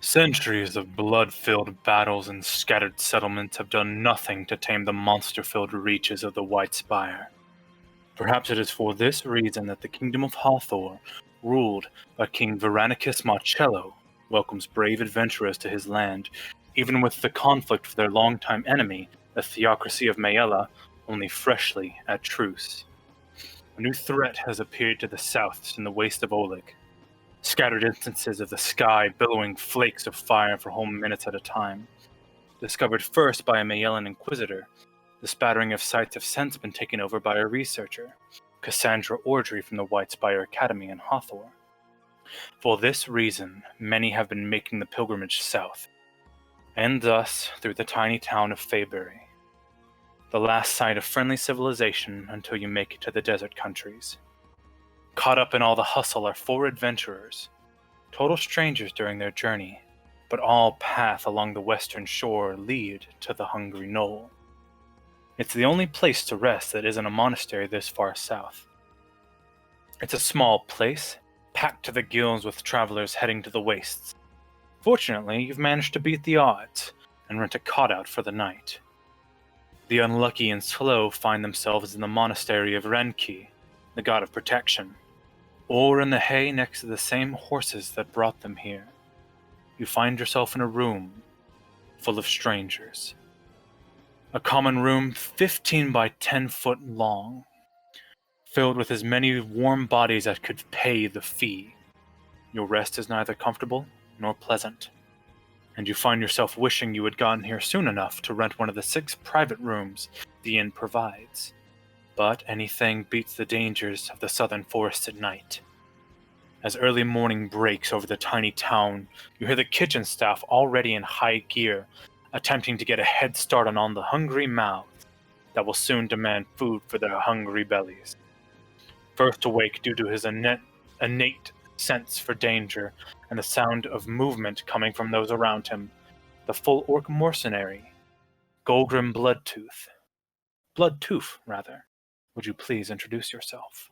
Centuries of blood-filled battles and scattered settlements have done nothing to tame the monster-filled reaches of the White Spire. Perhaps it is for this reason that the Kingdom of Hathor, ruled by King Veranicus Marcello, welcomes brave adventurers to his land, even with the conflict with their longtime enemy, the theocracy of Mayella, only freshly at truce. A new threat has appeared to the south in the waste of Oleg. Scattered instances of the sky billowing flakes of fire for whole minutes at a time. Discovered first by a Magellan inquisitor, the spattering of sites have since been taken over by a researcher, Cassandra Ordry from the White Spire Academy in Hathor. For this reason, many have been making the pilgrimage south, and thus through the tiny town of Farebury, the last site of friendly civilization until you make it to the desert countries. Caught up in all the hustle are 4 adventurers, total strangers during their journey, but all path along the western shore lead to the Hungry Knoll. It's the only place to rest that isn't a monastery this far south. It's a small place, packed to the gills with travelers heading to the wastes. Fortunately, you've managed to beat the odds and rent a cot out for the night. The unlucky and slow find themselves in the monastery of Renki, the god of protection, or in the hay next to the same horses that brought them here. You find yourself in a room full of strangers. A common room 15 by 10 foot long, filled with as many warm bodies as could pay the fee. Your rest is neither comfortable nor pleasant, and you find yourself wishing you had gotten here soon enough to rent one of the 6 private rooms the inn provides. But anything beats the dangers of the southern forests at night. As early morning breaks over the tiny town, you hear the kitchen staff already in high gear, attempting to get a head start on the hungry mouths that will soon demand food for their hungry bellies. First awake due to his innate sense for danger and the sound of movement coming from those around him, the full orc mercenary, Golgrim Bloodtooth, rather. Would you please introduce yourself?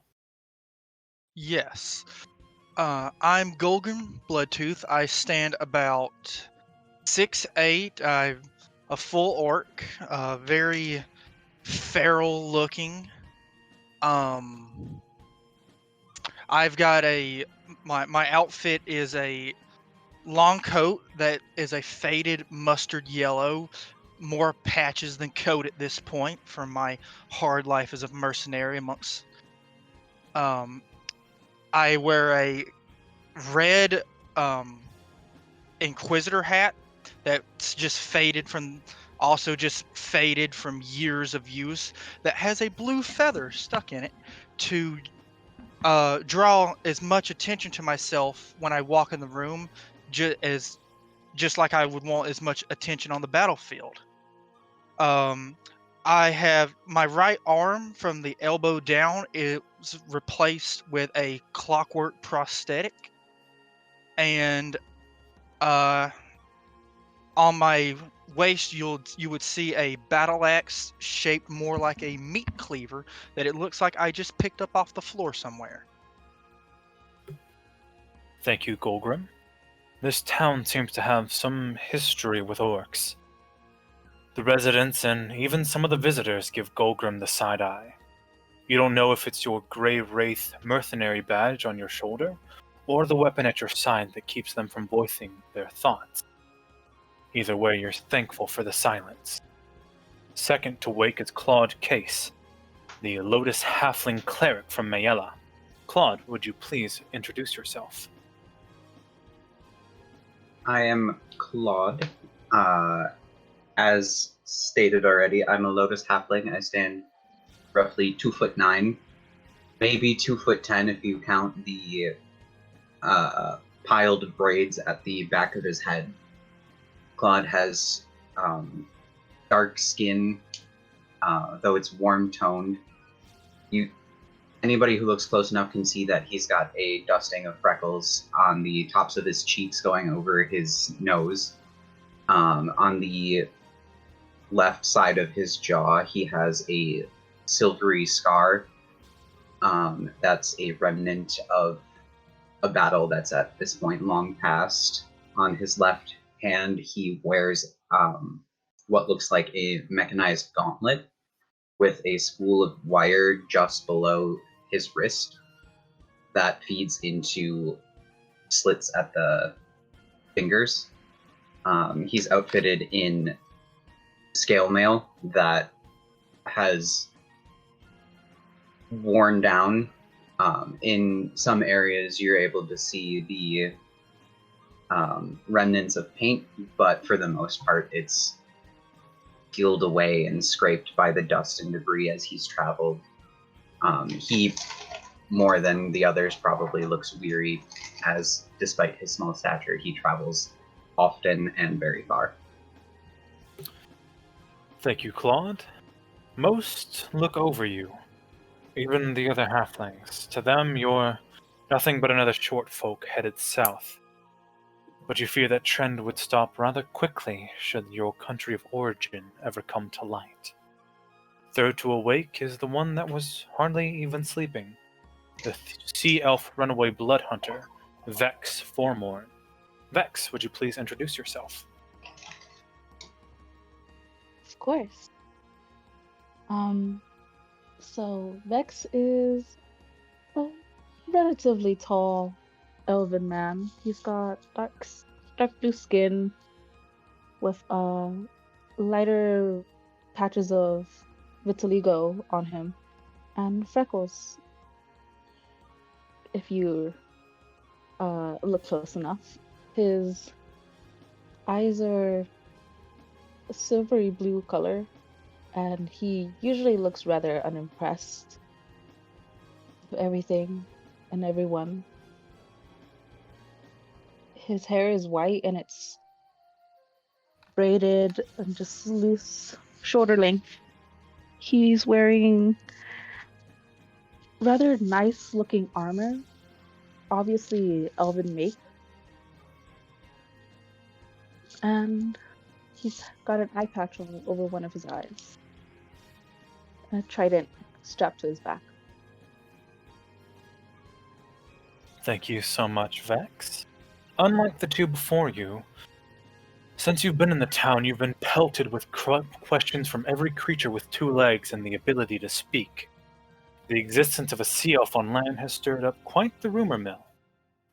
Yes. I'm Golgrim Bloodtooth. I stand about 6'8". I'm a full orc, very feral looking. I've got my outfit is a long coat that is a faded mustard yellow, more patches than coat at this point from my hard life as a mercenary amongst. I wear a red Inquisitor hat that's just faded from years of use, that has a blue feather stuck in it to draw as much attention to myself when I walk in the room, just like I would want as much attention on the battlefield. I have my right arm from the elbow down is replaced with a clockwork prosthetic, and on my waist you would see a battle axe shaped more like a meat cleaver that it looks like I just picked up off the floor somewhere. Thank you, Golgrim. This town seems to have some history with orcs. The residents and even some of the visitors give Golgrim the side eye. You don't know if it's your Grey Wraith mercenary badge on your shoulder, or the weapon at your side that keeps them from voicing their thoughts. Either way, you're thankful for the silence. Second to wake is Klaude Case, the Lotus Halfling cleric from Mayella. Klaude, would you please introduce yourself? I am Claude. As stated already, I'm a Lotus Halfling. I stand roughly 2'9", maybe 2'10" if you count the piled braids at the back of his head. Claude has dark skin, though it's warm-toned. Anybody who looks close enough can see that he's got a dusting of freckles on the tops of his cheeks going over his nose. On the left side of his jaw, he has a silvery scar. That's a remnant of a battle that's at this point long past. on his left hand, he wears what looks like a mechanized gauntlet with a spool of wire just below his wrist that feeds into slits at the fingers. He's outfitted in scale mail that has worn down. In some areas, you're able to see the remnants of paint, but for the most part, it's peeled away and scraped by the dust and debris as he's traveled. He, more than the others, probably looks weary, as despite his small stature, he travels often and very far. Thank you, Klaude. Most look over you, even the other halflings. To them, you're nothing but another short folk headed south. But you fear that trend would stop rather quickly should your country of origin ever come to light. Third to awake is the one that was hardly even sleeping, the sea elf runaway blood hunter, Vex Formorn. Vex, would you please introduce yourself? Of course. So Vex is a relatively tall elven man. He's got dark blue skin with lighter patches of vitiligo on him and freckles. If you look close enough, his eyes are a silvery blue color, and he usually looks rather unimpressed with everything and everyone. His hair is white and it's braided and just loose, shorter length. He's wearing rather nice looking armor, obviously elven make. And he's got an eye patch over one of his eyes. And a trident strapped to his back. Thank you so much, Vex. Unlike the two before you, since you've been in the town, you've been pelted with questions from every creature with two legs and the ability to speak. The existence of a sea elf on land has stirred up quite the rumor mill,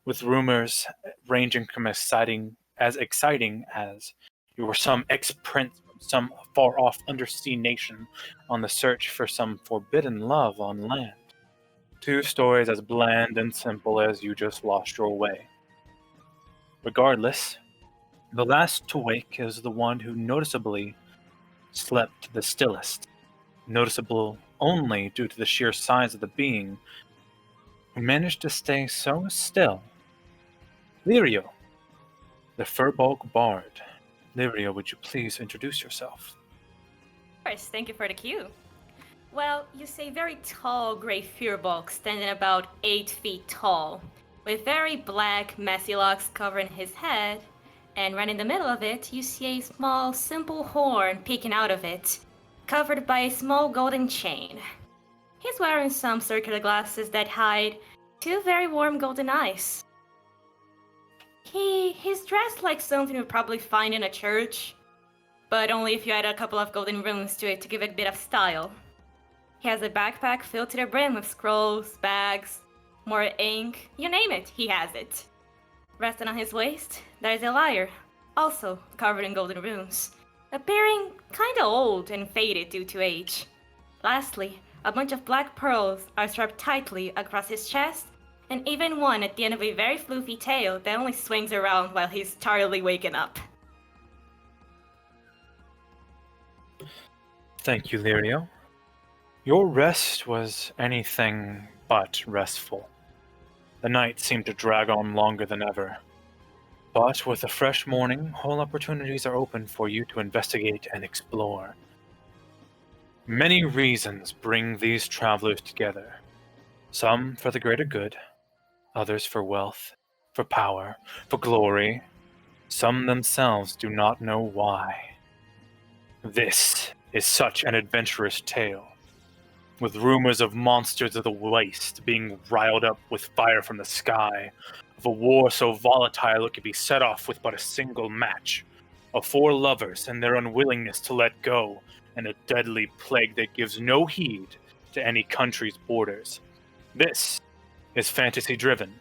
with rumors ranging from as exciting as you were some ex-prince from some far-off undersea nation on the search for some forbidden love on land, to stories as bland and simple as you just lost your way. Regardless, the last to wake is the one who noticeably slept the stillest, noticeable only due to the sheer size of the being who managed to stay so still. Lirio, the Furbulk Bard. Lirio, would you please introduce yourself? Of course, thank you for the cue. Well, you say very tall gray Furbulk standing about 8 feet tall, with very black, messy locks covering his head, and right in the middle of it, you see a small, simple horn peeking out of it, covered by a small golden chain. He's wearing some circular glasses that hide 2 very warm golden eyes. He's dressed like something you'd probably find in a church, but only if you add a couple of golden runes to it to give it a bit of style. He has a backpack filled to the brim with scrolls, bags, more ink, you name it, he has it. Resting on his waist, there's a lyre, also covered in golden runes, appearing kinda old and faded due to age. Lastly, a bunch of black pearls are strapped tightly across his chest, and even one at the end of a very floofy tail that only swings around while he's tardily waking up. Thank you, Lirio. Your rest was anything but restful. The night seemed to drag on longer than ever. But with a fresh morning, whole opportunities are open for you to investigate and explore. Many reasons bring these travelers together. Some for the greater good, others for wealth, for power, for glory. Some themselves do not know why. This is such an adventurous tale, with rumors of monsters of the waste being riled up with fire from the sky, of a war so volatile it could be set off with but a single match, of 4 lovers and their unwillingness to let go, and a deadly plague that gives no heed to any country's borders. This is Fantasy Driven.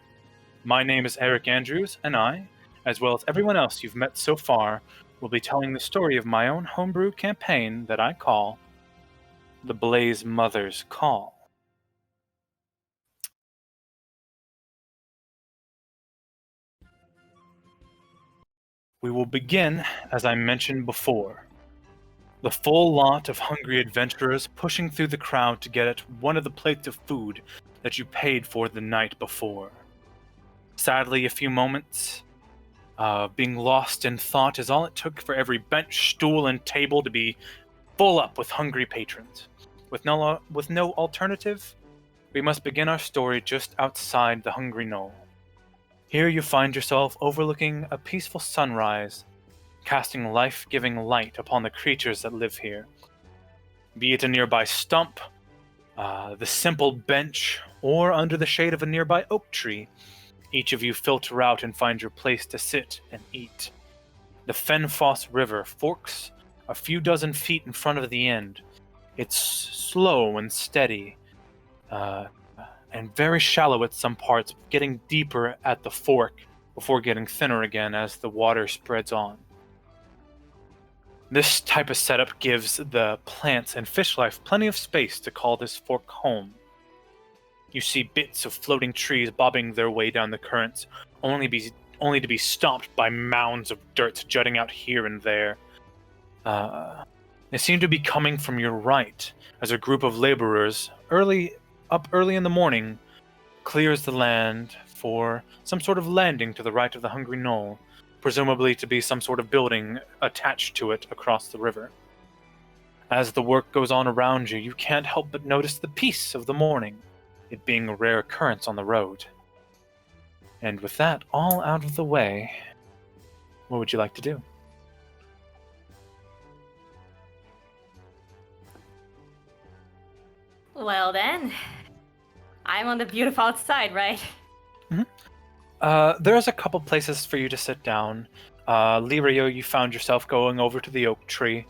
My name is Eric Andrews, and I, as well as everyone else you've met so far, will be telling the story of my own homebrew campaign that I call The Blaze Mother's Call. We will begin, as I mentioned before, the full lot of hungry adventurers pushing through the crowd to get at one of the plates of food that you paid for the night before. Sadly, a few moments being lost in thought is all it took for every bench, stool, and table to be full up with hungry patrons. With no alternative, we must begin our story just outside the Hungry Knoll. Here you find yourself overlooking a peaceful sunrise, casting life-giving light upon the creatures that live here. Be it a nearby stump, the simple bench, or under the shade of a nearby oak tree, each of you filter out and find your place to sit and eat. The Fenfoss River forks a few dozen feet in front of the end. It's slow and steady, and very shallow at some parts, getting deeper at the fork before getting thinner again as the water spreads on. This type of setup gives the plants and fish life plenty of space to call this fork home. You see bits of floating trees bobbing their way down the currents, only to be stopped by mounds of dirt jutting out here and there. They seem to be coming from your right, as a group of laborers, early in the morning, clears the land for some sort of landing to the right of the Hungry Knoll, presumably to be some sort of building attached to it across the river. As the work goes on around you, you can't help but notice the peace of the morning, it being a rare occurrence on the road. And with that all out of the way, what would you like to do? Well then, I'm on the beautiful outside, right? There's a couple places for you to sit down. Lirio, you found yourself going over to the oak tree.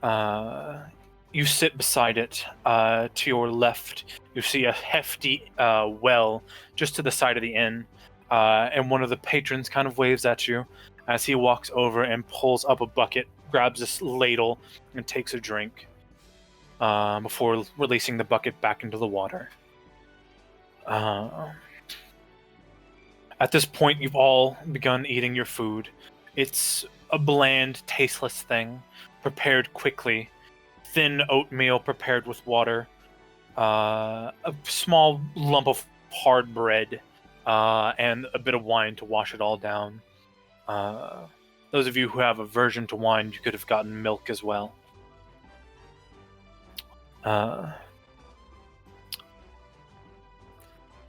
You sit beside it. To your left, you see a hefty well just to the side of the inn. And one of the patrons kind of waves at you as he walks over and pulls up a bucket, grabs this ladle, and takes a drink before releasing the bucket back into the water. At this point, you've all begun eating your food. It's a bland, tasteless thing, prepared quickly. Thin oatmeal prepared with water. A small lump of hard bread, and a bit of wine to wash it all down. Those of you who have aversion to wine, you could have gotten milk as well. And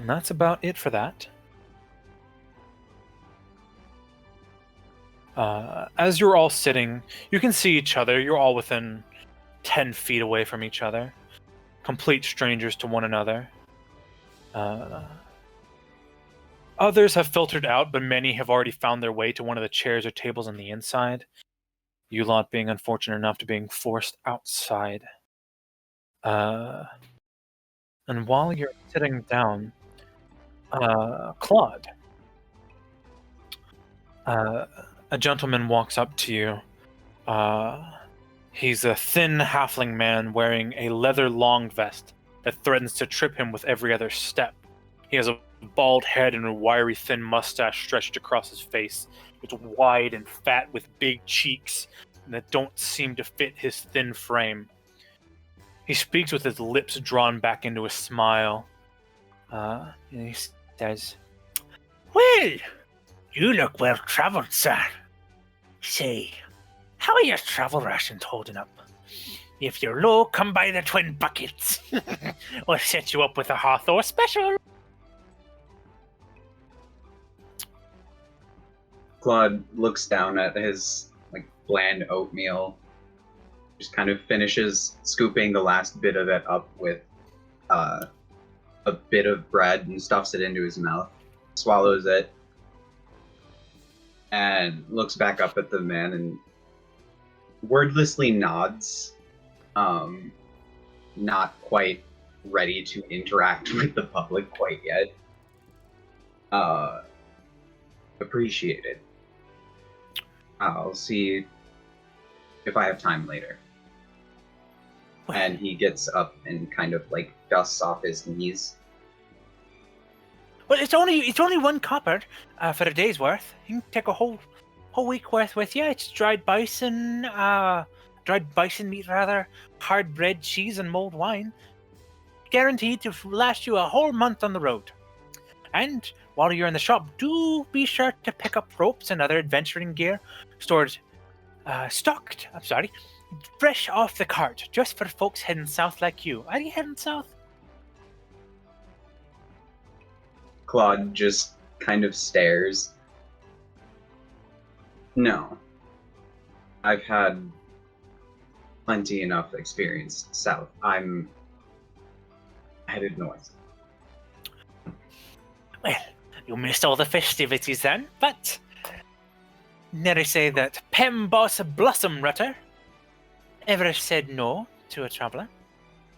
that's about it for that. As you're all sitting, you can see each other. You're all within 10 feet away from each other. Complete strangers to one another. Others have filtered out, but many have already found their way to one of the chairs or tables on the inside. You lot being unfortunate enough to being forced outside. And while you're sitting down, Klaude, a gentleman walks up to you. He's a thin halfling man wearing a leather long vest that threatens to trip him with every other step. He has a bald head and a wiry thin mustache stretched across his face. It's wide and fat with big cheeks that don't seem to fit his thin frame. He speaks with his lips drawn back into a smile. And he says, "Well, you look well traveled, sir. Say, how are your travel rations holding up? If you're low, come by the twin buckets. We'll set you up with a Hawthorne special." Claude looks down at his bland oatmeal, just kind of finishes scooping the last bit of it up with a bit of bread and stuffs it into his mouth. swallows it, and looks back up at the man and wordlessly nods, not quite ready to interact with the public quite yet. Appreciate it. I'll see if I have time later. And he gets up and kind of like dusts off his knees. Well, it's only 1 copper for a day's worth. You can take a whole week worth with you. It's dried bison meat rather, hard bread, cheese, and mulled wine. Guaranteed to last you a whole month on the road. And while you're in the shop, do be sure to pick up ropes and other adventuring gear fresh off the cart, just for folks heading south like you. Are you heading south? Klaude just kind of stares. No. I've had plenty enough experience south. I'm headed north. Well, you missed all the festivities then, but never say that Pem Boss Blossom Rutter ever said no to a traveler.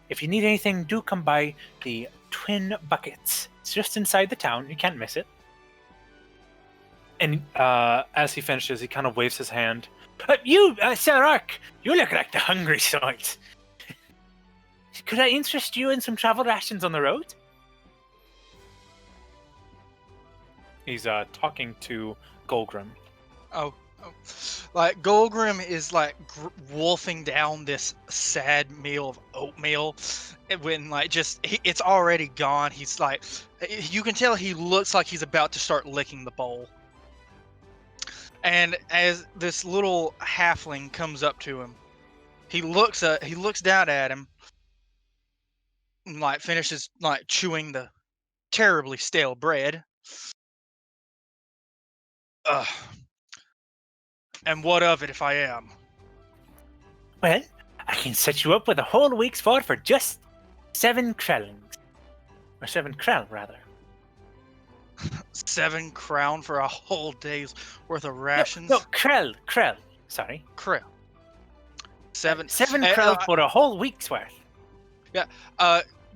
If you need anything, do come by the Twin Buckets. It's just inside the town. You can't miss it. And as he finishes, he kind of waves his hand. Sir Ark, you look like the hungry sort. Could I interest you in some travel rations on the road? He's talking to Golgrim. Oh. Like Golgrim is like wolfing down this sad meal of oatmeal when like it's already gone. He's like, you can tell he looks like he's about to start licking the bowl. And as this little halfling comes up to him, he looks down at him and like finishes like chewing the terribly stale bread. And what of it if I am? Well, I can set you up with a whole week's fare for just 7 krellings. Or 7 krell, rather. 7 crown for a whole day's worth of rations? No, krell. Sorry. Krell. 7 krell for a whole week's worth. Yeah.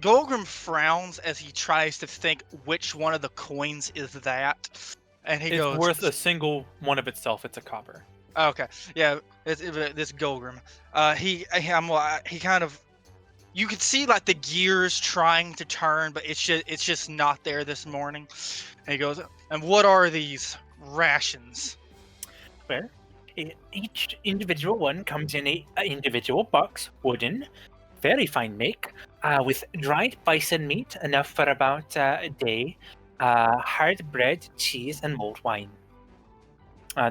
Golgrim frowns as he tries to think which one of the coins is that. And he goes... It's worth a single one of itself. It's a copper. Okay, yeah, this Golgrim. He kind of, you could see like the gears trying to turn, but it's just not there this morning. And he goes, and what are these rations? Well, each individual one comes in a individual box, wooden, very fine make, with dried bison meat, enough for about a day, hard bread, cheese, and mulled wine.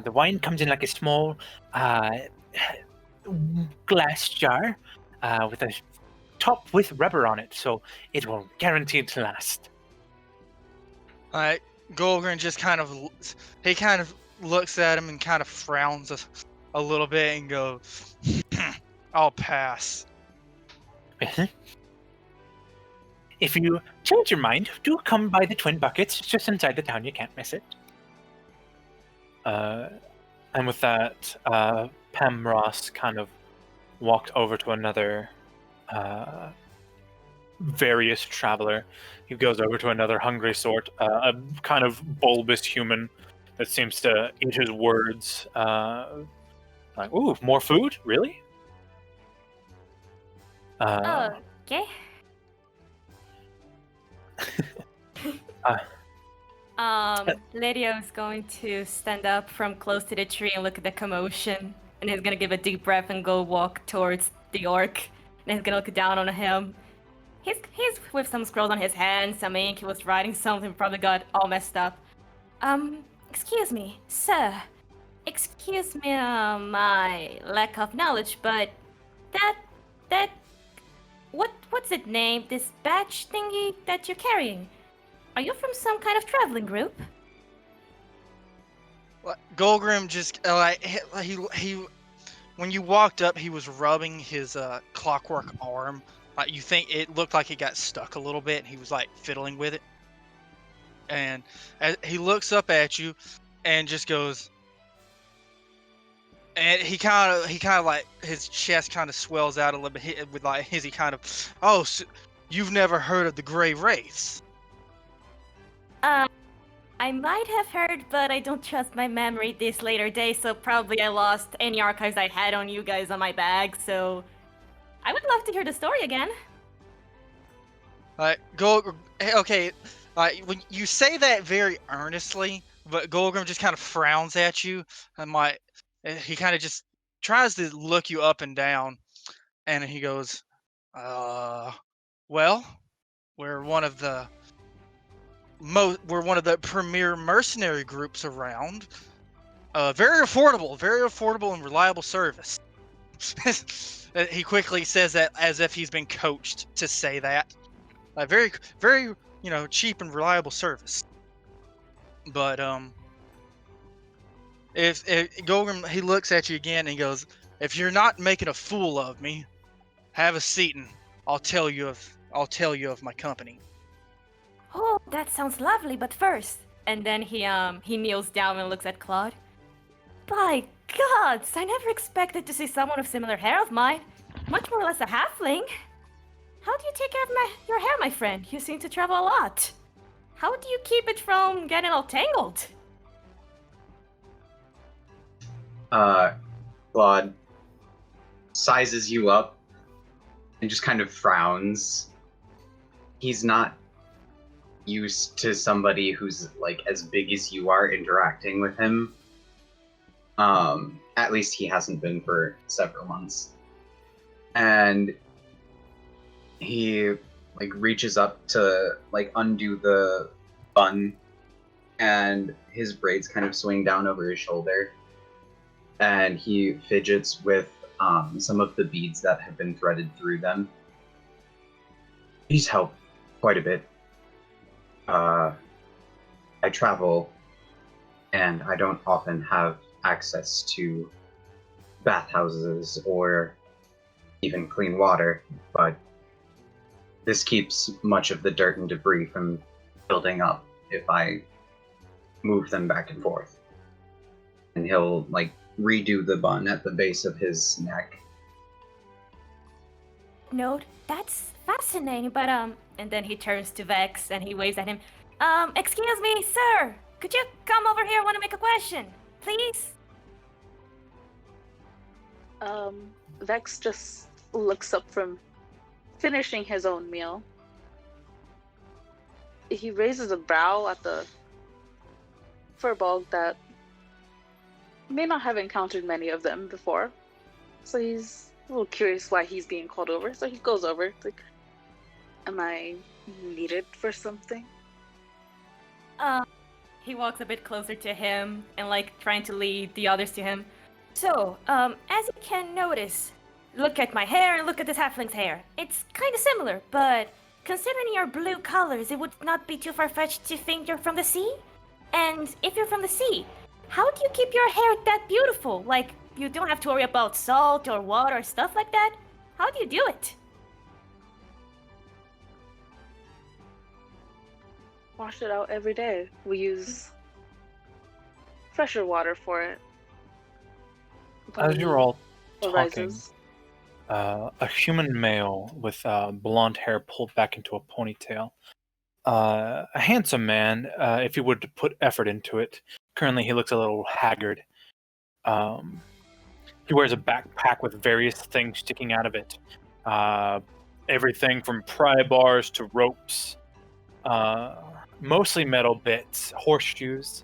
The wine comes in like a small glass jar with a top with rubber on it, so it will guarantee to last. Golgrim just kind of looks at him and kind of frowns a little bit and goes, I'll pass. If you change your mind, do come by the Twin Buckets. It's just inside the town. You can't miss it. And with that, Pam Ross kind of walked over to another various traveler. He goes over to another hungry sort, a kind of bulbous human that seems to eat his words. Like, ooh, more food? Really? Okay. Lirio is going to stand up from close to the tree and look at the commotion, and he's gonna give a deep breath and go walk towards the orc, and he's gonna look down on him. He's with some scrolls on his hand, some ink. He was writing something, probably got all messed up. Excuse me, sir. Excuse me, my lack of knowledge, but what's it named? This badge thingy that you're carrying? Are you from some kind of traveling group? Golgrim just he when you walked up, he was rubbing his clockwork arm. Like you think it looked like it got stuck a little bit, and he was like fiddling with it. and he looks up at you, and just goes. And he kind of like his chest kind of swells out a little bit with like he kind of, oh, so you've never heard of the Gray Race? I might have heard, but I don't trust my memory this later day, so probably I lost any archives I had on you guys on my bag, so I would love to hear the story again. Okay, when you say that very earnestly, but Golgrim just kind of frowns at you, and he kind of just tries to look you up and down, and he goes, well, we're one of the premier mercenary groups around. Very affordable and reliable service. He quickly says that as if he's been coached to say that. Very, very, cheap and reliable service. But if Golgrim, he looks at you again and he goes, "If you're not making a fool of me, have a seat and I'll tell you of my company." Oh, that sounds lovely, but first... And then he kneels down and looks at Klaude. By gods, I never expected to see someone of similar hair of mine. Much more or less a halfling. How do you take care of your hair, my friend? You seem to travel a lot. How do you keep it from getting all tangled? Klaude sizes you up and just kind of frowns. He's not used to somebody who's like as big as you are interacting with him. At least he hasn't been for several months. And he reaches up to undo the bun, and his braids kind of swing down over his shoulder, and he fidgets with some of the beads that have been threaded through them. These help quite a bit. I travel, and I don't often have access to bathhouses or even clean water, but this keeps much of the dirt and debris from building up if I move them back and forth. And he'll redo the bun at the base of his neck. No, that's fascinating, but and then he turns to Vex and he waves at him. Excuse me, sir! Could you come over here? I want to make a question, please? Vex just looks up from finishing his own meal. He raises a brow at the furbolg that may not have encountered many of them before. So he's a little curious why he's being called over. So he goes over. It's like, am I needed for something? He walks a bit closer to him and trying to lead the others to him. So, as you can notice, look at my hair and look at this halfling's hair. It's kind of similar, but considering your blue colors, it would not be too far-fetched to think you're from the sea? And if you're from the sea, how do you keep your hair that beautiful? You don't have to worry about salt or water or stuff like that? How do you do it? Wash it out every day. We use fresher water for it. As you're all talking, Arises. a human male with blonde hair pulled back into a ponytail. A handsome man, if he would put effort into it. Currently, he looks a little haggard. He wears a backpack with various things sticking out of it. Everything from pry bars to ropes. Mostly metal bits, horseshoes.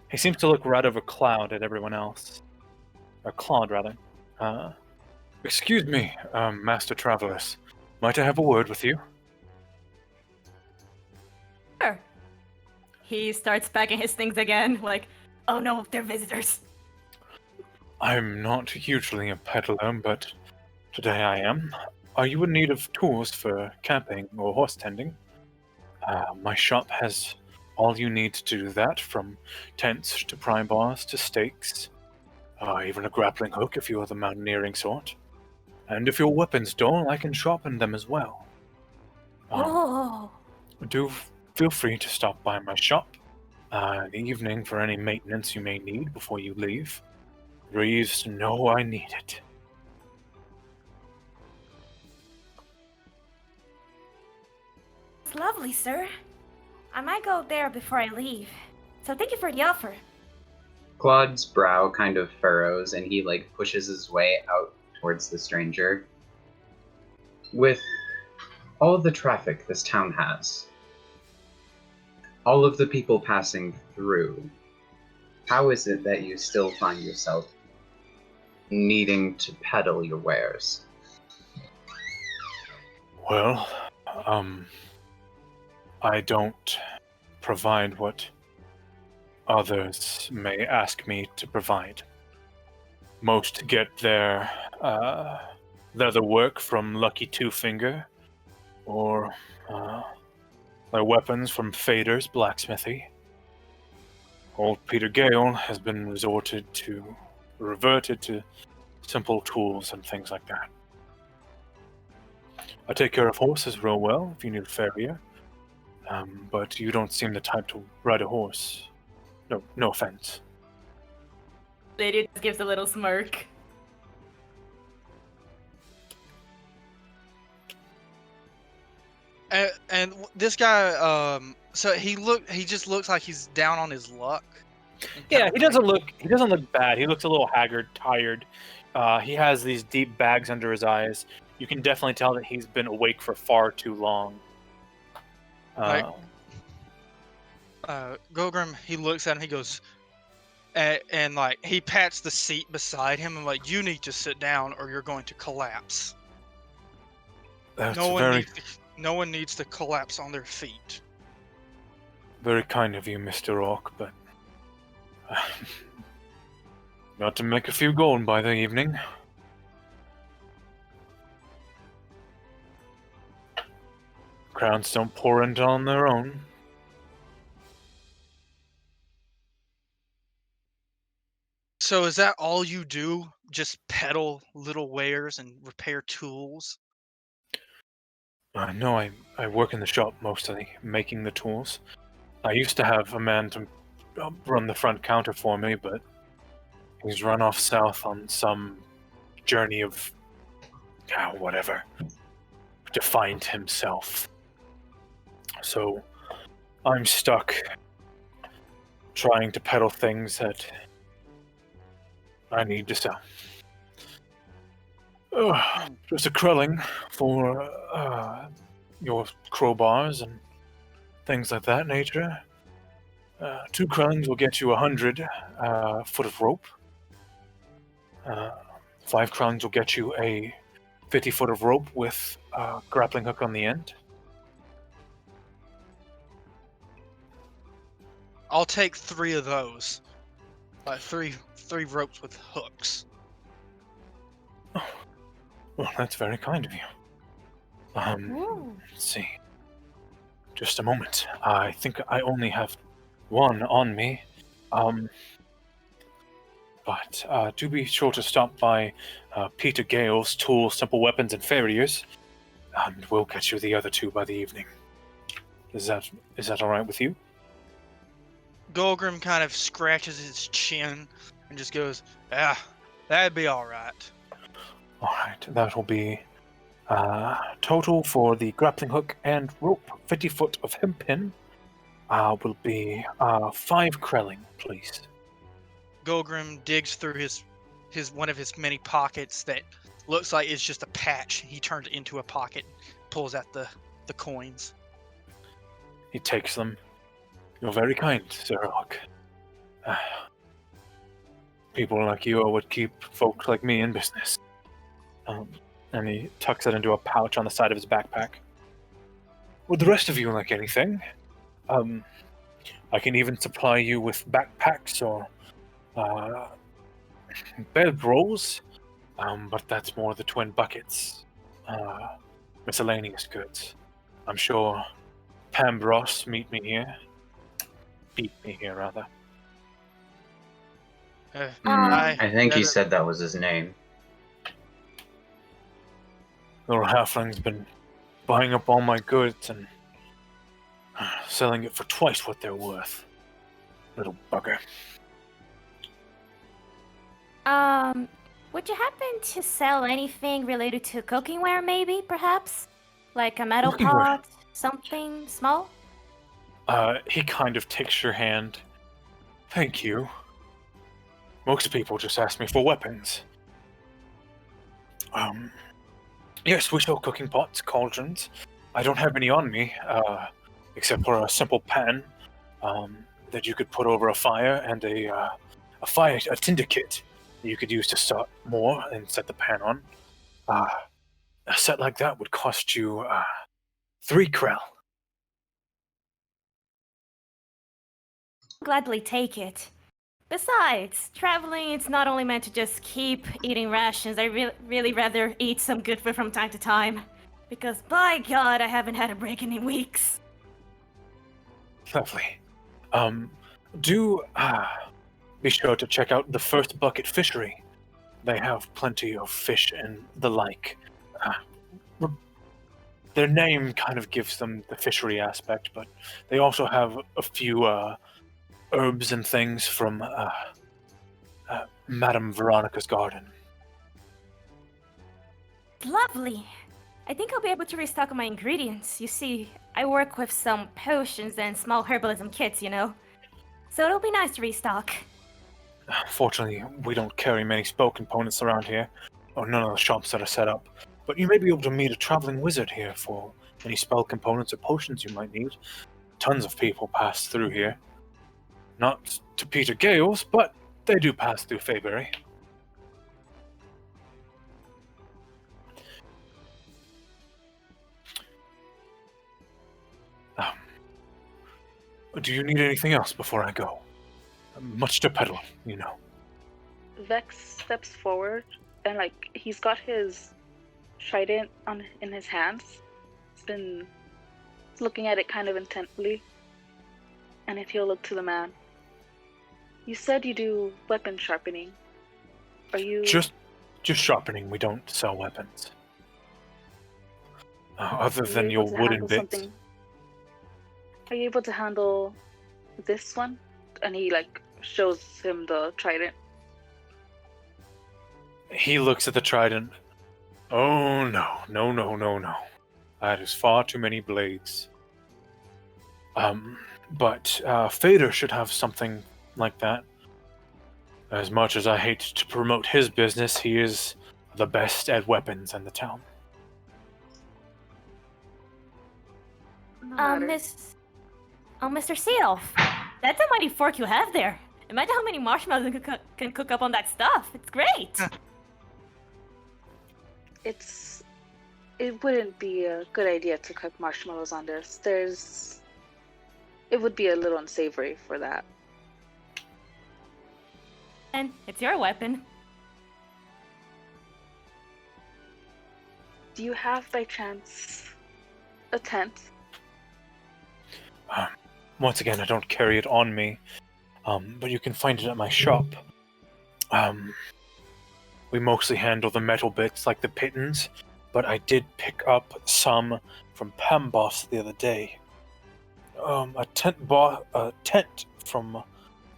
He seems to look right over Klaude at everyone else. Or Klaude, rather. Excuse me, Master Travelers. Might I have a word with you? Sure. He starts packing his things again, oh no, they're visitors. I'm not usually a peddler, but today I am. Are you in need of tools for camping or horse tending? My shop has all you need to do that, from tents to pry bars to stakes. Even a grappling hook if you are the mountaineering sort. And if your weapons dull, I can sharpen them as well. Oh. Do feel free to stop by my shop in the evening for any maintenance you may need before you leave. Reeves, know I need it. It's lovely, sir. I might go there before I leave. So thank you for the offer. Claude's brow kind of furrows, and he pushes his way out towards the stranger. With all of the traffic this town has, all of the people passing through, how is it that you still find yourself needing to peddle your wares? Well, I don't provide what others may ask me to provide. Most get their leather work from Lucky Two Finger, or their weapons from Fader's blacksmithy. Old Peter Gale has been reverted to simple tools and things like that. I take care of horses real well if you need a farrier, but you don't seem the type to ride a horse. No offense. Lirio just gives a little smirk. And this guy, so he just looks like he's down on his luck. Yeah, he doesn't look bad. He looks a little haggard, tired. He has these deep bags under his eyes. You can definitely tell that he's been awake for far too long. Golgrim, he looks at him, he goes, and he pats the seat beside him and you need to sit down or you're going to collapse. No one needs to collapse on their feet. Very kind of you, Mr. Orc, but got to make a few gold by the evening. Crowns don't pour in on their own. So is that all you do? Just peddle little wares and repair tools? No, I work in the shop mostly, making the tools. I used to have a man to run the front counter for me, but he's run off south on some journey of whatever to find himself. So I'm stuck trying to peddle things that I need to sell. Just a crelling for your crowbars and things like that nature. 2 crellings will get you 100 foot of rope. 5 crellings will get you a 50 foot of rope with a grappling hook on the end. I'll take 3 of those. Three ropes with hooks. Oh, well, that's very kind of you. Let's see. Just a moment. I think I only have 1 on me. But do be sure to stop by Peter Gale's Tools, Simple Weapons, and Farriers, and we'll get you the other 2 by the evening. Is that all right with you? Golgrim kind of scratches his chin and just goes, that'd be all right. All right, that will be total for the grappling hook and rope. 50 foot of hempen will be 5 krelling, please. Golgrim digs through his one of his many pockets that looks like it's just a patch. He turns it into a pocket, pulls out the coins. He takes them. You're very kind, Sir Hawk. People like you are what keep folks like me in business. And he tucks it into a pouch on the side of his backpack. Would the rest of you like anything? I can even supply you with backpacks or bed rolls, but that's more the twin buckets. Miscellaneous goods. I'm sure Pambros beat me here, rather. I think he said that was his name. Little halfling's been buying up all my goods and selling it for twice what they're worth. Little bugger. Would you happen to sell anything related to cookingware, maybe, perhaps? Like a metal Cookingware? pot? Something small? He kind of takes your hand. Thank you. Most people just ask me for weapons. Yes, we sell cooking pots, cauldrons. I don't have any on me, except for a simple pan, that you could put over a fire, and a tinder kit that you could use to start more and set the pan on. A set like that would cost you, 3 krell. Gladly take it. Besides, traveling it's not only meant to just keep eating rations. I really rather eat some good food from time to time. Because by God, I haven't had a break in weeks. Lovely. Do be sure to check out the First Bucket Fishery. They have plenty of fish and the like. Their name kind of gives them the fishery aspect, but they also have a few herbs and things from Madame Veronica's garden. Lovely. I think I'll be able to restock my ingredients. You see, I work with some potions and small herbalism kits, you know. So it'll be nice to restock. Fortunately, we don't carry many spell components around here, or none of the shops that are set up. But you may be able to meet a traveling wizard here for any spell components or potions you might need. Tons of people pass through here. Not to Peter Gale's, but they do pass through Farebury. Do you need anything else before I go? Much to peddle, you know. Vex steps forward and he's got his trident in his hands. He's looking at it kind of intently. And if he'll look to the man. You said you do weapon sharpening. Are you just sharpening? We don't sell weapons. Other than your wooden bits. Are you able to handle this one? And he shows him the trident. He looks at the trident. Oh no. That is far too many blades. But Fader should have something like that. As much as I hate to promote his business, he is the best at weapons in the town. Mr. Seedolf, that's a mighty fork you have there. Imagine how many marshmallows you can cook up on that stuff. It's great. It wouldn't be a good idea to cook marshmallows on this. It would be a little unsavory for that. And it's your weapon. Do you have, by chance, a tent? Once again, I don't carry it on me, but you can find it at my shop. We mostly handle the metal bits like the pittons, but I did pick up some from Pamboss the other day. A tent from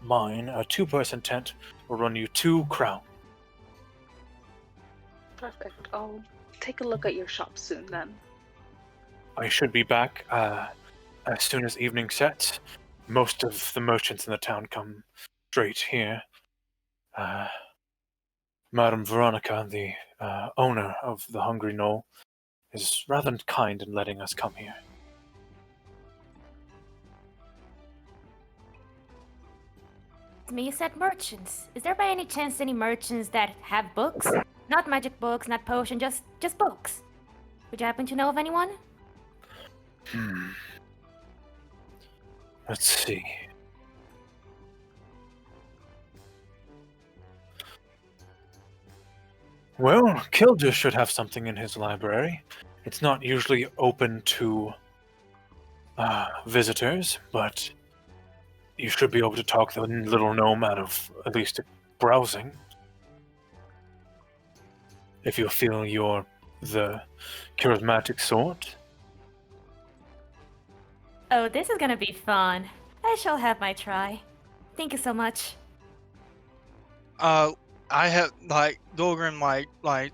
mine, a 2-person tent, will run you 2 crown. Perfect. I'll take a look at your shop soon then. I should be back as soon as evening sets. Most of the merchants in the town come straight here. Madame Veronica, the owner of the Hungry Knoll, is rather kind in letting us come here. You said merchants. Is there by any chance any merchants that have books? Not magic books, not potion, just books. Would you happen to know of anyone? Let's see. Well, Kilder should have something in his library. It's not usually open to visitors, but you should be able to talk the little gnome out of at least browsing. If you feel you're the charismatic sort. Oh, this is gonna be fun. I shall have my try. Thank you so much. I have Golgrim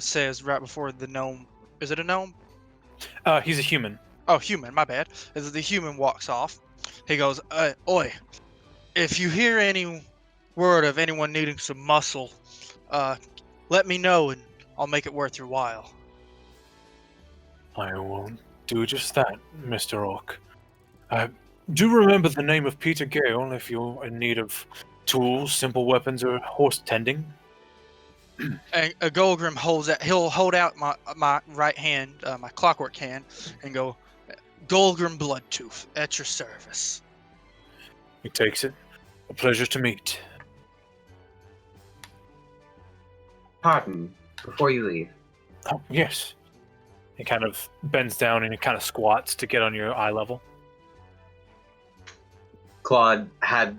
says right before the gnome. Is it a gnome? He's a human. Oh, human. My bad. As the human walks off, he goes, "Oi, if you hear any word of anyone needing some muscle, let me know and I'll make it worth your while." I will do just that, Mr. Orc. Do remember the name of Peter Gale if you're in need of tools, simple weapons, or horse tending. And Golgrim he'll hold out my right hand, my clockwork hand, and go, "Golgrim Bloodtooth, at your service." He takes it. A pleasure to meet. Pardon, before you leave. Oh, yes. He kind of bends down and he kind of squats to get on your eye level. Klaude had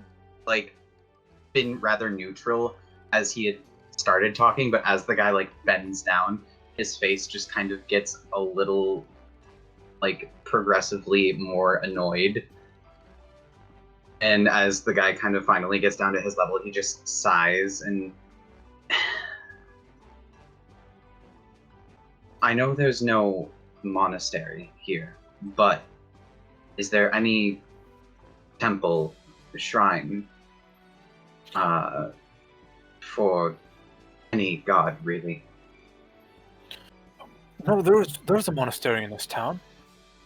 been rather neutral as he had started talking, but as the guy bends down, his face just kind of gets a little progressively more annoyed. And as the guy kind of finally gets down to his level, he just sighs and I know there's no monastery here, but is there any temple, shrine, for any god, really? No, there's a monastery in this town.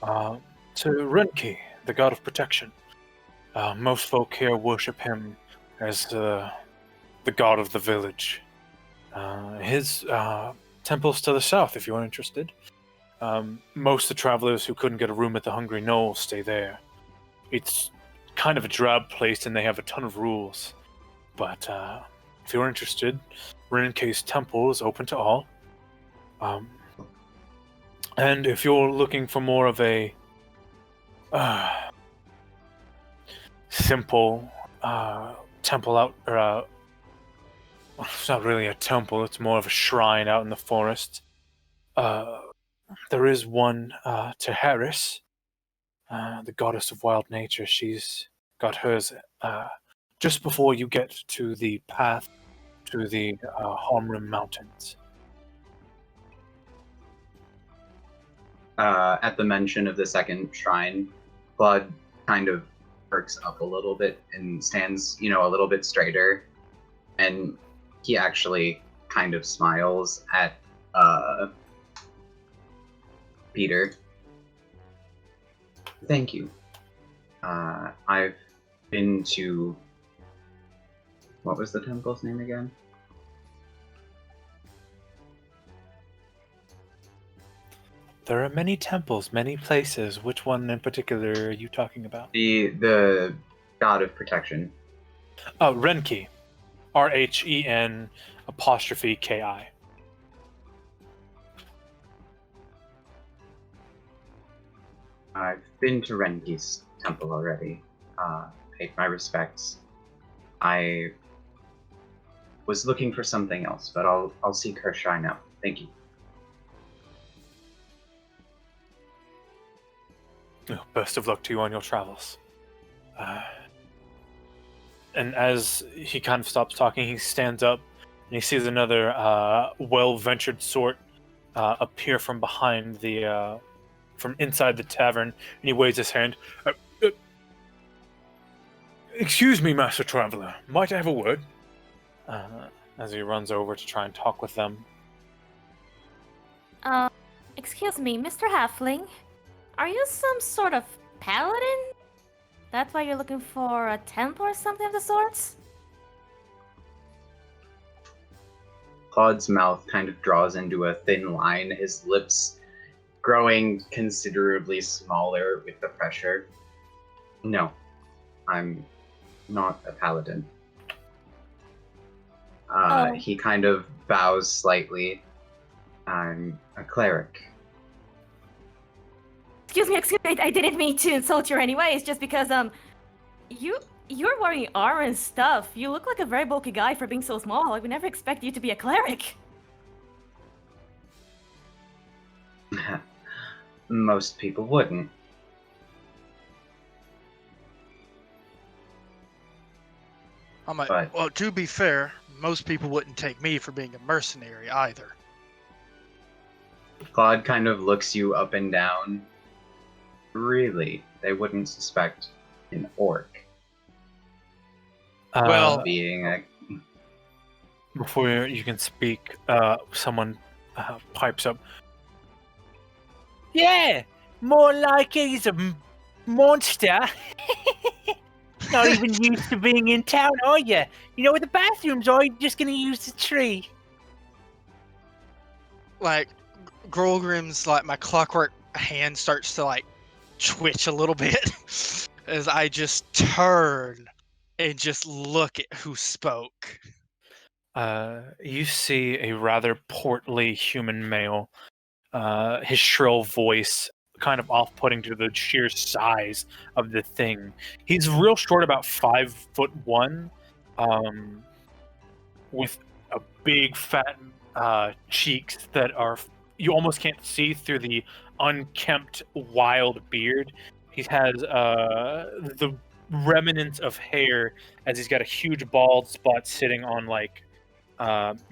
To Renki, the god of protection. Most folk here worship him as the god of the village. His temple's to the south, if you're interested. Most of the travelers who couldn't get a room at the Hungry Knoll stay there. It's kind of a drab place, and they have a ton of rules. But if you're interested, Renki's temple is open to all. And if you're looking for more of a simple temple out, or it's not really a temple, it's more of a shrine out in the forest. There is one to Harris, the goddess of wild nature. She's got hers just before you get to the path to the Holmrim Mountains. At the mention of the second shrine, Klaude kind of perks up a little bit and stands, a little bit straighter. And he actually kind of smiles at Peter. Thank you. I've been to... What was the temple's name again? There are many temples, many places. Which one in particular are you talking about? The god of protection. Oh, Renki. RHEN apostrophe KI. I've been to Renki's temple already. Paid my respects. I was looking for something else, but I'll seek her shrine out. Thank you. Best of luck to you on your travels. And as he kind of stops talking, he stands up and he sees another well-ventured sort appear from behind from inside the tavern, and he waves his hand. Excuse me, Master Traveler. Might I have a word? As he runs over to try and talk with them. Excuse me, Mr. Halfling. Are you some sort of paladin? That's why you're looking for a temple or something of the sorts? Claude's mouth kind of draws into a thin line, his lips growing considerably smaller with the pressure. No, I'm not a paladin. He kind of bows slightly. I'm a cleric. Excuse me, I didn't mean to insult you anyway. It's just because, you're wearing armor and stuff. You look like a very bulky guy for being so small. I would never expect you to be a cleric. Most people wouldn't. I'm like, But- well, to be fair, most people wouldn't take me for being a mercenary either. Claude kind of looks you up and down. Really? They wouldn't suspect an orc Well- being a... Before you can speak, someone pipes up. Yeah, more like he's a monster. Not even used to being in town, are you? You know where the bathrooms are, you're just gonna use the tree. Like, Golgrim's, like, my clockwork hand starts to, like, twitch a little bit as I just turn and just look at who spoke. You see a rather portly human male. His shrill voice kind of off-putting to the sheer size of the thing. He's real short, about 5'1", with a big fat cheeks that are you almost can't see through the unkempt wild beard. He has the remnants of hair, as he's got a huge bald spot sitting on like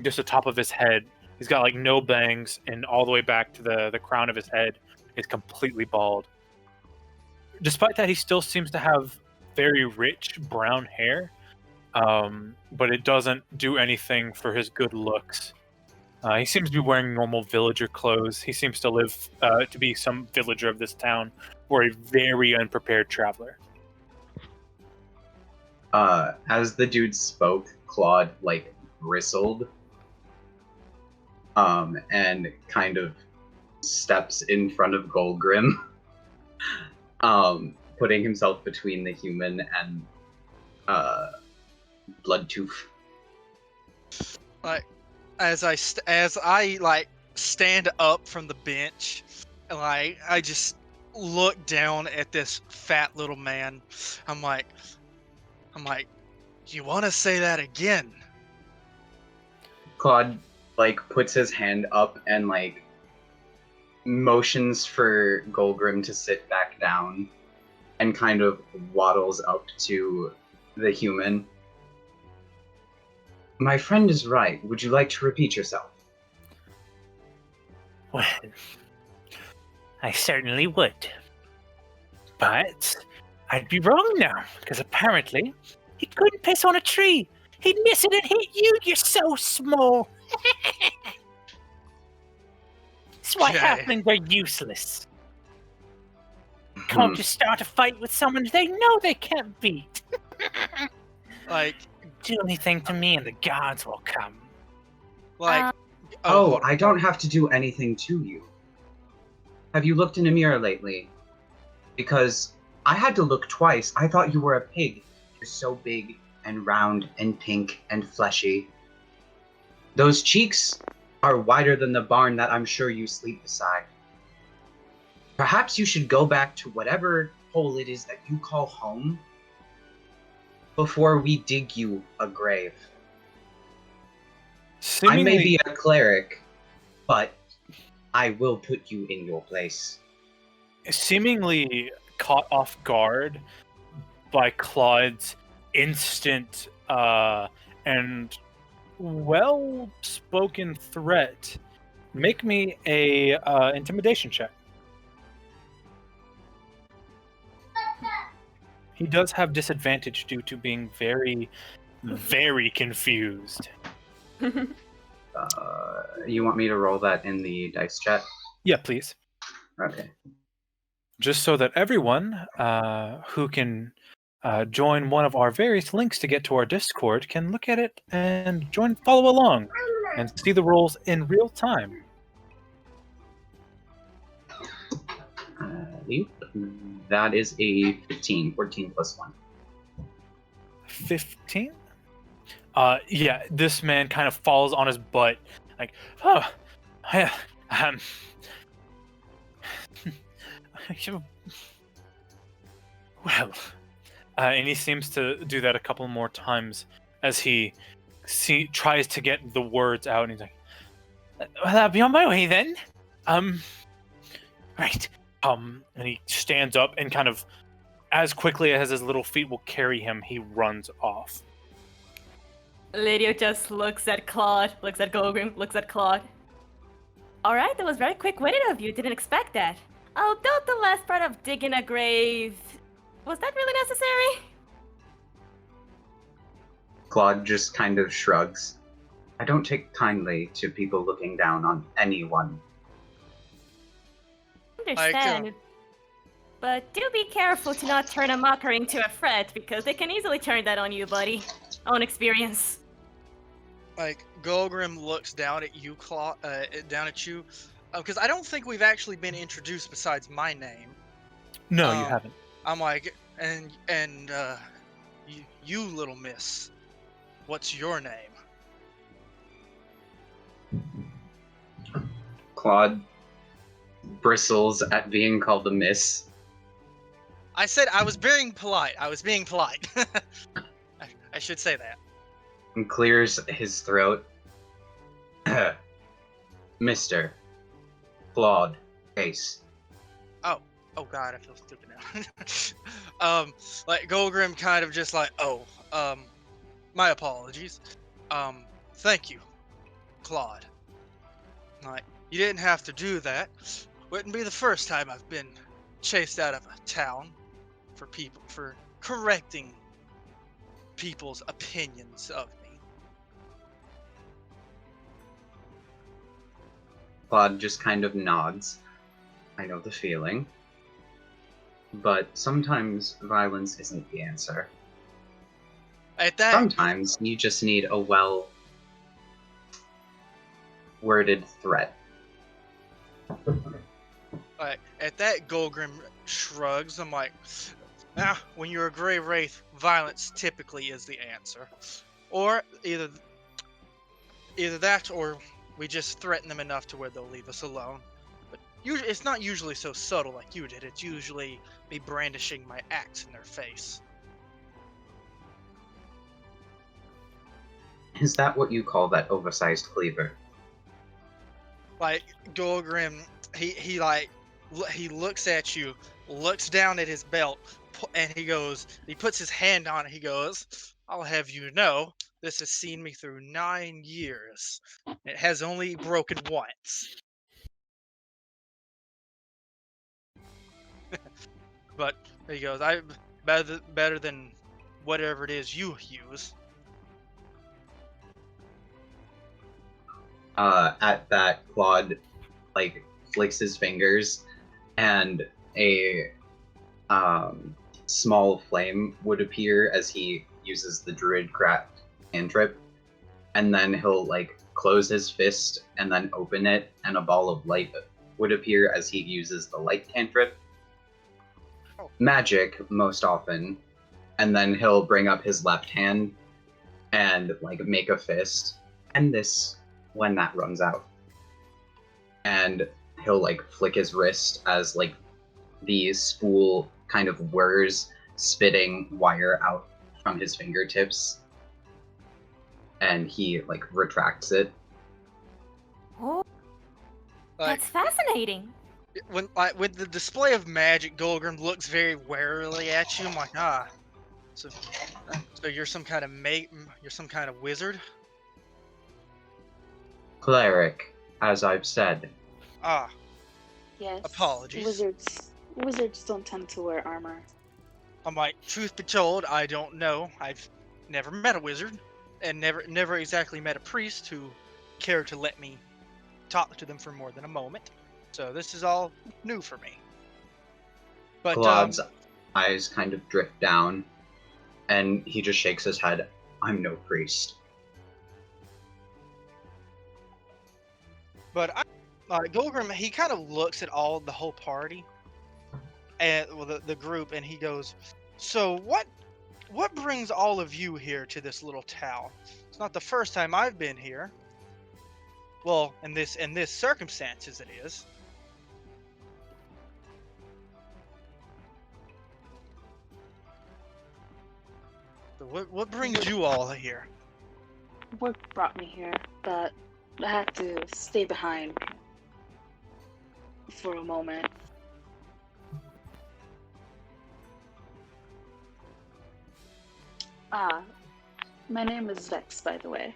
just the top of his head. He's got like no bangs, and all the way back to the crown of his head is completely bald. Despite that, he still seems to have very rich brown hair, but it doesn't do anything for his good looks. He seems to be wearing normal villager clothes. He seems to live to be some villager of this town, or a very unprepared traveler. As the dude spoke, Claude like bristled, and kind of steps in front of Golgrim, putting himself between the human and Bloodtooth. Like, as I like stand up from the bench, and like I just look down at this fat little man. I'm like, you want to say that again? Claude like puts his hand up and like motions for Golgrim to sit back down, and kind of waddles up to the human. My friend is right. Would you like to repeat yourself? Well, I certainly would. But I'd be wrong now, because apparently he couldn't piss on a tree. He'd miss it and hit you, you're so small. That's why Okay. halflings are useless. Can't just start a fight with someone they know they can't beat. Like, Do anything to me and the gods will come. like. Oh, hold on. I don't have to do anything to you. Have you looked in a mirror lately? Because I had to look twice. I thought you were a pig. You're so big and round and pink and fleshy. Those cheeks are wider than the barn that I'm sure you sleep beside. Perhaps you should go back to whatever hole it is that you call home before we dig you a grave. I may be a cleric, but I will put you in your place. Seemingly caught off guard by Claude's instant and well-spoken threat, make me a intimidation check. He does have disadvantage due to being very, very confused. You want me to roll that in the dice chat? Yeah, please. Okay. Just so that everyone who can join one of our various links to get to our Discord can look at it and follow along, and see the rolls in real time. That is a 15, 14 plus 1. 15? Yeah, this man kind of falls on his butt, like, oh, yeah, well, and he seems to do that a couple more times as he tries to get the words out, and he's like, well, I'll be on my way then. Right. And he stands up and kind of, as quickly as his little feet will carry him, he runs off. Lirio just looks at Klaude, looks at Golgrim, looks at Klaude. Alright, that was very quick-witted of you. Didn't expect that. Although the last part of digging a grave... Was that really necessary? Claude just kind of shrugs. I don't take kindly to people looking down on anyone. Understand. But do be careful to not turn a mockery into a threat, because they can easily turn that on you, buddy. Own experience. Like, Golgrim looks down at you, because I don't think we've actually been introduced besides my name. No, you haven't. I'm like, you little miss, what's your name? Claude bristles at being called a miss. I said I was being polite. I should say that. And clears his throat. Mr. Claude Ace. Oh god, I feel stupid now. Like Golgrim kind of just like, my apologies. Thank you, Claude. Like, you didn't have to do that. Wouldn't be the first time I've been chased out of a town for correcting people's opinions of me. Claude just kind of nods. I know the feeling. But sometimes violence isn't the answer. At that, Sometimes you just need a well-worded threat. at that, Golgrim shrugs. I'm like, when you're a Grey Wraith, violence typically is the answer. Or either that, or we just threaten them enough to where they'll leave us alone. But it's not usually so subtle like you did. It's usually me brandishing my axe in their face. Is that what you call that oversized cleaver? Like Golgrim, he looks at you, looks down at his belt, and he puts his hand on it. He goes, "I'll have you know, this has seen me through 9 years. It has only broken once." But he goes, "I better than whatever it is you use." At that, Claude flicks his fingers, and a small flame would appear as he uses the Druidcraft cantrip, and then he'll close his fist and then open it, and a ball of light would appear as he uses the light cantrip. Magic most often, and then he'll bring up his left hand and make a fist, and this when that runs out, and he'll flick his wrist as the spool kind of whirs, spitting wire out from his fingertips, and he retracts it. Oh, that's fascinating. When with the display of magic, Golgrim looks very warily at you. I'm like, so you're some kind of you're some kind of wizard? Cleric, as I've said. Yes. Apologies. Wizards don't tend to wear armor. I'm like, truth be told, I don't know. I've never met a wizard, and never exactly met a priest who cared to let me talk to them for more than a moment. So this is all new for me. But Claude's eyes kind of drift down, and he just shakes his head. I'm no priest. But Golgrim, he kind of looks at the whole party, and the group, and he goes, "So what brings all of you here to this little town? It's not the first time I've been here. Well, in this circumstances, it is." So what brings you all here? Work brought me here, but I had to stay behind for a moment. My name is Vex, by the way.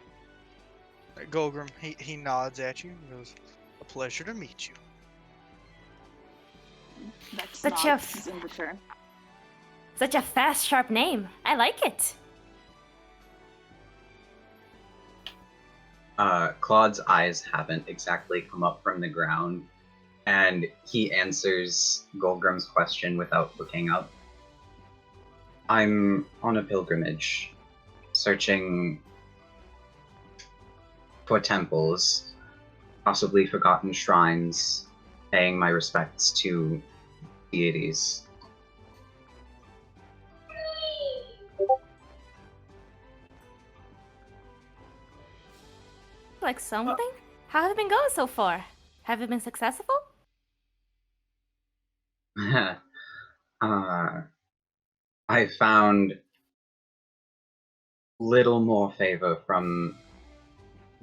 Golgrim, he nods at you and goes, "A pleasure to meet you." Vex Such nods in return. Such a fast, sharp name. I like it. Claude's eyes haven't exactly come up from the ground, and he answers Golgrim's question without looking up. I'm on a pilgrimage, searching for temples, possibly forgotten shrines, paying my respects to deities. Like something? How have it been going so far? Have it been successful? I found little more favor from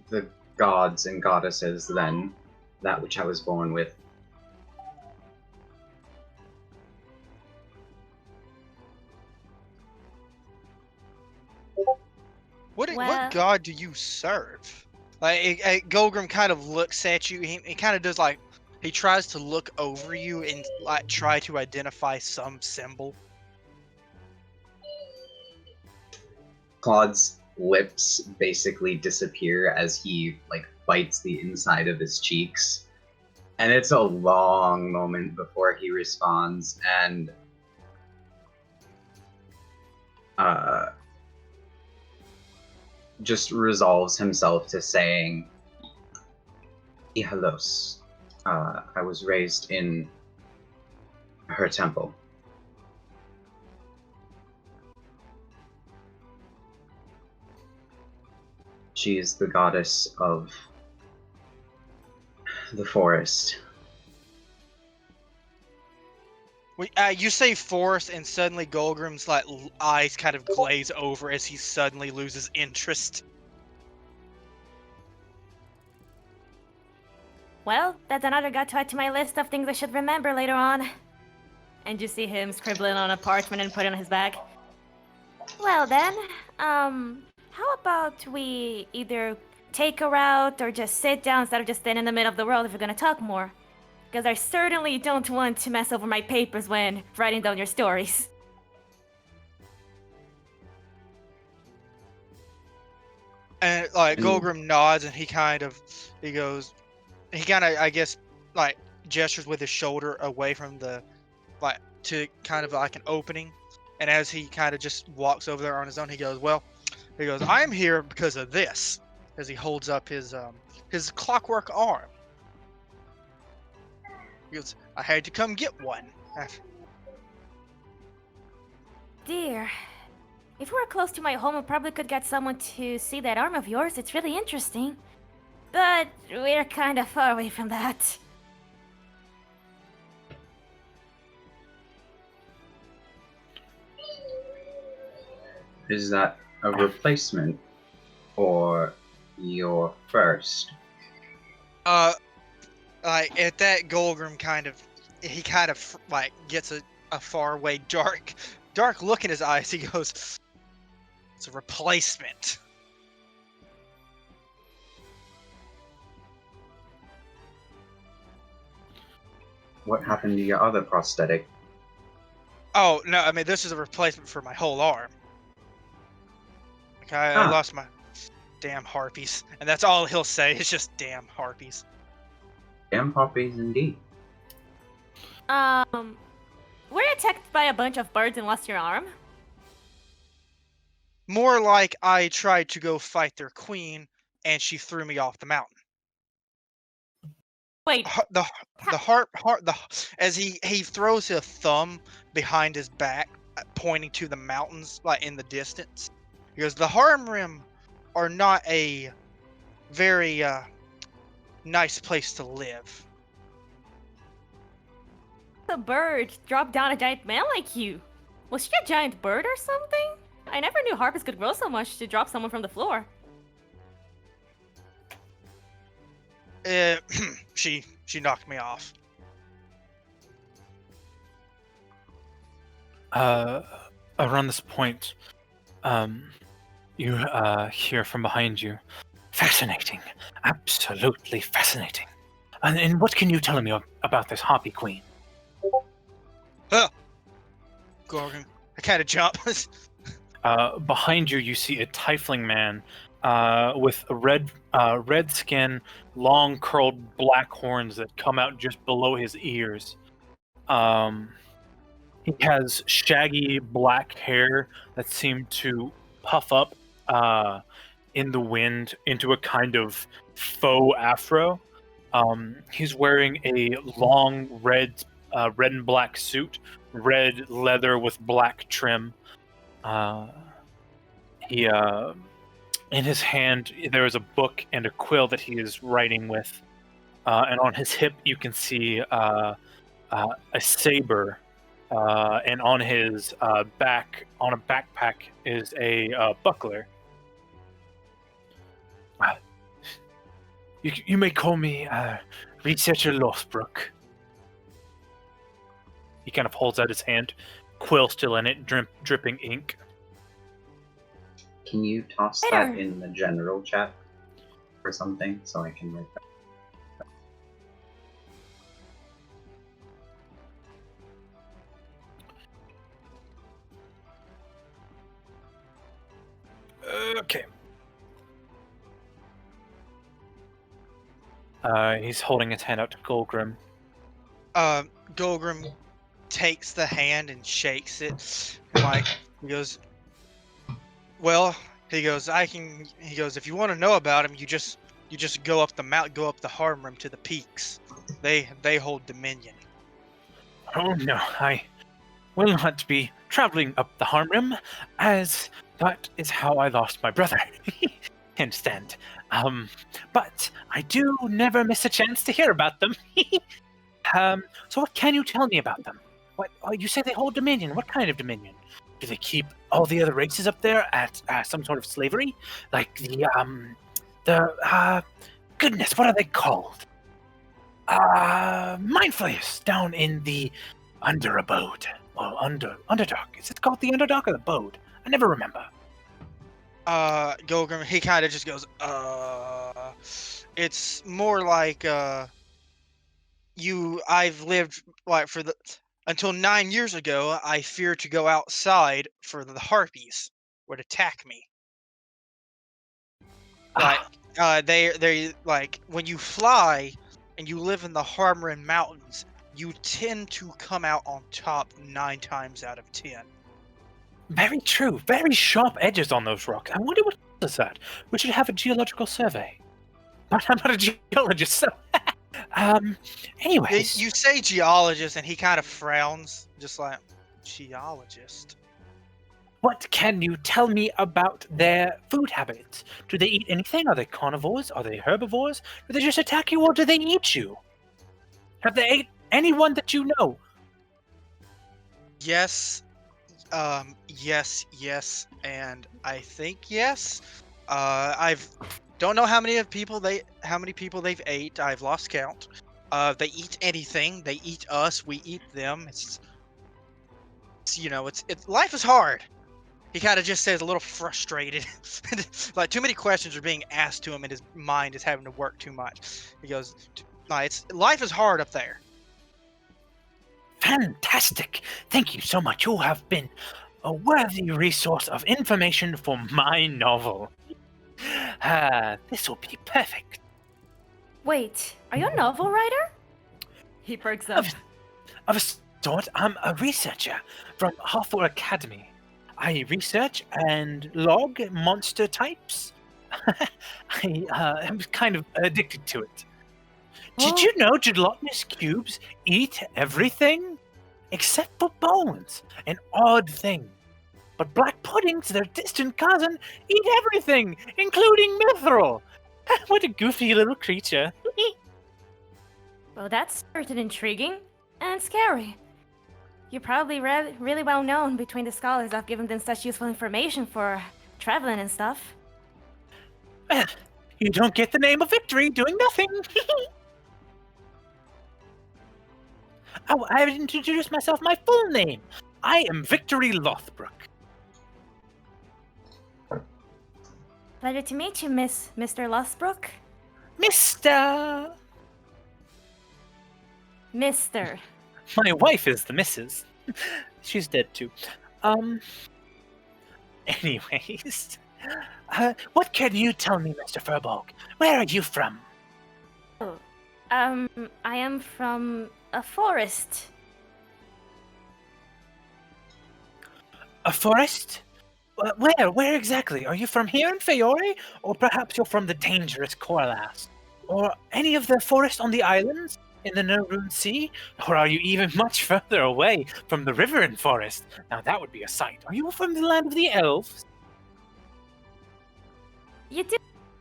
the gods and goddesses than that which I was born with. What Well- god do you serve? Like, Golgrim kind of looks at you. He kind of does like, he tries to look over you and like try to identify some symbol. Claude's lips basically disappear as he like bites the inside of his cheeks. And it's a long moment before he responds, and just resolves himself to saying, Ihalos. I was raised in her temple. She is the goddess of the forest. You say forest, and suddenly Golgrim's like eyes kind of glaze over as he suddenly loses interest. Well, that's another god to add to my list of things I should remember later on. And you see him scribbling on a parchment and put it on his bag. Well then, how about we either take a route or just sit down instead of just standing in the middle of the road if we're gonna talk more? Because I certainly don't want to mess over my papers when writing down your stories. And like Golgrim nods, and he kind of I guess like gestures with his shoulder away from the like to kind of like an opening. And as he kind of just walks over there on his own, he goes, I'm here because of this. As he holds up his clockwork arm. He goes, I had to come get one. Dear, if we were close to my home, I probably could get someone to see that arm of yours. It's really interesting. But we're kind of far away from that. Is that a replacement for your first? Like at that, Golgrim kind of like gets a far away dark look in his eyes. He goes, it's a replacement. What happened to your other prosthetic? Oh no, I mean this is a replacement for my whole arm. Like I lost my damn harpies, and that's all he'll say. It's just damn harpies. Damn poppies indeed. Were you attacked by a bunch of birds and lost your arm? More like I tried to go fight their queen, and she threw me off the mountain. Wait, As he throws a thumb behind his back, pointing to the mountains, like in the distance. He goes, the Harm Rim are not a very nice place to live. the bird dropped down a giant man like you. Was she a giant bird or something? I never knew harpies could grow so much to drop someone from the floor. She knocked me off. Around this point, You hear from behind you. Fascinating. Absolutely fascinating. And what can you tell me about this Harpy Queen? Golgrim, I kind of jump. Behind you, you see a tiefling man with a red skin, long curled black horns that come out just below his ears. He has shaggy black hair that seem to puff up in the wind into a kind of faux afro. He's wearing a long red and black suit, red leather with black trim. He in his hand there is a book and a quill that he is writing with, and on his hip you can see a saber, and on his back, on a backpack, is a buckler. You may call me Researcher Lothbrook. He kind of holds out his hand, quill still in it, dripping ink. Can you toss that in the general chat or something so I can write that? Okay. He's holding his hand out to Golgrim. Golgrim takes the hand and shakes it. Like, he goes, well, he goes, if you want to know about him, you just go up the mountain, go up the Harm Rim to the peaks. They hold dominion. Oh no, I will not be traveling up the Harm Rim, as that is how I lost my brother. Understand. But I do never miss a chance to hear about them. So what can you tell me about them? What you say they hold dominion? What kind of dominion? Do they keep all the other races up there at some sort of slavery? Like goodness, what are they called? Mind flayers down in the underabode. Well, underdark. Is it called the underdark or the abode? I never remember. Golgrim, he kind of just goes, it's more like, I've lived, like, until 9 years ago, I feared to go outside for the harpies would attack me. Like, they like, when you fly and you live in the Harm Rim Mountains, you tend to come out on top 9 times out of 10. Very true. Very sharp edges on those rocks. I wonder what is that. We should have a geological survey. But I'm not a geologist, so... Anyways... You say geologist, and he kind of frowns, just like, geologist. What can you tell me about their food habits? Do they eat anything? Are they carnivores? Are they herbivores? Do they just attack you, or do they eat you? Have they ate anyone that you know? Yes. Yes, and I think yes. Don't know how many people they've ate. I've lost count. They eat anything. They eat us. We eat them. It's life is hard. He kind of just says a little frustrated. Like, too many questions are being asked to him, and his mind is having to work too much. He goes, life is hard up there. Fantastic! Thank you so much. You have been a worthy resource of information for my novel. This will be perfect. Wait, are you a novel writer? He perks up. Of a sort, I'm a researcher from Hawthorne Academy. I research and log monster types. I'm kind of addicted to it. Did you know gelatinous cubes eat everything? Except for bones. An odd thing. But black puddings, their distant cousin, eat everything, including mithril. What a goofy little creature. Well, that's certain intriguing and scary. You're probably really well known between the scholars. I've given them such useful information for traveling and stuff. You don't get the name of victory doing nothing. Oh, I haven't introduced myself my full name. I am Victory Lothbrook. Pleasure to meet you, Mr. Lostbrook. Mr. Mister. My wife is the missus. She's dead too. Anyways, what can you tell me, Mr. Furbolg? Where are you from? Oh, I am from a forest. A forest? Where? Where exactly? Are you from here in Farebury? Or perhaps you're from the dangerous Corlas? Or any of the forest on the islands in the Nerun Sea? Or are you even much further away from the river and forest? Now that would be a sight. Are you from the land of the elves? You do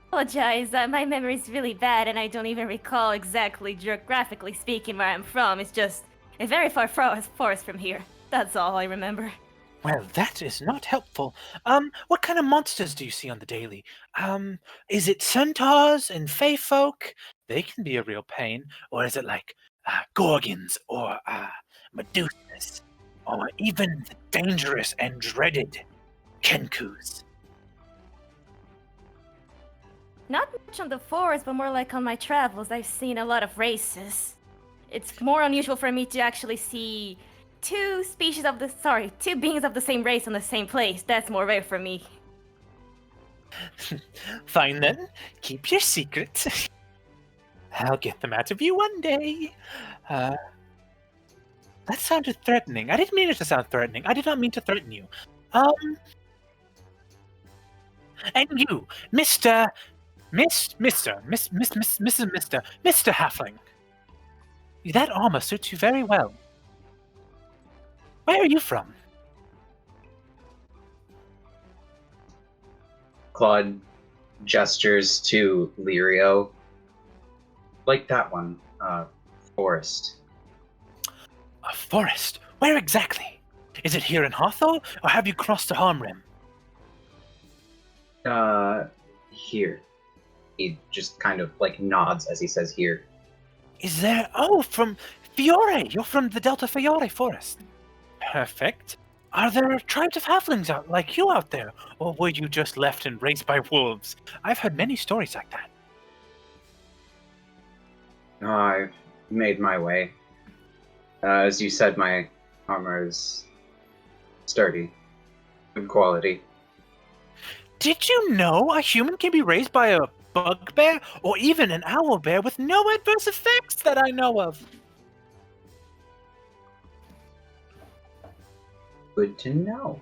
apologize. My memory is really bad, and I don't even recall exactly, geographically speaking, where I'm from. It's just a very far forest from here. That's all I remember. Well, that is not helpful. What kind of monsters do you see on the daily? Is it centaurs and fey folk? They can be a real pain. Or is it like gorgons or medusas? Or even the dangerous and dreaded kenkus? Not much on the forest, but more like on my travels. I've seen a lot of races. It's more unusual for me to actually see two beings of the same race on the same place. That's more rare for me. Fine then, keep your secret. I'll get them out of you one day. That sounded threatening. I didn't mean it to sound threatening. I did not mean to threaten you. And you, Mr. Halfling. That armor suits you very well. Where are you from? Klaude gestures to Lirio. Like that one, forest. A forest? Where exactly? Is it here in Hawthorne, or have you crossed the Harmrim? Here. He just kind of like nods as he says here. Is there? Oh, from Fiore! You're from the Delta Fiore forest. Perfect. Are there tribes of halflings like you out there? Or were you just left and raised by wolves? I've heard many stories like that. Oh, I've made my way. As you said, my armor is sturdy. Good quality. Did you know a human can be raised by a bugbear or even an owlbear with no adverse effects that I know of? Good to know.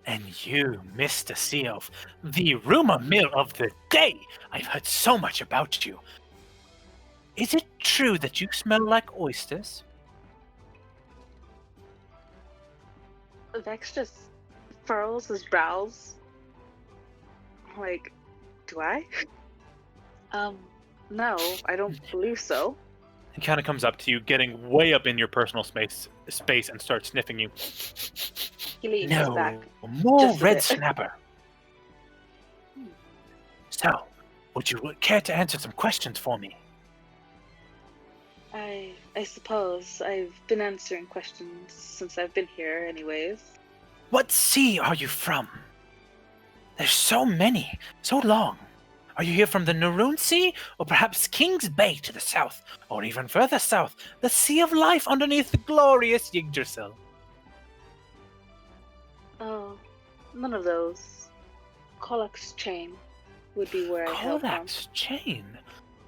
And you, Mr. Sea Elf, the rumor mill of the day! I've heard so much about you. Is it true that you smell like oysters? Vex just furrows his brows. Like, do I? No, I don't believe so. He kind of comes up to you, getting way up in your personal space, and starts sniffing you. He leans his back. More just a red bit. snapper. So, would you care to answer some questions for me? I suppose I've been answering questions since I've been here, anyways. What sea are you from? There's so many, so long. Are you here from the Nerun Sea, or perhaps King's Bay to the south, or even further south, the Sea of Life underneath the glorious Yggdrasil? Oh, none of those. Kolak's chain would be where I hail from. Kolak's chain?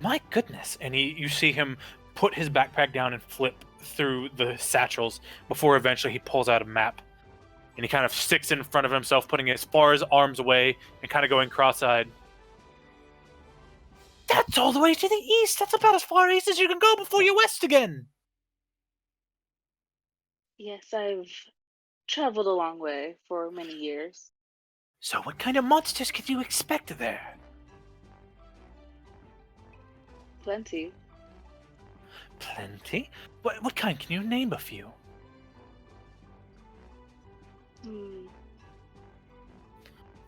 My goodness. And you see him put his backpack down and flip through the satchels before eventually he pulls out a map. And he kind of sticks it in front of himself, putting it as far as arms away and kind of going cross-eyed. That's all the way to the east. That's about as far east as you can go before you're west again. Yes, I've traveled a long way for many years. So what kind of monsters could you expect there? Plenty. Plenty? What kind? Can you name a few?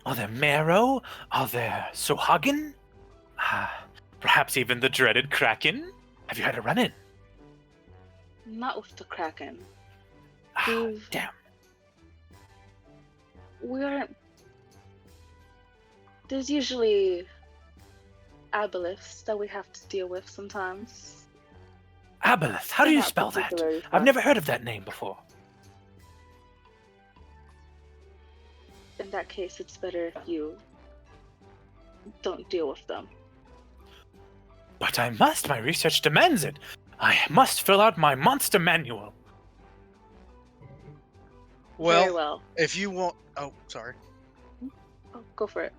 Are there Marrow? Are there Sohagen? Perhaps even the dreaded Kraken? Have you had a run-in? Not with the Kraken. Damn. We aren't There's usually aboleths that we have to deal with sometimes. Aboleth. How do They're you not spell that? particularly I've fun. never heard of that name before. In that case, it's better if you don't deal with them. But I must. My research demands it. I must fill out my monster manual. Well, Very well. if you want, oh, sorry. Oh, go for it.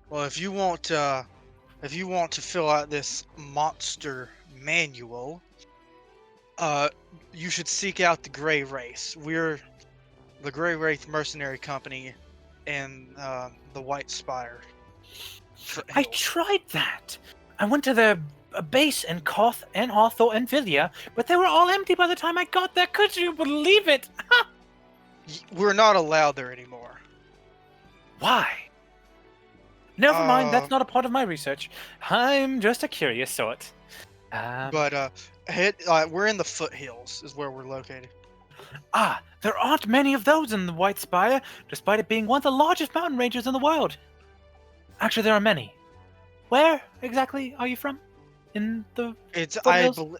Well, if you want to fill out this monster manual, you should seek out the Grey Race. We're the Grey Wraith Mercenary Company in the White Spire. I tried that. I went to the base in Koth and Hathor and Vilya, but they were all empty by the time I got there. Could you believe it? We're not allowed there anymore. Why? Never mind, that's not a part of my research. I'm just a curious sort. But we're in the foothills, is where we're located. There aren't many of those in the White Spire, despite it being one of the largest mountain ranges in the world. Actually, there are many. Where exactly are you from? In the foothills?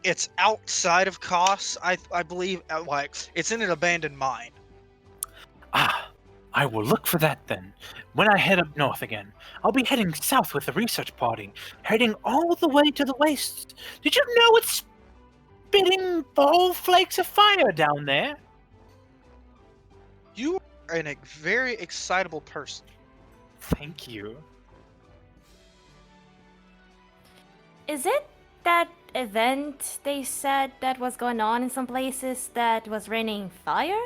It's outside of Kos. I believe, like it's in an abandoned mine. I will look for that then. When I head up north again, I'll be heading south with the research party, heading all the way to the wastes. Did you know it's spitting whole flakes of fire down there? You are a very excitable person. Thank you. Is it that event they said that was going on in some places that was raining fire?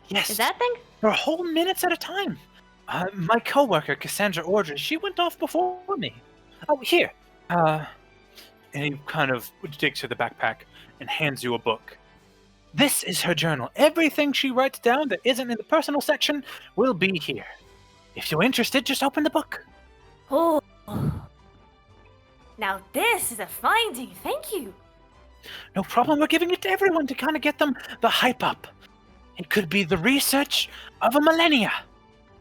Yes. Is that thing? For whole minutes at a time. My coworker, Cassandra Orders, she went off before me. Oh, here. And he kind of digs through the backpack and hands you a book. This is her journal. Everything she writes down that isn't in the personal section will be here. If you're interested, just open the book. Oh. Now this is a finding. Thank you. No problem. We're giving it to everyone to kind of get them the hype up. It could be the research of a millennia.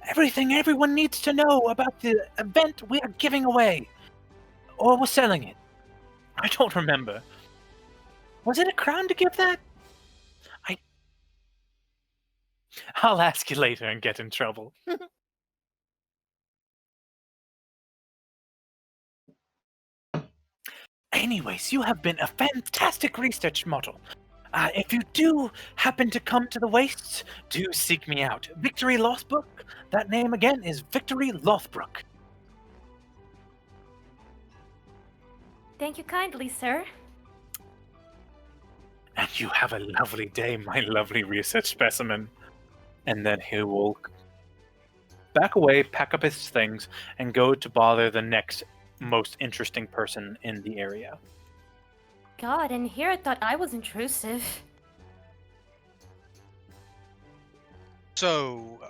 Everything everyone needs to know about the event we are giving away. Or we're selling it. I don't remember. Was it a crown to give that? I'll ask you later and get in trouble. Anyways, you have been a fantastic research model. If you do happen to come to the wastes, do seek me out. Victory Lothbrook. That name again is Victory Lothbrook. Thank you kindly, sir. And you have a lovely day, my lovely research specimen. And then he will back away, pack up his things, and go to bother the next most interesting person in the area. God, and here I thought I was intrusive. So,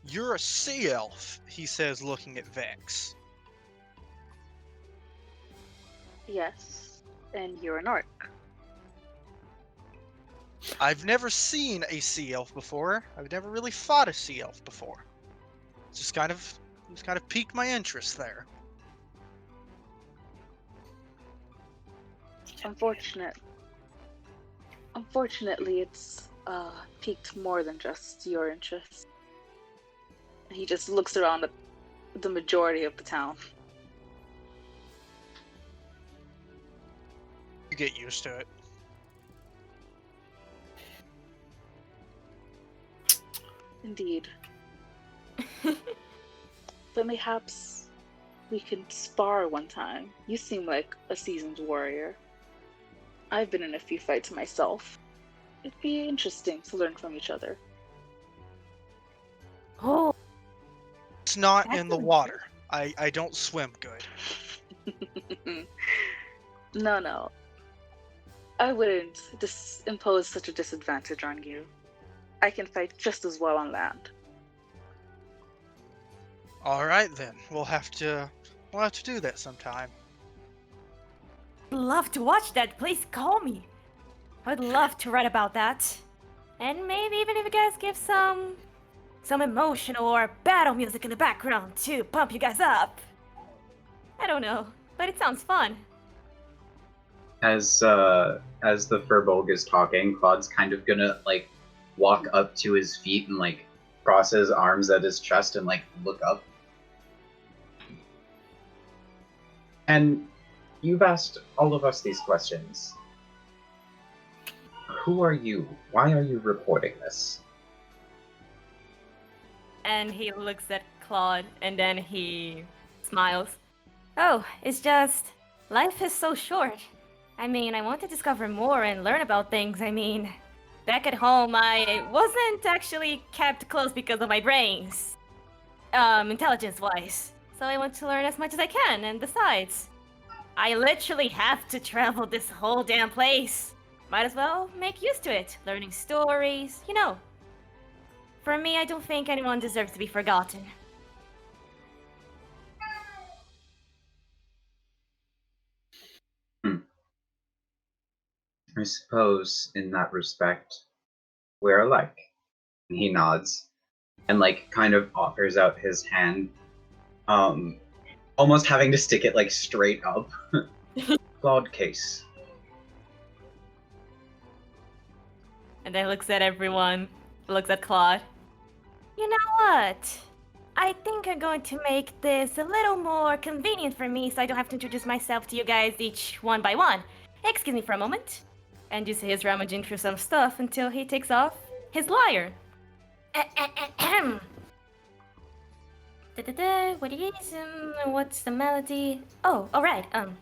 you're a sea elf, he says, looking at Vex. Yes, and you're an orc. I've never seen a sea elf before. I've never really fought a sea elf before. Just kind of piqued my interest there. Unfortunately, it's piqued more than just your interest. He just looks around at the majority of the town. You get used to it. Indeed. But mayhaps we can spar one time. You seem like a seasoned warrior. I've been in a few fights myself. It'd be interesting to learn from each other. Oh, It's not in the water. I don't swim good. No. I wouldn't impose such a disadvantage on you. I can fight just as well on land. All right then. We'll have to do that sometime. I'd love to watch that. Please call me. I'd love to write about that. And maybe even if you guys give some some emotional or battle music in the background to pump you guys up. I don't know, but it sounds fun. As the Furbolg is talking, Claude's kind of gonna like walk up to his feet and like cross his arms at his chest and like look up. And you've asked all of us these questions. Who are you? Why are you reporting this? And he looks at Claude and then he smiles. Oh, it's just life is so short. I mean, I want to discover more and learn about things. I mean, back at home, I wasn't actually kept close because of my brains, intelligence-wise. So I want to learn as much as I can, and besides, I literally have to travel this whole damn place. Might as well make use to it, learning stories, you know. For me, I don't think anyone deserves to be forgotten. I suppose in that respect, we're alike. And he nods and like kind of offers out his hand, almost having to stick it like straight up. Claude Case. And then looks at everyone, looks at Claude. You know what? I think I'm going to make this a little more convenient for me so I don't have to introduce myself to you guys each one by one. Excuse me for a moment. And you see he's rummaging through some stuff until he takes off his lyre. What it is, what's the melody? Oh, alright, Well,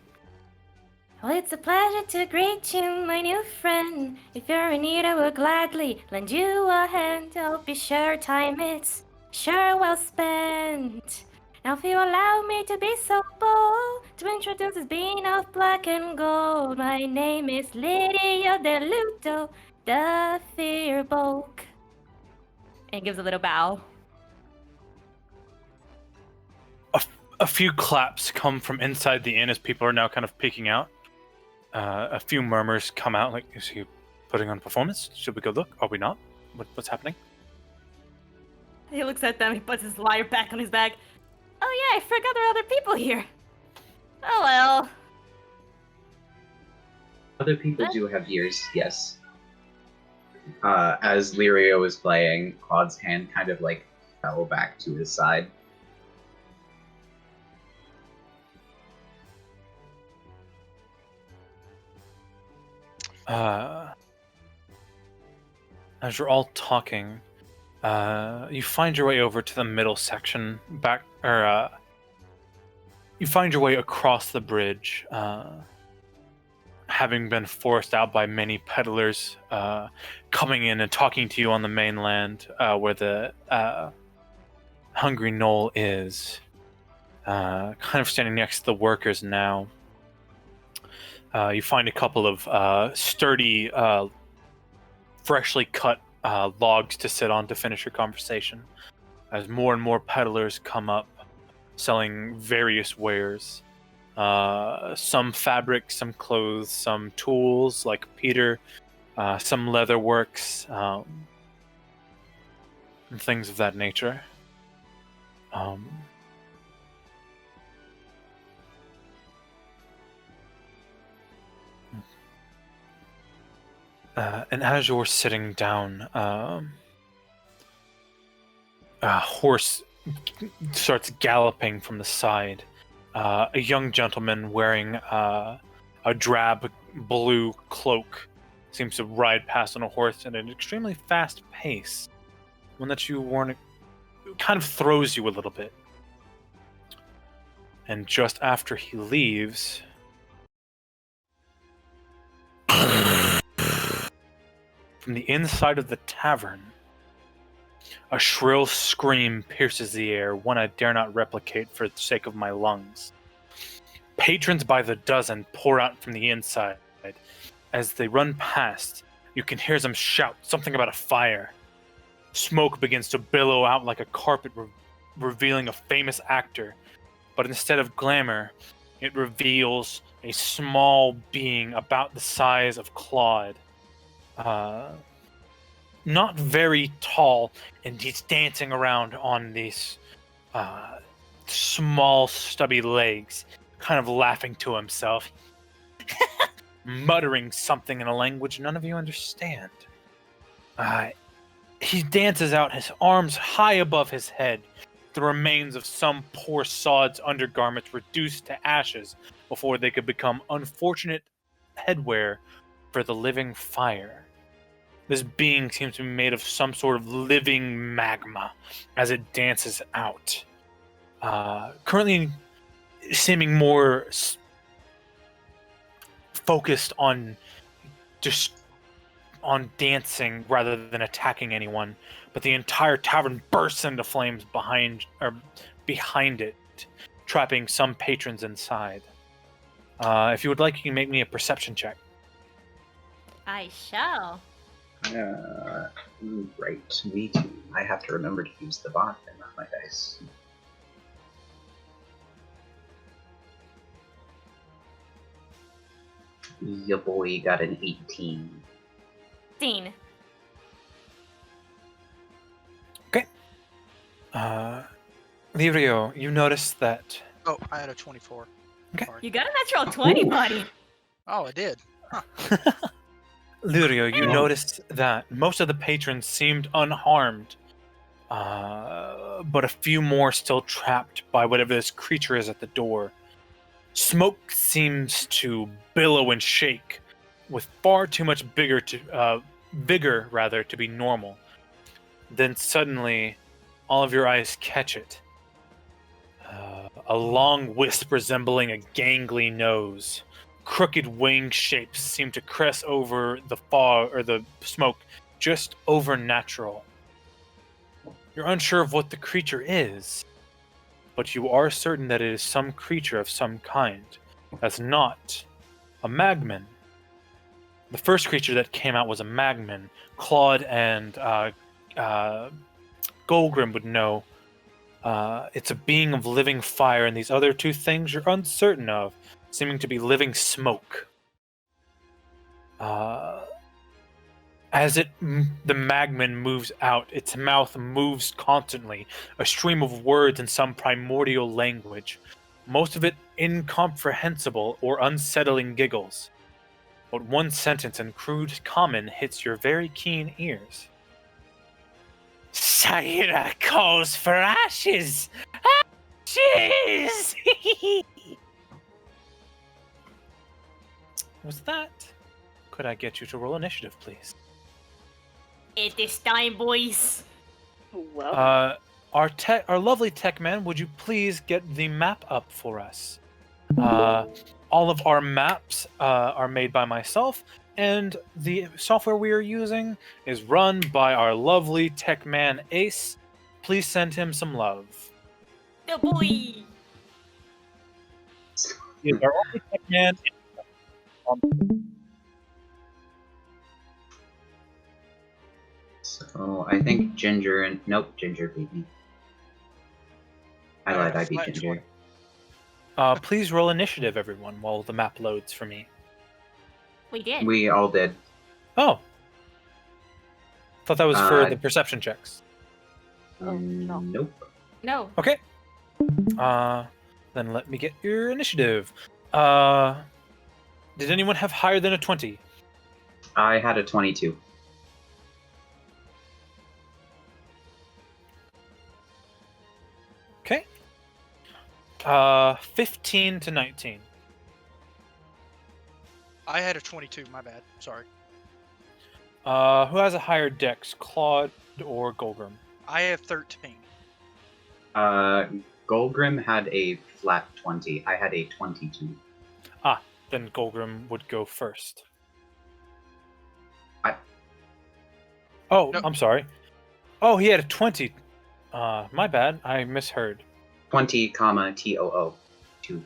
it's a pleasure to greet you, my new friend. If you're in need, I will gladly lend you a hand. I'll be sure time it's sure well spent. Now if you allow me to be so bold to introduce this being of black and gold. My name is Lirio de Luto, the Farebury. And gives a little bow. A few claps come from inside the inn as people are now kind of peeking out. A few murmurs come out, like, is he putting on a performance? Should we go look? Are we not? What's happening? He looks at them, he puts his lyre back on his bag. Oh yeah, I forgot there are other people here. Oh well. Other people do have ears, yes. As Lirio was playing, Claude's hand kind of like fell back to his side. As you're all talking, you find your way over to the middle section, you find your way across the bridge, having been forced out by many peddlers coming in and talking to you on the mainland, where the Hungry Knoll is, kind of standing next to the workers now. You find a couple of sturdy, freshly cut logs to sit on to finish your conversation, as more and more peddlers come up, selling various wares. Some fabric, some clothes, some tools like Peter, some leather works, and things of that nature. And as you're sitting down, a horse starts galloping from the side. A young gentleman wearing a drab blue cloak seems to ride past on a horse at an extremely fast pace. One that you weren't... kind of throws you a little bit. And just after he leaves... from the inside of the tavern, a shrill scream pierces the air, one I dare not replicate for the sake of my lungs. Patrons by the dozen pour out from the inside. As they run past, you can hear them shout something about a fire. Smoke begins to billow out like a carpet, revealing a famous actor. But instead of glamour, it reveals a small being about the size of Klaude. not very tall, and he's dancing around on these small, stubby legs, kind of laughing to himself, muttering something in a language none of you understand. He dances out, his arms high above his head, the remains of some poor sod's undergarments reduced to ashes before they could become unfortunate headwear for the living fire. This being seems to be made of some sort of living magma as it dances out. Currently seeming more focused on just on dancing rather than attacking anyone, but the entire tavern bursts into flames behind it, trapping some patrons inside. If you would like, you can make me a perception check. I shall. Right, me too. I have to remember to use the bot and not my dice. Your boy got an 18. 16. Okay. Lirio, you notice that... Oh, I had a 24. Okay. Sorry. You got a natural 20, buddy. Oh, I did. Lirio, you notice that most of the patrons seemed unharmed, but a few more still trapped by whatever this creature is at the door. Smoke seems to billow and shake, with far too much vigor to be normal. Then suddenly, all of your eyes catch it. A long wisp resembling a gangly nose. Crooked wing shapes seem to crest over the fog or the smoke, just overnatural. You're unsure of what the creature is, but you are certain that it is some creature of some kind. That's not a magman. The first creature that came out was a magman. Klaude and Golgrim would know. It's a being of living fire, and these other two things you're uncertain of, seeming to be living smoke. As the magman moves out, its mouth moves constantly, a stream of words in some primordial language, most of it incomprehensible or unsettling giggles. But one sentence in crude common hits your very keen ears. Saira calls for ashes! Ashes! Was that? Could I get you to roll initiative, please? It this time, boys. Well, Our lovely tech man, would you please get the map up for us? All of our maps are made by myself, and the software we are using is run by our lovely tech man Ace. Please send him some love. The boy. He is our only tech man. So I think Ginger Ginger beat me. I lied, I beat Flat Ginger. 20. Please roll initiative, everyone, while the map loads for me. We did. We all did. Oh. Thought that was for Uh, the perception checks. Oh, no. Nope. No. Okay. Then let me get your initiative. Did anyone have higher than a 20? I had a 22. Okay. 15 to 19. I had a 22. My bad. Sorry. Who has a higher dex, Klaude or Golgrim? I have 13. Golgrim had a flat 20. I had a 22. Then Golgrim would go first. No. I'm sorry. Oh, he had a 20. My bad. I misheard. 20, comma, TOO. 2.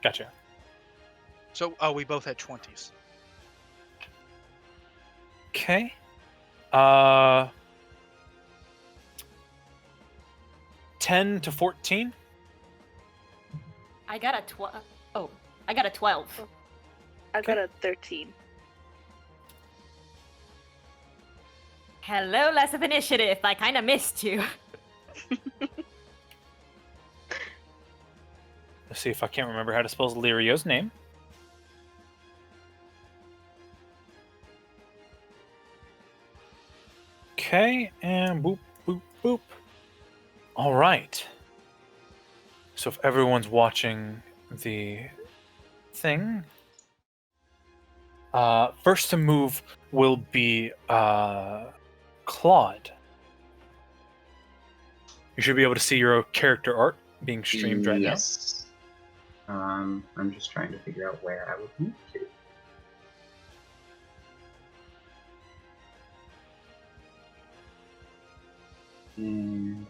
Gotcha. So, we both had 20s. Okay. 10 to 14. I got a 12. Oh, I got a 12. I got a 13. Hello, less of initiative. I kind of missed you. Let's see if I can't remember how to spell Lirio's name. Okay, and boop, boop, boop. All right. So if everyone's watching the thing, first to move will be Klaude. You should be able to see your character art being streamed right now. Yes. I'm just trying to figure out where I would move to. And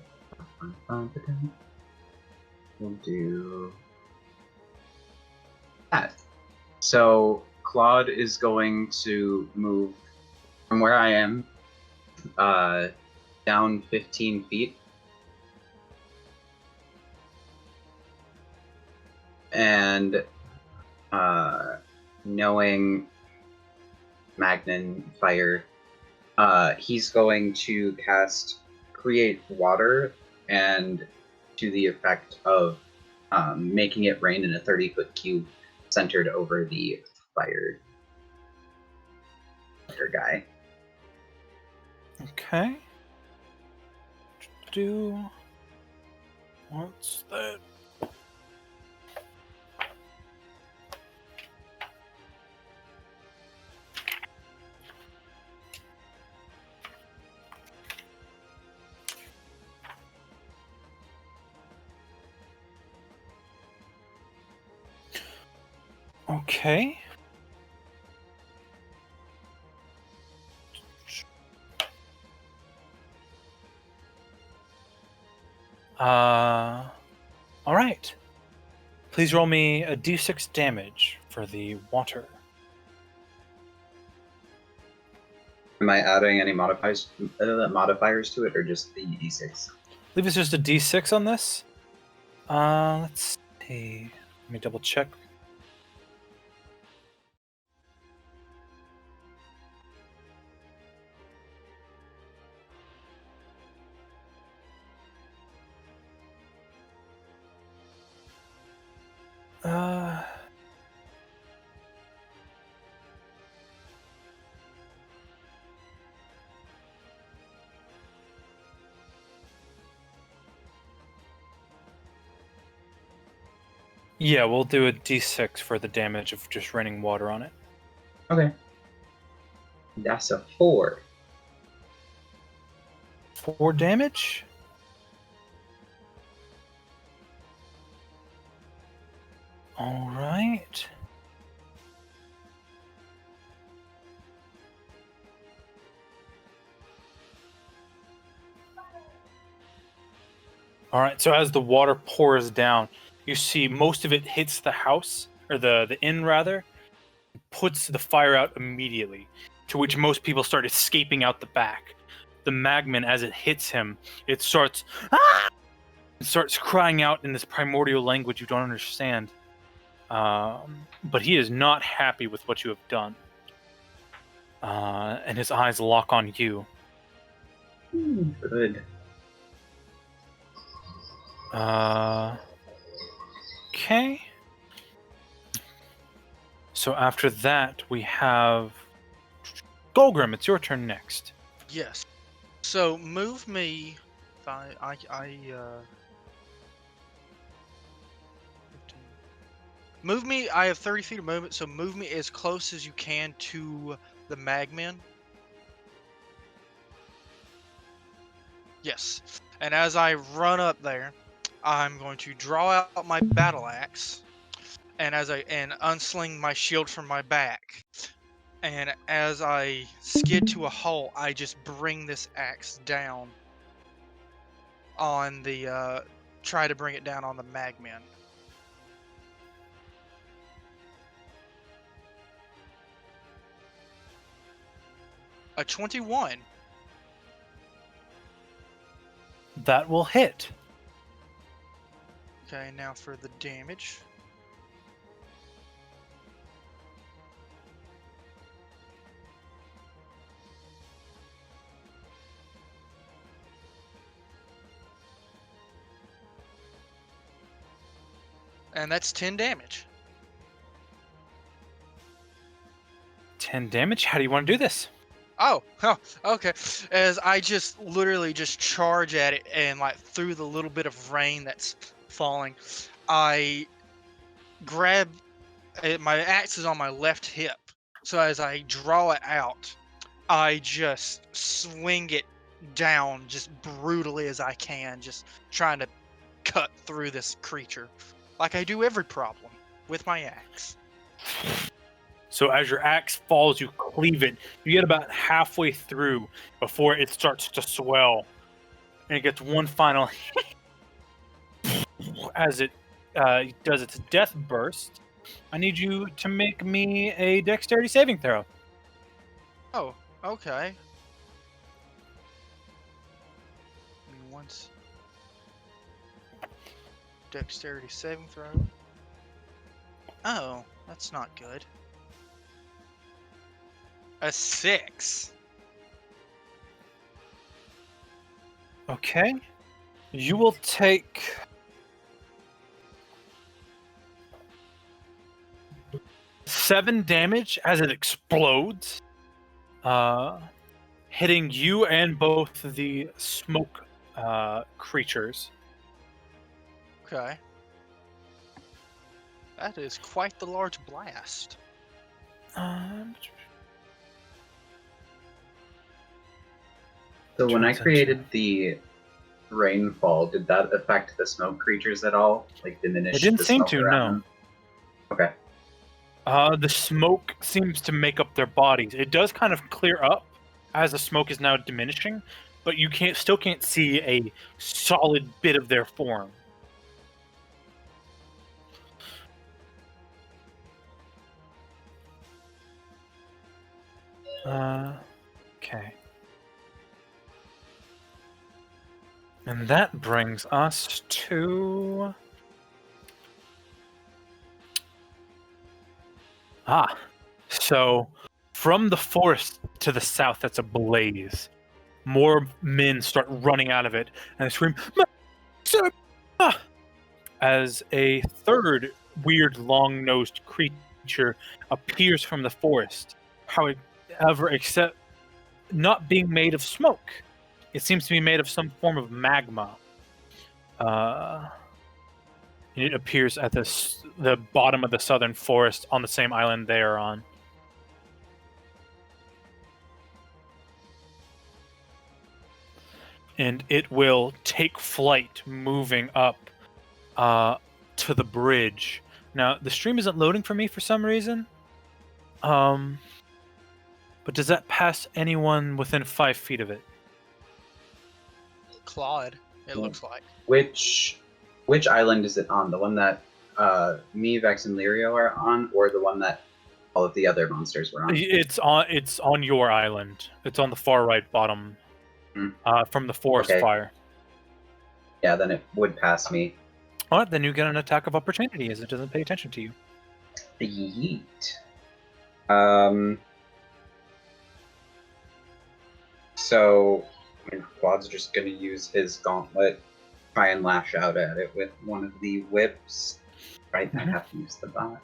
we'll do that. So Claude is going to move from where I am down 15 feet. And knowing Magnan Fire, he's going to cast Create Water, and to the effect of making it rain in a 30-foot cube centered over the fire guy. Okay. What's that? Okay. All right. Please roll me a d6 damage for the water. Am I adding any modifiers to it, or just the d6? I believe it's just a d6 on this. Let's see. Let me double check. Yeah, we'll do a d6 for the damage of just raining water on it. Okay. That's a 4. 4 damage? All right. All right, so as the water pours down, you see most of it hits the house, or the inn rather, puts the fire out immediately, to which most people start escaping out the back. The magman, as it hits him, it starts crying out in this primordial language you don't understand. But he is not happy with what you have done. And his eyes lock on you. Good. Okay. So after that, we have Golgrim. It's your turn next. Yes. So move me. If I 15. Move me. I have 30 feet of movement, so move me as close as you can to the magman. Yes. And as I run up there, I'm going to draw out my battle axe, and unsling my shield from my back. And as I skid to a halt, I just bring this axe down on the try to bring it down on the magman. A 21. That will hit. Okay, now for the damage. And that's 10 damage. 10 damage? How do you want to do this? Oh, okay. As I just literally just charge at it and like through the little bit of rain that's falling, I grab my axe is on my left hip. So as I draw it out, I just swing it down just brutally as I can, just trying to cut through this creature like I do every problem with my axe. So as your axe falls, you cleave it. You get about halfway through before it starts to swell. And it gets one final as it does its death burst. I need you to make me a dexterity saving throw. Oh, okay. Once. Dexterity saving throw. Oh, that's not good. A 6. Okay. You will take 7 damage as it explodes, hitting you and both the smoke creatures. Okay. That is quite the large blast. So when I created the rainfall, did that affect the smoke creatures at all? Like diminish? It didn't the seem smoke to, around no. them? Okay. The smoke seems to make up their bodies. It does kind of clear up as the smoke is now diminishing, but you still can't see a solid bit of their form. Okay. And that brings us to... So from the forest to the south that's ablaze, more men start running out of it, and they scream, "Sir!" as a third weird long-nosed creature appears from the forest. However, except not being made of smoke. It seems to be made of some form of magma. It appears at the bottom of the southern forest on the same island they are on. And it will take flight moving up to the bridge. Now, the stream isn't loading for me for some reason. But does that pass anyone within 5 feet of it? Klaude, it looks like. Which island is it on? The one that me, Vex, and Lirio are on, or the one that all of the other monsters were on? It's on your island. It's on the far right bottom, from the forest fire. Yeah, then it would pass me. All right, then you get an attack of opportunity as it doesn't pay attention to you. Yeet. So, Quad's just going to use his gauntlet, try and lash out at it with one of the whips. Right, I have to use the bot.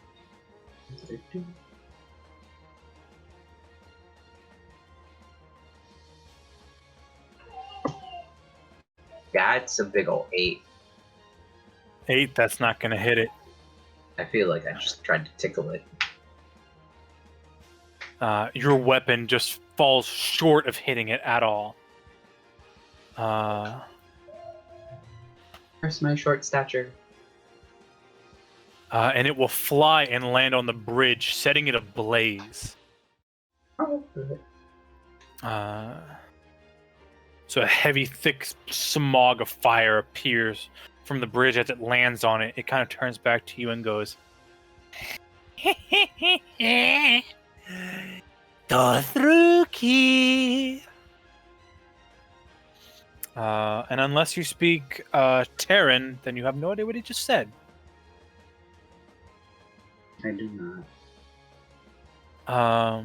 That's a big ol' 8. 8, that's not going to hit it. I feel like I just tried to tickle it. Your weapon just falls short of hitting it at all. Where's my short stature? And it will fly and land on the bridge, setting it ablaze. Oh, good. So a heavy, thick smog of fire appears from the bridge as it lands on it. It kind of turns back to you and goes, Dothraki. And unless you speak Terran, then you have no idea what he just said. I do not.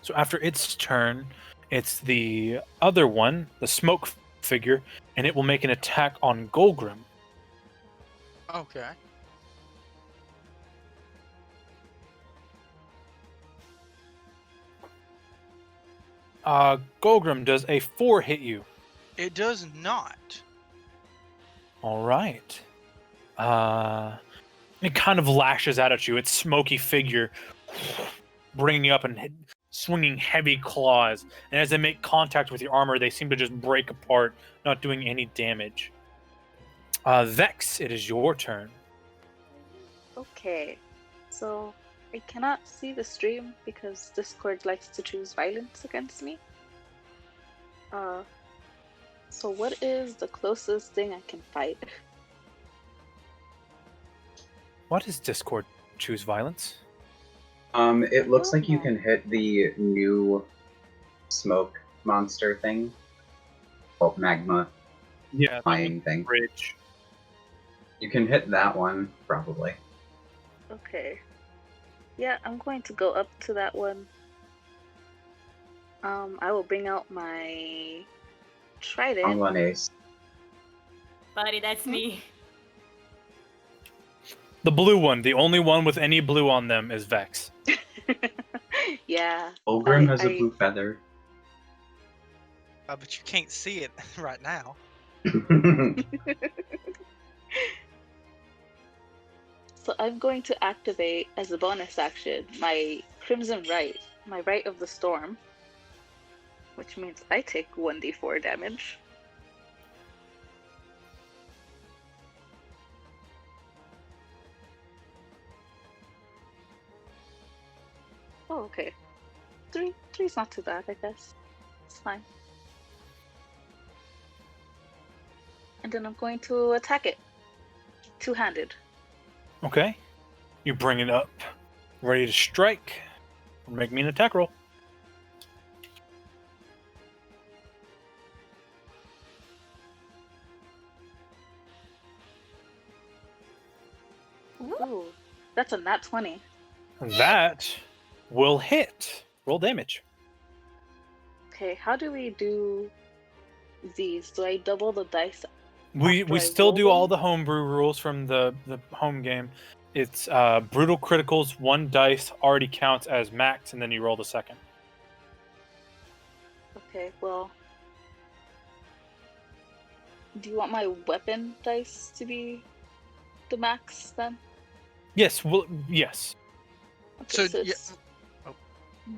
So after its turn, it's the other one, the smoke figure, and it will make an attack on Golgrim. Okay. Golgrim, does a 4 hit you? It does not. All right. It kind of lashes out at you. Its smoky figure bringing you up and swinging heavy claws. And as they make contact with your armor, they seem to just break apart, not doing any damage. Vex, it is your turn. Okay, so I cannot see the stream because Discord likes to choose violence against me. So what is the closest thing I can fight? What is Discord choose violence? It looks like you can hit the new smoke monster thing. Well, magma Yeah, flying thing. bridge. You can hit that one, probably. Okay. Yeah, I'm going to go up to that one. I will bring out my trident. On one ace. Buddy, that's me. The blue one, the only one with any blue on them, is Vex. Yeah. Golgrim has a blue feather. But you can't see it right now. So I'm going to activate as a bonus action my Crimson Right, my Right of the Storm, which means I take 1d4 damage. Oh, okay. Three's not too bad, I guess. It's fine. And then I'm going to attack it. Two-handed. Okay. You bring it up, ready to strike. Make me an attack roll. Ooh, that's a nat 20. That will hit. Roll damage. Okay, how do we do these? Do I double the dice? We After I still roll do all them? the homebrew rules from the home game. It's brutal criticals, 1 dice already counts as max, and then you roll the second. Okay, well. Do you want my weapon dice to be the max then? Yes, well, yes. So, Okay, yeah, it's- Hmm,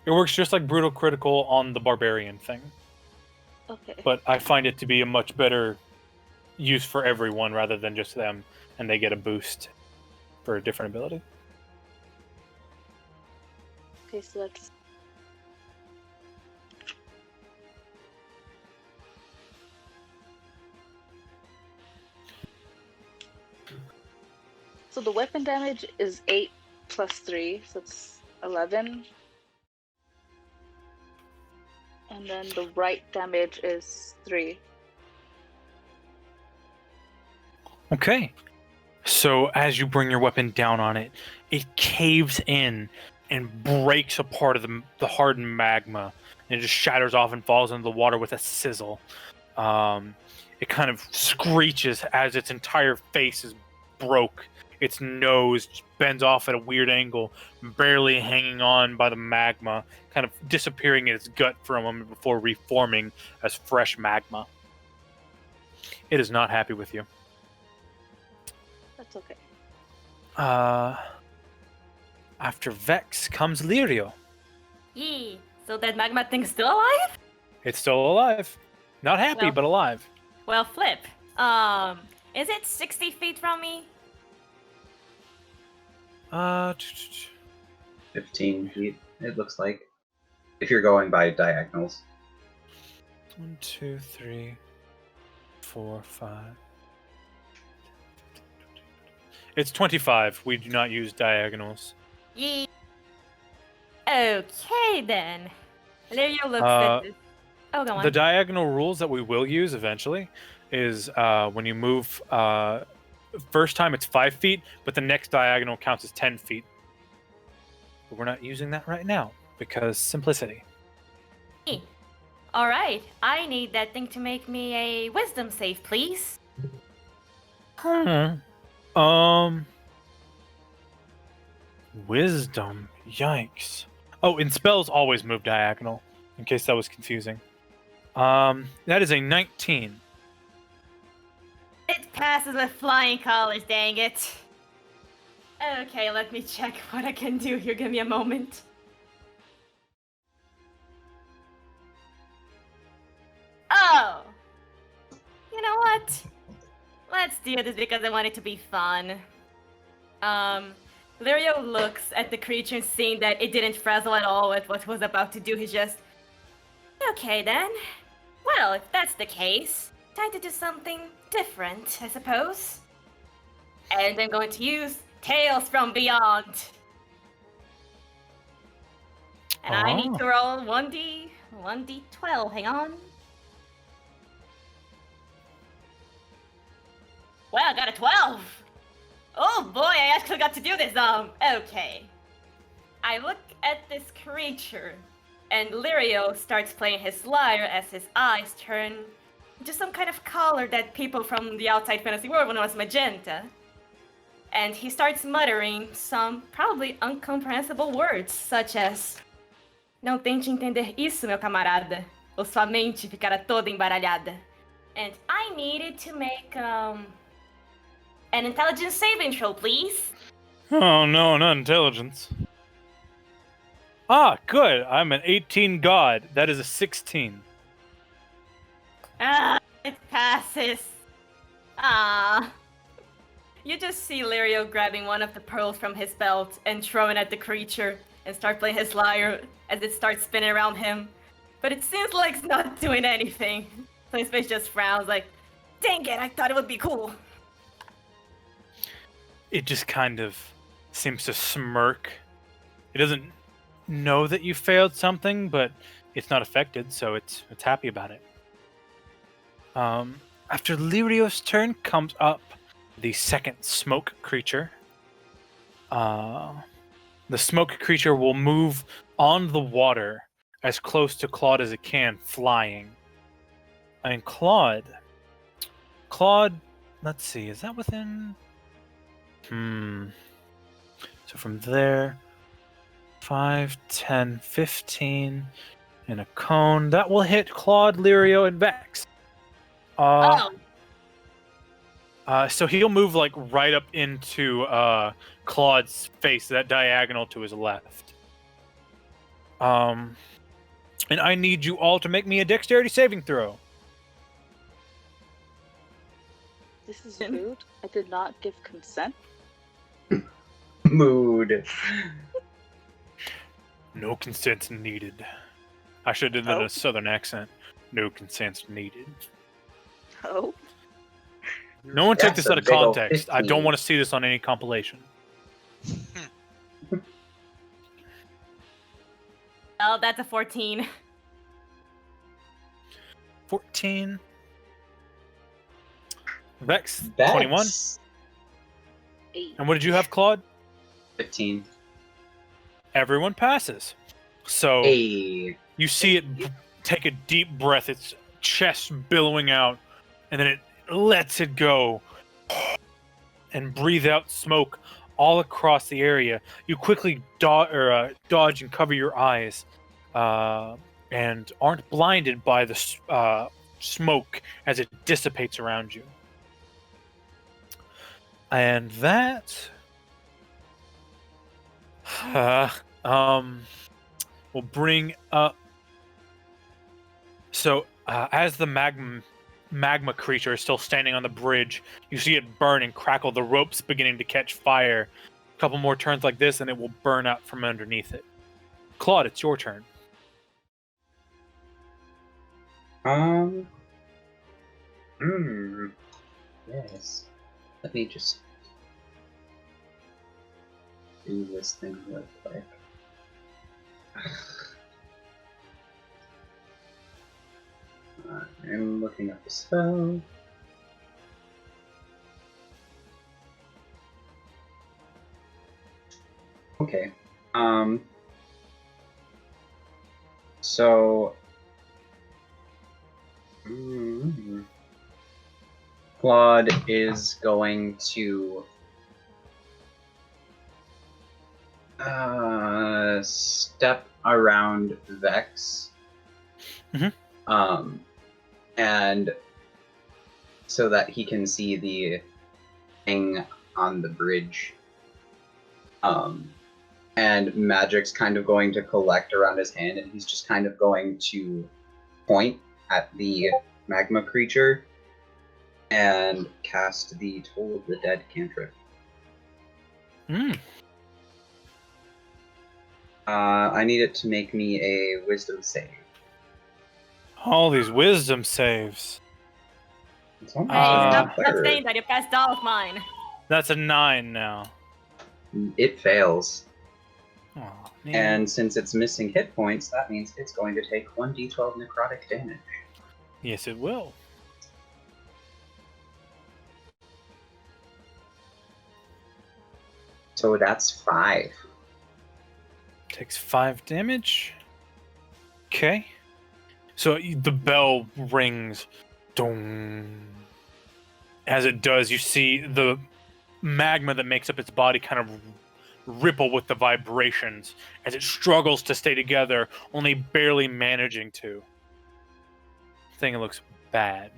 It works just like brutal critical on the barbarian thing, okay. but I find it to be a much better use for everyone rather than just them, and they get a boost for a different ability. Okay, so that's. So the weapon damage is 8 plus 3, so it's 11. And then the right damage is 3. Okay. So as you bring your weapon down on it, it caves in and breaks a part of the hardened magma, and it just shatters off and falls into the water with a sizzle. It kind of screeches as its entire face is broke. Its nose bends off at a weird angle, barely hanging on by the magma, kind of disappearing in its gut for a moment before reforming as fresh magma. It is not happy with you. That's okay. After Vex comes Lirio. Yee. So that magma thing's still alive? It's still alive. Not happy, Well- but alive. Well, flip. Is it 60 feet from me? 15 feet, it looks like. If you're going by diagonals. 1, 2, 3, 4, 5. It's 25. We do not use diagonals. Yee. Okay then. Lirio looks Uh, at this. Oh, go on. The diagonal rules that we will use eventually is when you move. First time it's 5 feet, but the next diagonal counts as 10 feet. But we're not using that right now because simplicity. All right. I need that thing to make me a wisdom save, please. Wisdom. Yikes. Oh, and spells always move diagonal. in case that was confusing. That is a 19. It passes with flying colors, dang it. Okay, let me check what I can do here. Give me a moment. Oh! You know what? Let's do this because I want it to be fun. Lirio looks at the creature, seeing that it didn't frazzle at all with what it was about to do. He's just... Okay then. Well, if that's the case, time to do something different, I suppose. And I'm going to use Tales from Beyond. And I need to roll 1d12, hang on. Well, I got a 12! Oh boy, I actually got to do this, okay. I look at this creature, and Lirio starts playing his lyre as his eyes turn into some kind of color that people from the outside fantasy world would know as magenta. And he starts muttering some probably incomprehensible words, such as... Não tente entender isso, meu camarada, ou sua mente ficará toda embaralhada. And I needed to make, an intelligence saving throw, please. Oh no, not intelligence. Ah, good. I'm an 18 god. That is a 16. Ah, it passes. Ah. You just see Lirio grabbing one of the pearls from his belt and throwing at the creature and start playing his lyre as it starts spinning around him. But it seems like it's not doing anything. So his face just frowns like, dang it, I thought it would be cool. It just kind of seems to smirk. It doesn't know that you failed something, but it's not affected, so it's happy about it. After Lirio's turn comes up the second smoke creature. The smoke creature will move on the water as close to Klaude as it can, flying. And Klaude, let's see, is that within... So from there, 5, 10, 15, and a cone. That will hit Klaude, Lirio, and Vex. So he'll move like right up into Claude's face, that diagonal to his left. And I need you all to make me a dexterity saving throw. This is rude. I did not give consent. Mood. No consent needed. I should have done a southern accent. No consent needed. Oh. No one take That's this a out of big ol' context. I 15. don't want to see this on any compilation. Oh, that's a 14. 14. Vex, 21. 8. And what did you have, Claude? 15. Everyone passes. So Hey. you see it take a deep breath, its chest billowing out, and then it lets it go and breathe out smoke all across the area. You quickly dodge and cover your eyes and aren't blinded by the smoke as it dissipates around you. And that will bring up... So as the magma creature is still standing on the bridge, you see it burn and crackle, the ropes beginning to catch fire. A couple more turns like this and it will burn out from underneath it. Claude, it's your turn. Yes. Let me just do this thing real quick. I'm looking up the spell. Okay. So Claude is going to step around Vex And so that he can see the thing on the bridge. And magic's kind of going to collect around his hand, and he's just kind of going to point at the magma creature and cast the Toll of the Dead cantrip. I need it to make me a wisdom save. All these wisdom saves. It's almost Hey, stop third. saying that. You passed all of mine. That's a 9 now. It fails. Oh, man. And since it's missing hit points, that means it's going to take 1d12 necrotic damage. Yes, it will. So that's 5. Takes 5 damage. Okay. So the bell rings. Dong. As it does, you see the magma that makes up its body kind of ripple with the vibrations as it struggles to stay together, only barely managing to. Thing looks bad.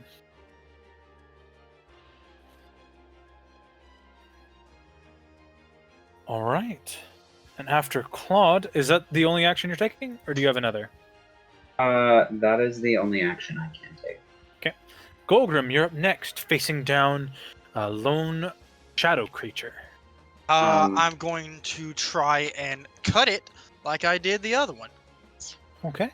All right. And after Klaude, is that the only action you're taking, or do you have another? That is the only action I can take. Okay. Golgrim, you're up next, facing down a lone shadow creature. I'm going to try and cut it like I did the other one. Okay.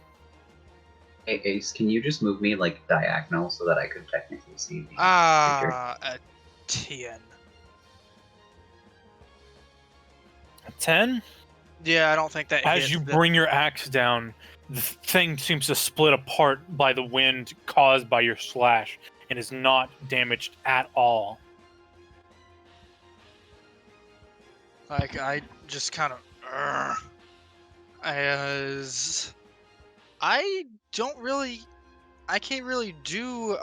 Hey, Ace, can you just move me like diagonal so that I could technically see the creature? A 10. A 10? Yeah, I don't think that As hits. you bring your axe down, the thing seems to split apart by the wind caused by your slash and is not damaged at all. Like, I just kind of... as... I don't really... I can't really do,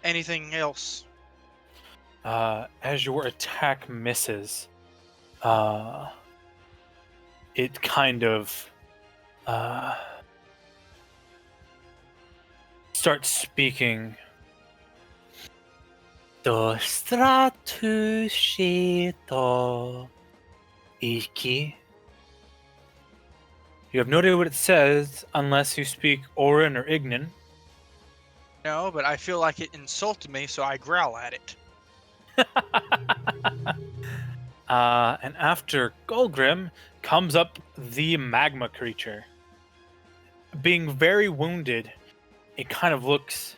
anything else. As your attack misses, it kind of starts speaking. Do stratushito iki. You have no idea what it says unless you speak Orin or Ignan. No, but I feel like it insulted me, so I growl at it. And after Golgrim comes up the magma creature. Being very wounded, it kind of looks,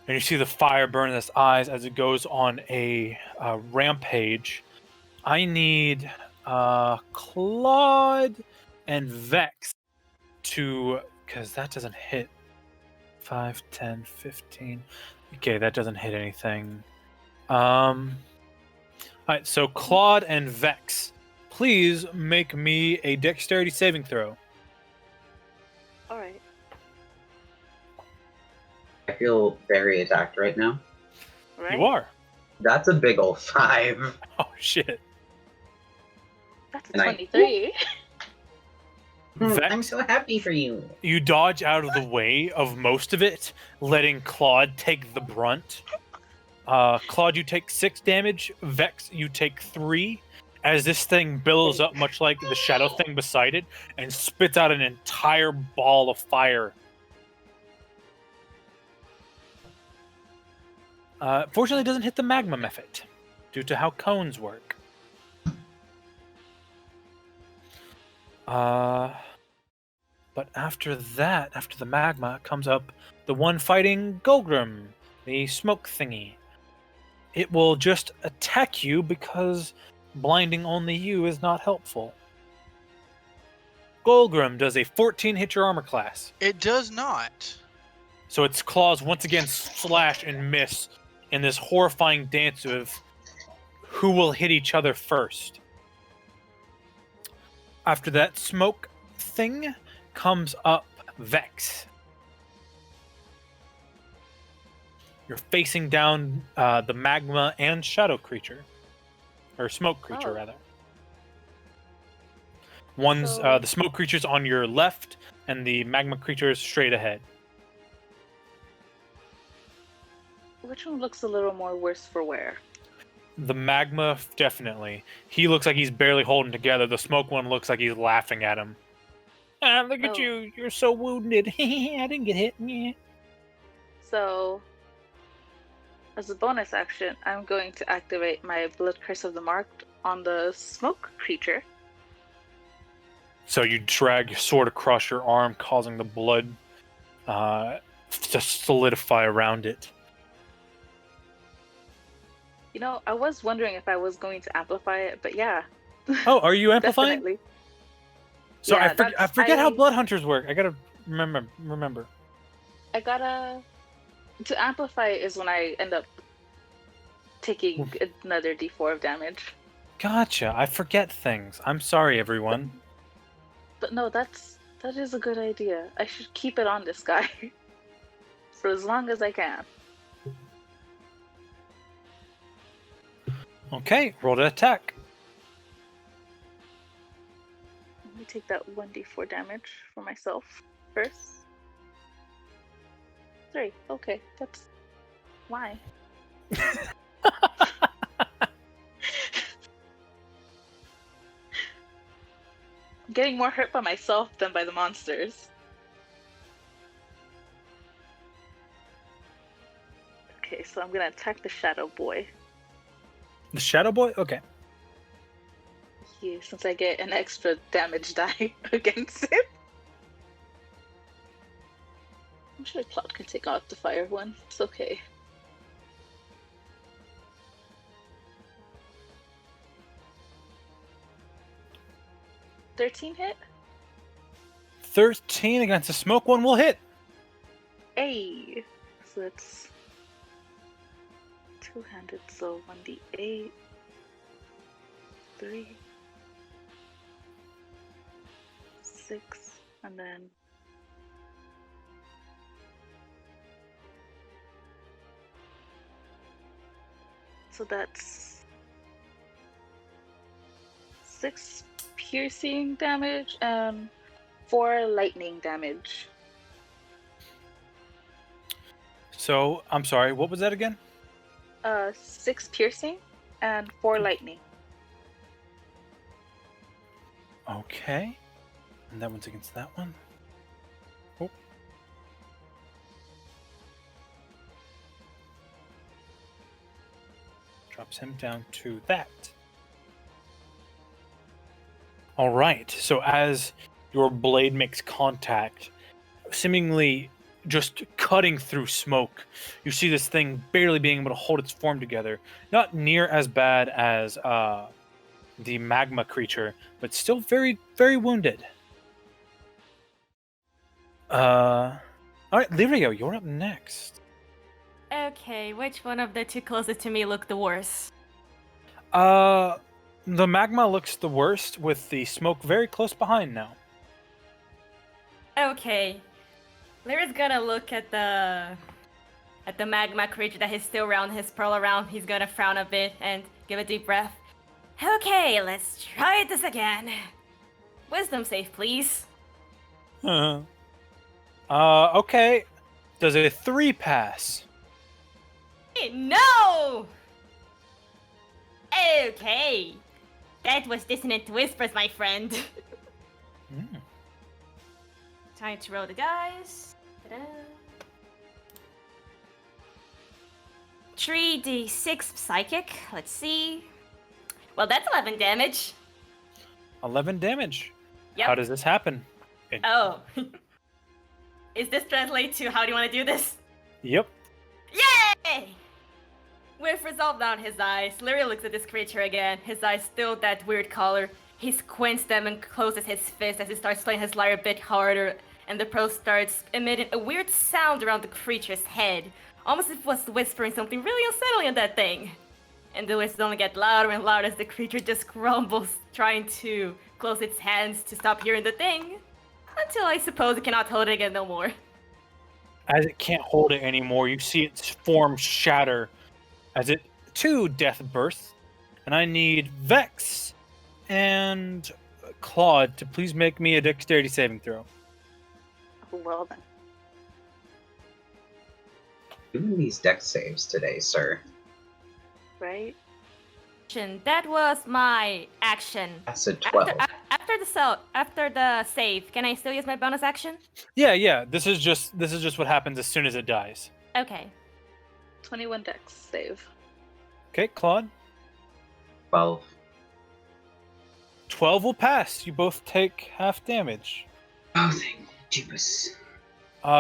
and you see the fire burn in its eyes as it goes on a rampage. I need Klaude and Vex to, because that doesn't hit. 5, 10, 15. Okay, that doesn't hit anything. Alright, so Klaude and Vex, please make me a dexterity saving throw. Alright. I feel very attacked right now. Right? You are. That's a big ol' 5. Oh, shit. That's a And I- 23. Vex, I'm so happy for you. you dodge out of the way of most of it, letting Klaude take the brunt. Klaude, you take 6 damage. Vex, you take 3. As this thing billows up, much like the shadow thing beside it, and spits out an entire ball of fire. Fortunately, it doesn't hit the magma method, due to how cones work. But after that, after the magma, comes up the one fighting Golgrim, the smoke thingy. It will just attack you because blinding only you is not helpful. Golgrim does a 14 hit your armor class. It does not. So its claws once again slash and miss in this horrifying dance of who will hit each other first. After that smoke thing comes up Vex. You're facing down the magma and shadow creature. Or smoke creature, Oh. rather. One's So- the smoke creature's on your left, and the magma creature is straight ahead. Which one looks a little more worse for wear? The magma, definitely. He looks like he's barely holding together. The smoke one looks like he's laughing at him. Ah, look at Oh. you. You're so wounded. I didn't get hit. Yeah. So, as a bonus action, I'm going to activate my Blood Curse of the Marked on the smoke creature. So you drag your sword across your arm, causing the blood to solidify around it. You know, I was wondering if I was going to amplify it, but yeah. Oh, are you amplifying? Definitely. So Yeah, I forget how I- blood hunters work. I gotta remember. I gotta. To amplify is when I end up taking another d4 of damage. Gotcha. I forget things. I'm sorry, everyone. But no, that is a good idea. I should keep it on this guy for as long as I can. Okay, roll to attack. Let me take that 1d4 damage for myself first. 3. Okay, that's why. I'm getting more hurt by myself than by the monsters. Okay, so I'm gonna attack the Shadow Boy. The Shadow Boy? Okay. Yeah, since I get an extra damage die against it. I'm sure Klaude can take out the fire one. It's okay. $13 hit? 13 against the smoke one will hit. Hey! So it's two-handed, so 1d8. 3. 6. And then... So that's 6 piercing damage and 4 lightning damage. So, I'm sorry, what was that again? 6 piercing and 4 lightning. Okay. And that one's against that one. Oh. Drops him down to that. All right. So as your blade makes contact, seemingly just cutting through smoke, you see this thing barely being able to hold its form together. Not near as bad as the magma creature, but still very, very wounded. All right, Lirio, you're up next. Okay, which one of the two closest to me look the worst? The magma looks the worst, with the smoke very close behind now. Okay. Lyra's gonna look at the magma creature that is still around his pearl around. He's gonna frown a bit and give a deep breath. Okay, let's try this again. Wisdom save, please. Okay. Does a 3 pass? No! Okay. That was dissonant whispers, my friend. Time to roll the dice. Ta-da. 3d6 psychic. Let's see. Well, that's 11 damage. 11 damage. Yep. How does this happen? Oh. Is this translate to how do you want to do this? Yep. Yay! With resolve down his eyes, Lirio looks at this creature again. His eyes still that weird color. He squints them and closes his fist as he starts playing his lyre a bit harder, and the pearl starts emitting a weird sound around the creature's head, almost as if it was whispering something really unsettling at that thing. And the whispers only get louder and louder as the creature just grumbles, trying to close its hands to stop hearing the thing, until I suppose it cannot hold it again no more. As it can't hold it anymore, you see its form shatter as it too death bursts. And I need Vex and Klaude to please make me a dexterity saving throw. Well then. Doing these dex saves today, sir. Right? That was my action. That's a 12. After the save, can I still use my bonus action? Yeah. This is just what happens as soon as it dies. Okay. 21 dex save. Okay, Klaude. 12. 12 will pass. You both take half damage. Oh, thank Jeebus.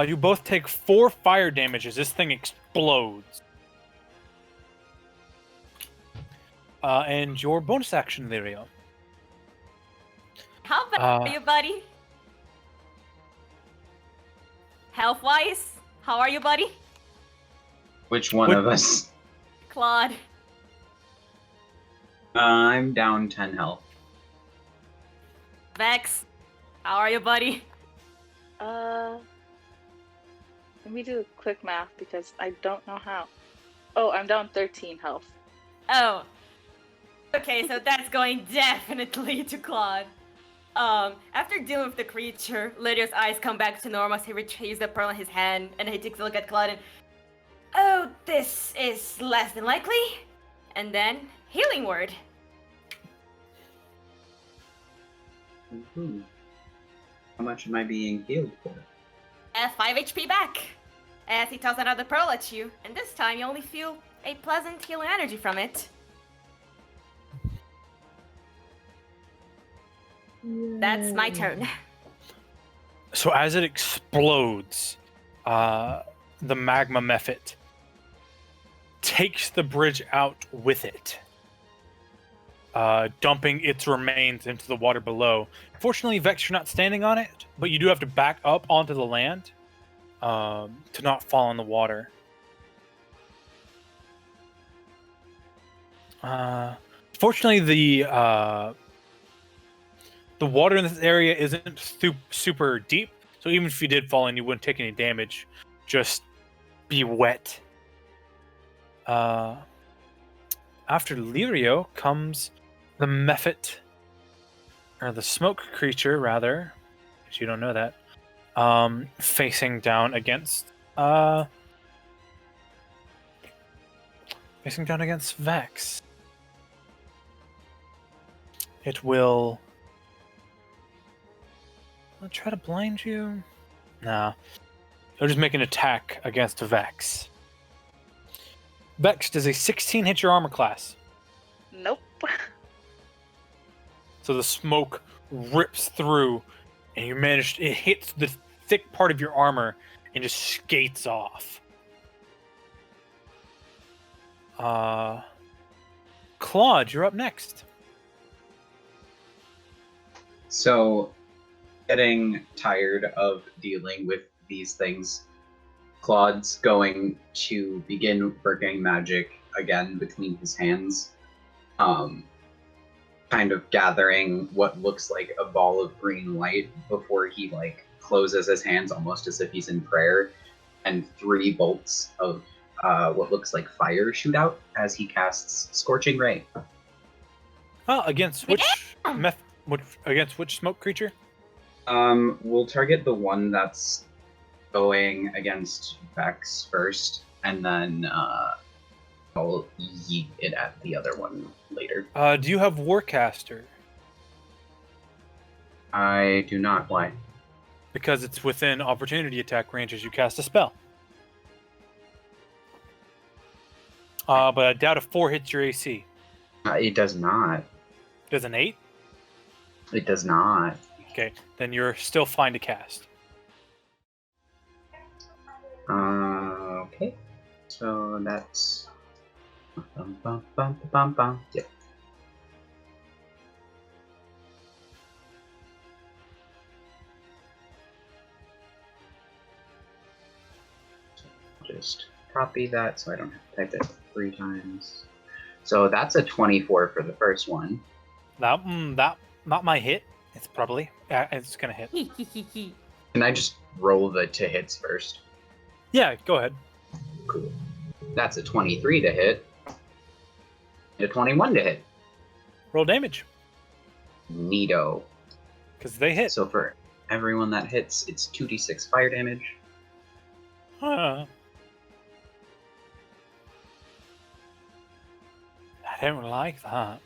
You both take 4 fire damage as this thing explodes. And your bonus action, Lirio. How about you, buddy? Health-wise, how are you, buddy? Which one of us? Klaude. I'm down 10 health. Vex, how are you, buddy? Let me do a quick math because I don't know how. Oh, I'm down 13 health. Oh. Okay, so that's going definitely to Klaude. After dealing with the creature, Lirio's eyes come back to normal as he retrieves the pearl in his hand, and he takes a look at Klaude and... Oh, this is less than likely. And then, healing word. Mm-hmm. How much am I being healed for? 5 HP back. As he tosses another pearl at you, and this time you only feel a pleasant healing energy from it. That's my turn. So as it explodes, the magma mephit takes the bridge out with it, dumping its remains into the water below. Fortunately, Vex, you're not standing on it, but you do have to back up onto the land to not fall in the water. Fortunately, the water in this area isn't super deep, so even if you did fall in, you wouldn't take any damage. Just be wet. After Lirio comes the mephit, or the smoke creature, rather, because you don't know that, facing down against Vex. It will... I'll try to blind you. Nah. It'll just make an attack against Vex. Vex, does a 16 hit your armor class? Nope. So the smoke rips through, and it hits the thick part of your armor and just skates off. Klaude, you're up next. So, getting tired of dealing with these things, Claude's going to begin working magic again between his hands, kind of gathering what looks like a ball of green light before he closes his hands almost as if he's in prayer, and 3 bolts of what looks like fire shoot out as he casts Scorching Ray. Oh, against which against which smoke creature? We'll target the one that's going against Vex first, and then I'll yeet it at the other one later. Do you have Warcaster? I do not. Why? Because it's within opportunity attack range as you cast a spell. But I doubt a 4 hits your AC. It does not. Does an 8? It does not. Okay, then you're still fine to cast. Okay. So that's... Yeah. Just copy that so I don't have to type it 3 times. So that's a 24 for the first one. That not my hit. It's probably it's gonna hit. Can I just roll the to hits first? Yeah, go ahead. Cool. That's a 23 to hit. And a 21 to hit. Roll damage. Neato. Because they hit. So for everyone that hits, it's 2d6 fire damage. Huh. I don't like that.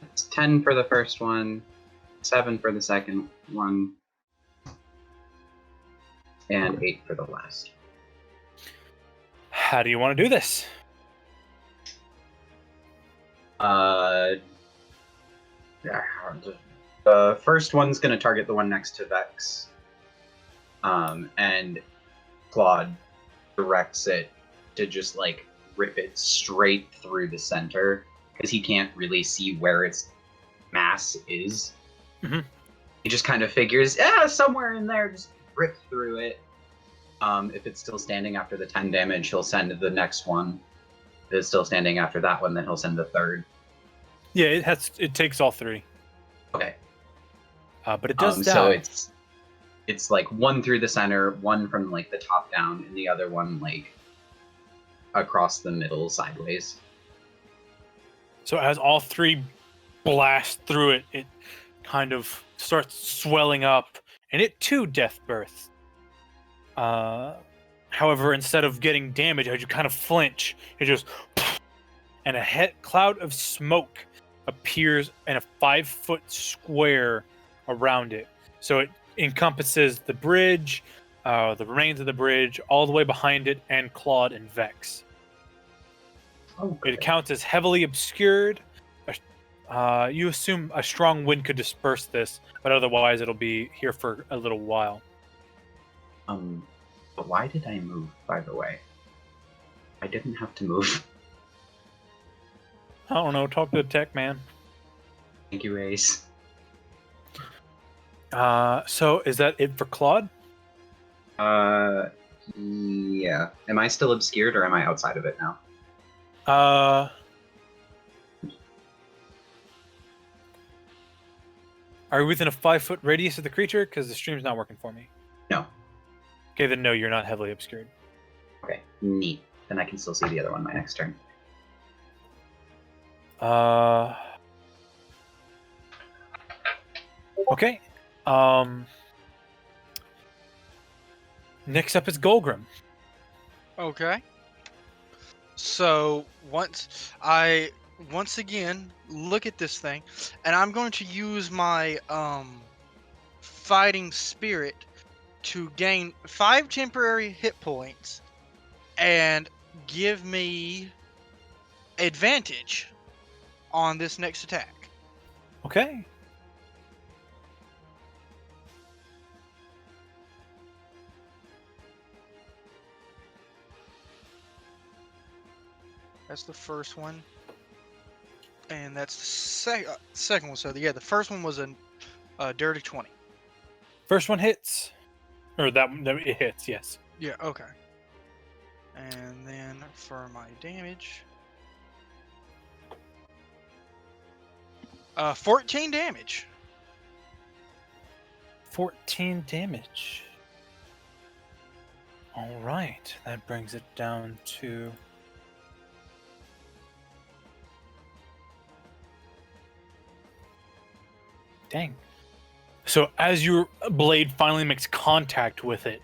It's 10 for the first one, 7 for the second one, and 8 for the last. How do you want to do this? The first one's going to target the one next to Vex. And Klaude directs it to just, like, rip it straight through the center, because he can't really see where its mass is. Mm-hmm. He just kind of figures, somewhere in there, just rip through it. If it's still standing after the 10 damage, he'll send the next one. If it's still standing after that one, then he'll send the third. Yeah, it takes all 3. Okay. But it does so die. it's like one through the center, one from like the top down, and the other one like across the middle sideways. So as all 3 blast through it, it kind of starts swelling up, and it too death births. However, instead of getting damage, as you kind of flinch, it just and a cloud of smoke appears in a 5-foot square around it. So it encompasses the bridge, the remains of the bridge, all the way behind it, and Klaude and Vex. Okay. It counts as heavily obscured. You assume a strong wind could disperse this, but otherwise it'll be here for a little while. But why did I move, by the way? I didn't have to move. I don't know. Talk to the tech man. Thank you, Ace. So is that it for Klaude? Yeah. Am I still obscured, or am I outside of it now? Are you within a 5-foot radius of the creature? Because the stream's not working for me. No. Okay, then no, you're not heavily obscured. Okay, neat. Then I can still see the other one my next turn. Okay. Next up is Golgrim. Okay. So once again look at this thing, and I'm going to use my fighting spirit to gain 5 temporary hit points and give me advantage on this next attack. Okay. That's the first one. And that's the second one. So yeah, the first one was a dirty 20. First one hits. Or that one, it hits, yes. Yeah, okay. And then for my damage, 14 damage. 14 damage. All right, that brings it down to... Dang. So as your blade finally makes contact with it,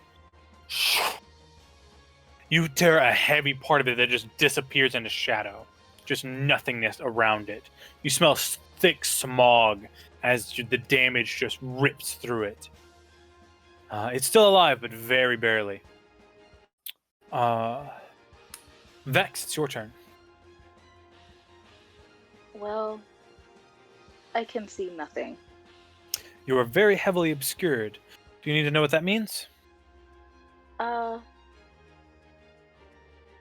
you tear a heavy part of it that just disappears into shadow. Just nothingness around it. You smell thick smog as the damage just rips through it. It's still alive, but very barely. Vex, it's your turn. Well, I can see nothing. You are very heavily obscured. Do you need to know what that means? Well,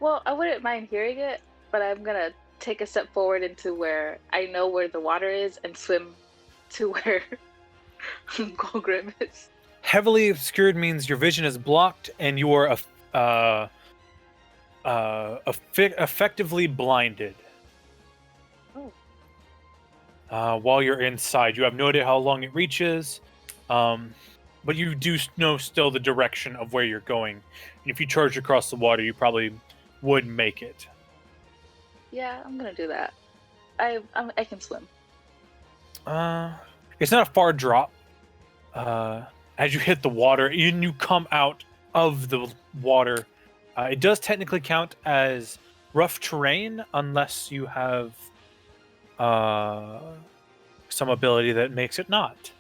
I wouldn't mind hearing it, but I'm gonna take a step forward into where I know where the water is and swim to where Golgrim is. Heavily obscured means your vision is blocked and you are effectively blinded. While you're inside, you have no idea how long it reaches, but you do know still the direction of where you're going. And if you charge across the water, you probably would make it. Yeah, I'm gonna do that. I can swim. It's not a far drop. As you hit the water, and you come out of the water, it does technically count as rough terrain unless you have some ability that makes it not.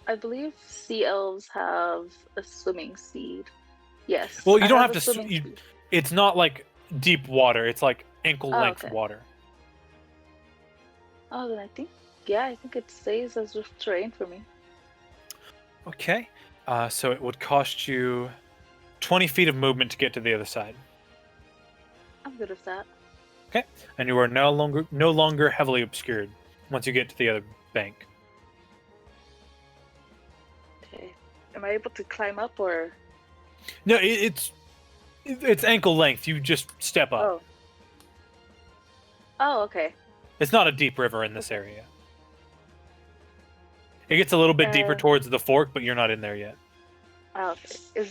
I believe sea elves have a swimming speed. Yes. Well, you I don't have a to. swimming speed. It's not like deep water. It's like ankle length okay. water. Oh, then I think it stays as rough terrain for me. Okay. So it would cost you 20 feet of movement to get to the other side. I'm good with that. Okay. And you are no longer heavily obscured once you get to the other bank. Okay. Am I able to climb up or? No, it's ankle length. You just step up. Oh. Oh, okay. It's not a deep river in this area. It gets a little bit deeper towards the fork, but you're not in there yet. Oh, okay.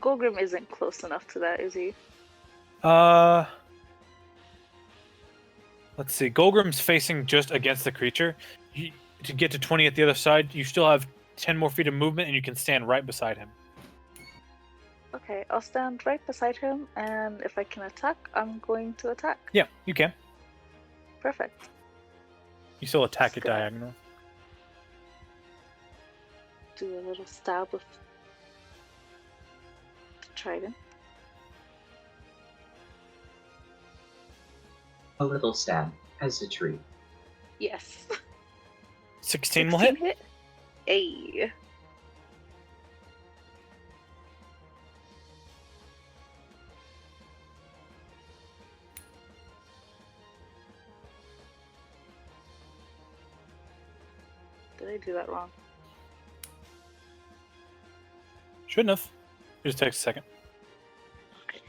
Golgrim isn't close enough to that, is he? Let's see. Golgrim's facing just against the creature. To get to 20 at the other side, you still have 10 more feet of movement, and you can stand right beside him. Okay, I'll stand right beside him, and if I can attack, I'm going to attack. Yeah, you can. Perfect. You still attack it Let's go. diagonal. Do a little stab with the trident. A little stab as a tree. Yes. 16 will hit. Hey. Did I do that wrong? Shouldn't have. It just takes a second. Okay.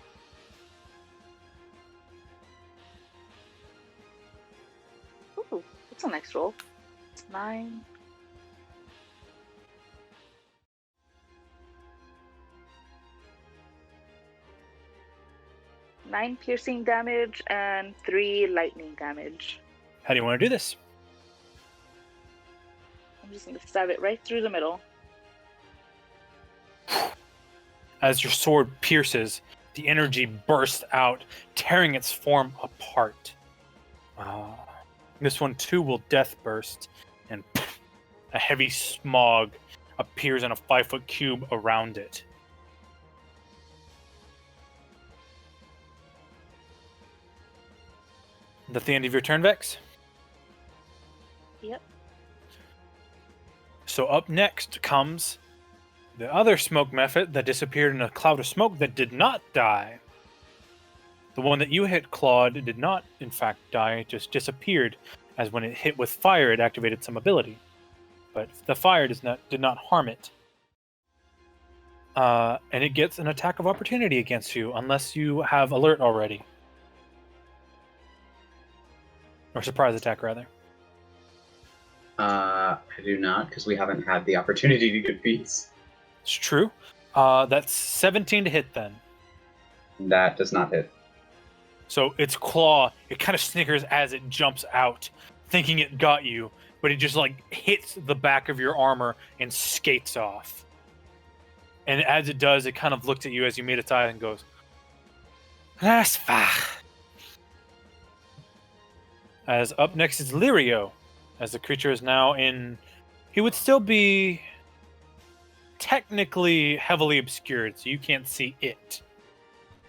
Ooh, that's a nice roll. It's 9. Nine piercing damage and 3 lightning damage. How do you want to do this? I'm just gonna stab it right through the middle. As your sword pierces, the energy bursts out, tearing its form apart. This one too will death burst, and a heavy smog appears in a 5-foot cube around it. Is that the end of your turn, Vex? Yep. So up next comes the other smoke method that disappeared in a cloud of smoke that did not die. The one that you hit, Klaude, did not, in fact, die. It just disappeared, as when it hit with fire, it activated some ability. But the fire did not harm it. And it gets an attack of opportunity against you, unless you have alert already. Or surprise attack, rather. I do not, because we haven't had the opportunity to get feats. It's true. That's 17 to hit, then. That does not hit. So its claw, it kind of snickers as it jumps out, thinking it got you, but it just like hits the back of your armor and skates off. And as it does, it kind of looks at you as you made its eye and goes, "That's fine." As up next is Lirio, as the creature is now in. He would still be technically heavily obscured, so you can't see it.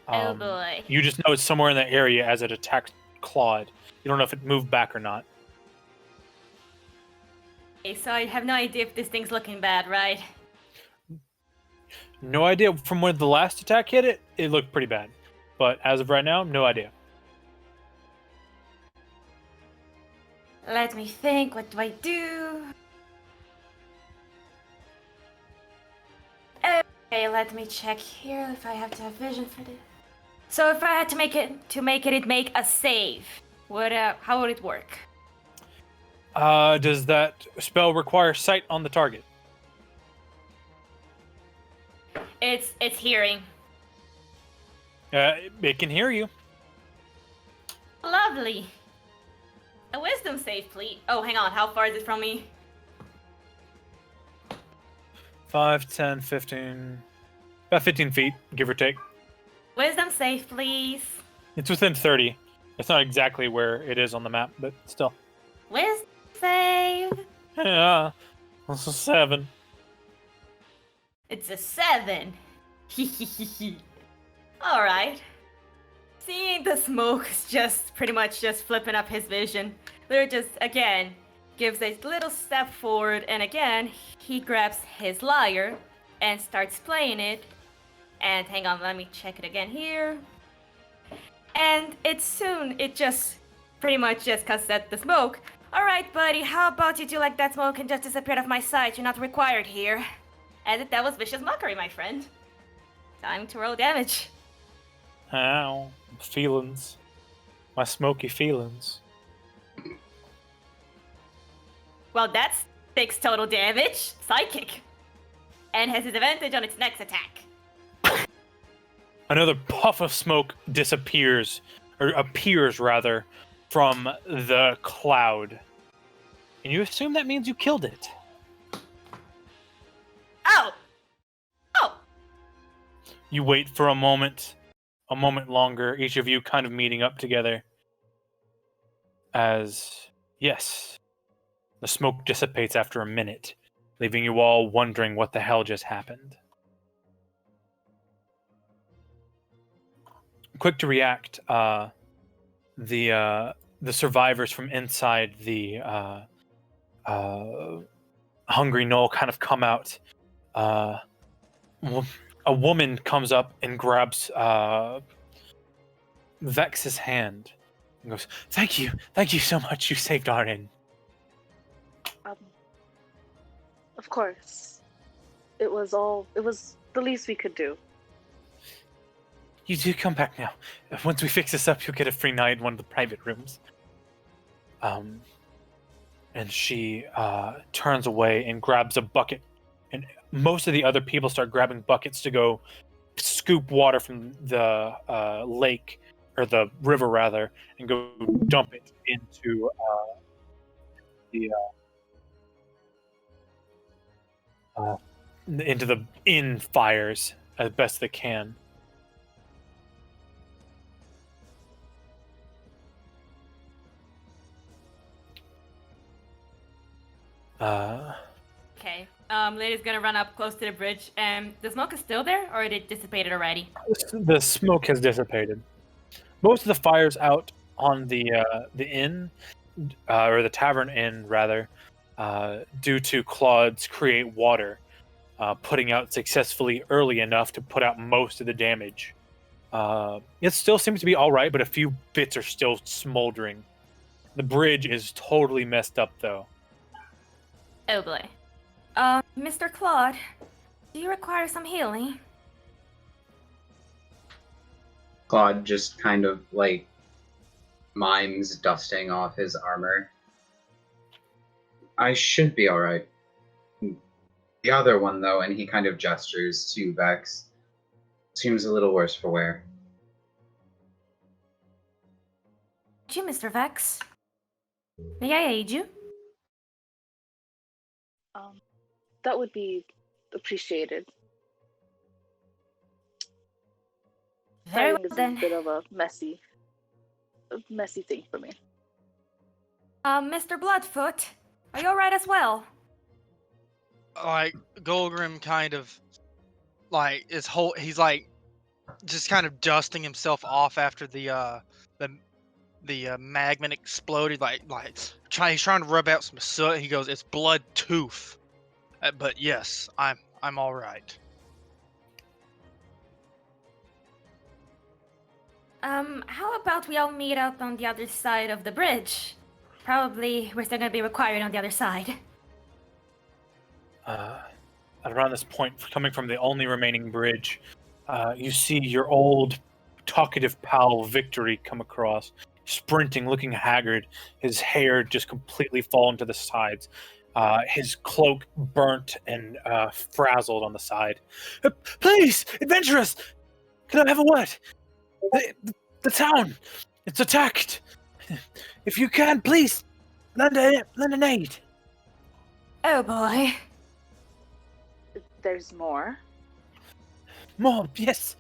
Oh boy. You just know it's somewhere in that area as it attacks Klaude. You don't know if it moved back or not. Okay, so I have no idea if this thing's looking bad, right? No idea. From when the last attack hit it, it looked pretty bad. But as of right now, no idea. Let me think, what do I do? Okay, let me check here if I have to have vision for this. So if I had to make it make a save, how would it work? Does that spell require sight on the target? It's hearing. It can hear you. Lovely. A wisdom save, please. Oh, hang on. How far is it from me? 5, 10, 15... About 15 feet, give or take. Wisdom save, please. It's within 30. It's not exactly where it is on the map, but still. Wisdom save. Yeah, that's a 7. It's a 7. Alright. Seeing the smoke is just pretty much just flipping up his vision. Lirio just, again, gives a little step forward, and again, he grabs his lyre and starts playing it. And hang on, let me check it again here. And it just pretty much just cuts at the smoke. Alright, buddy, how about you do like that smoke and just disappear off my sight? You're not required here. And that was vicious mockery, my friend. Time to roll damage. Ow. Feelings. My smoky feelings. Well, that's 6 total damage. Psychic. And has advantage on its next attack. Another puff of smoke disappears, or appears rather, from the cloud. And you assume that means you killed it. Oh! Oh! You wait for a moment longer, each of you kind of meeting up together. As, yes, the smoke dissipates after a minute, leaving you all wondering what the hell just happened. Quick to react, the survivors from inside the hungry knoll kind of come out. A woman comes up and grabs Vex's hand and goes, thank you so much, you saved our inn. Of course. It was the least we could do. You do come back now. Once we fix this up, you'll get a free night in one of the private rooms. And she turns away and grabs a bucket. And most of the other people start grabbing buckets to go scoop water from the lake, or the river rather, and go dump it into the inn fires as best they can. Okay. Lady's gonna run up close to the bridge. The smoke is still there, or it dissipated already? The smoke has dissipated. Most of the fires out on the inn, or the tavern inn rather, due to Klaude's create water, putting out successfully early enough to put out most of the damage. It still seems to be all right, but a few bits are still smoldering. The bridge is totally messed up, though. Oh boy. Mr. Klaude, do you require some healing? Klaude just kind of like mimes dusting off his armor. I should be alright. The other one, though, and he kind of gestures to Vex, seems a little worse for wear. You, Mr. Vex. May I aid you? That would be appreciated. Very well, Fighting is then. a bit of a messy thing for me. Mr. Bloodfoot, are you alright as well? Like Golgrim kind of like he's like just kind of dusting himself off after the magma exploded. He's trying to rub out some soot. He goes, "It's blood tooth," but yes, I'm all right. How about we all meet up on the other side of the bridge? Probably we're still gonna be required on the other side. Around this point, coming from the only remaining bridge, you see your old talkative pal Victory come across, sprinting, looking haggard, his hair just completely fallen to the sides, his cloak burnt and frazzled on the side. Please, adventurous! Can I have a word? The town! It's attacked! If you can, please lend an aid. Oh boy. There's more. More, yes.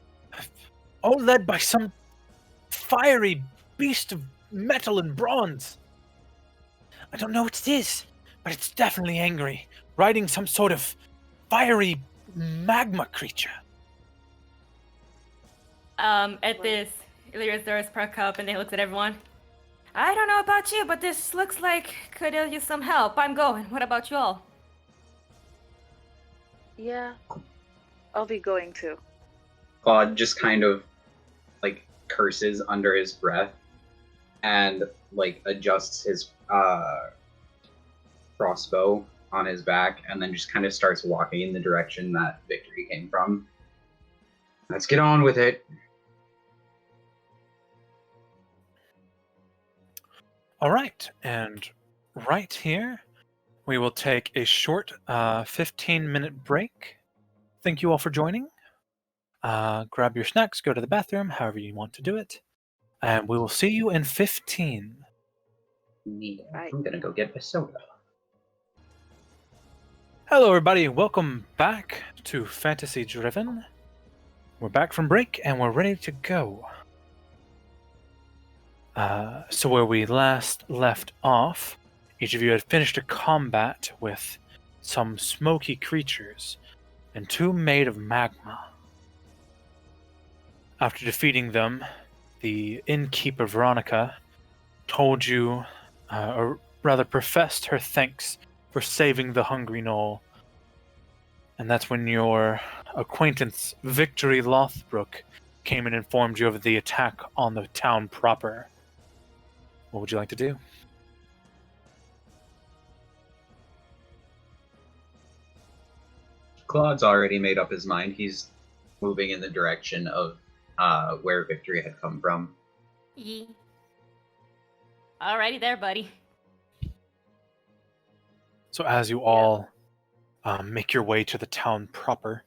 All led by some fiery beast of metal and bronze. I don't know what it is, but it's definitely angry, riding some sort of fiery magma creature. At this, Lyrio's doors perk up and they look at everyone. I don't know about you, but this looks like could use some help. I'm going. What about you all? Yeah, I'll be going too. Claude just kind of like curses under his breath and like adjusts his crossbow on his back and then just kind of starts walking in the direction that Victory came from. Let's get on with it. All right, and right here, we will take a short 15-minute break. Thank you all for joining. Grab your snacks, go to the bathroom, however you want to do it, and we will see you in 15. Yeah, Right. I'm gonna go get a soda. Hello, everybody. Welcome back to Fantasy Driven. We're back from break, and we're ready to go. So where we last left off, each of you had finished a combat with some smoky creatures, and two made of magma. After defeating them, the innkeeper Veronica told you, or rather professed her thanks for saving the hungry gnoll. And that's when your acquaintance Victory Lothbrook came and informed you of the attack on the town proper. What would you like to do? Claude's already made up his mind. He's moving in the direction of where Victory had come from. Yee. Alrighty there, buddy. So as you all make your way to the town proper,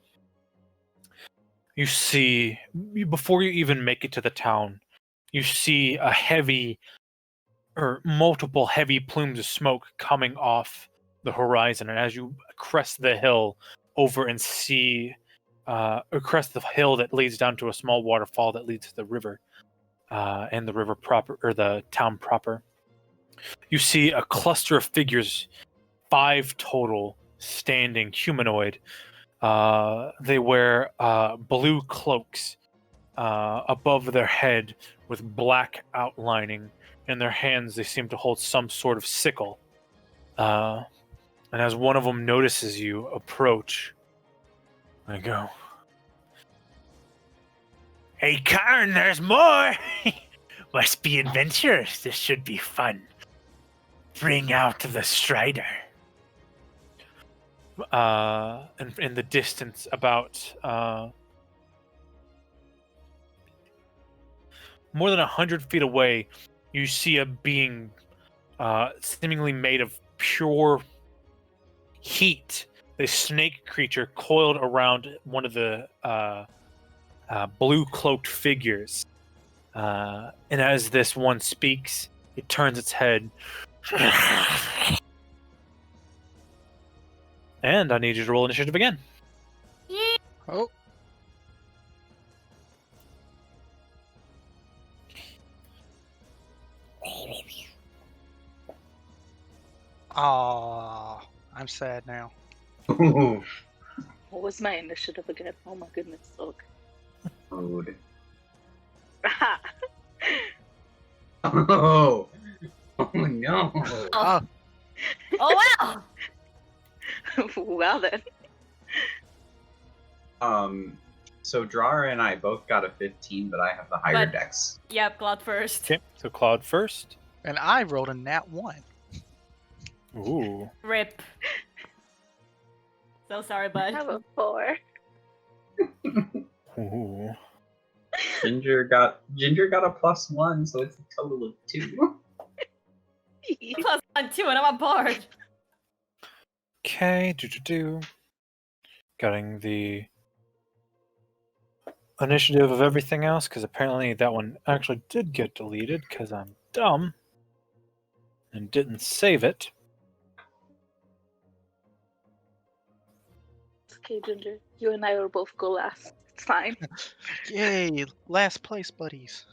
you see, before you even make it to the town, you see a heavy, or multiple heavy plumes of smoke coming off the horizon. And as you crest the hill over and see, or crest the hill that leads down to a small waterfall that leads to the river, and the river proper, or the town proper, you see a cluster of figures, 5 total, standing, humanoid. They wear blue cloaks above their head with black outlining. In their hands, they seem to hold some sort of sickle. And as one of them notices you approach, they go, "Hey, Karn, there's more! Must be adventurous. This should be fun. Bring out the Strider." And in the distance, about more than 100 feet away, you see a being seemingly made of pure heat. This snake creature coiled around one of the blue-cloaked figures. And as this one speaks, it turns its head. And I need you to roll initiative again. Oh, aw, I'm sad now. Ooh, What was my initiative again? Oh my goodness. Look. food. Oh, oh no. Oh, Oh wow! Well then. So Drar and I both got a 15, but I have the higher But- dex. Yep, Klaude first. Okay, so Klaude first. and I rolled a nat 1. Ooh. Rip. So sorry, I bud. have a 4. Ooh. Ginger got a +1, so it's a total of 2. Plus 1, 2, and I'm a bard. Okay, Getting the initiative of everything else, because apparently that one actually did get deleted, because I'm dumb. and didn't save it. It's okay, Ginger. You and I will both go last. It's fine. Yay! Last place, buddies.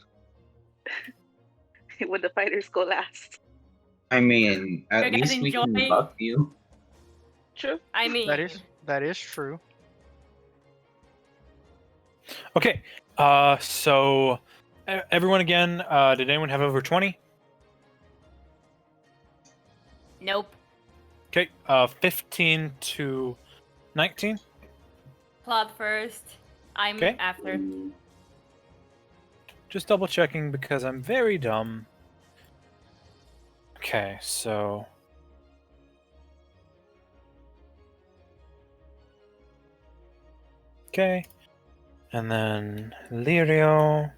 When the fighters go last. I mean, at You guys least we can enjoy? buff you. True. I mean, That is true. Okay, so everyone again, did anyone have over 20? nope. Okay, 15 to 19. Klaude first. I'm Okay. after. Just double checking because I'm very dumb. Okay, so... Okay, and then Lirio.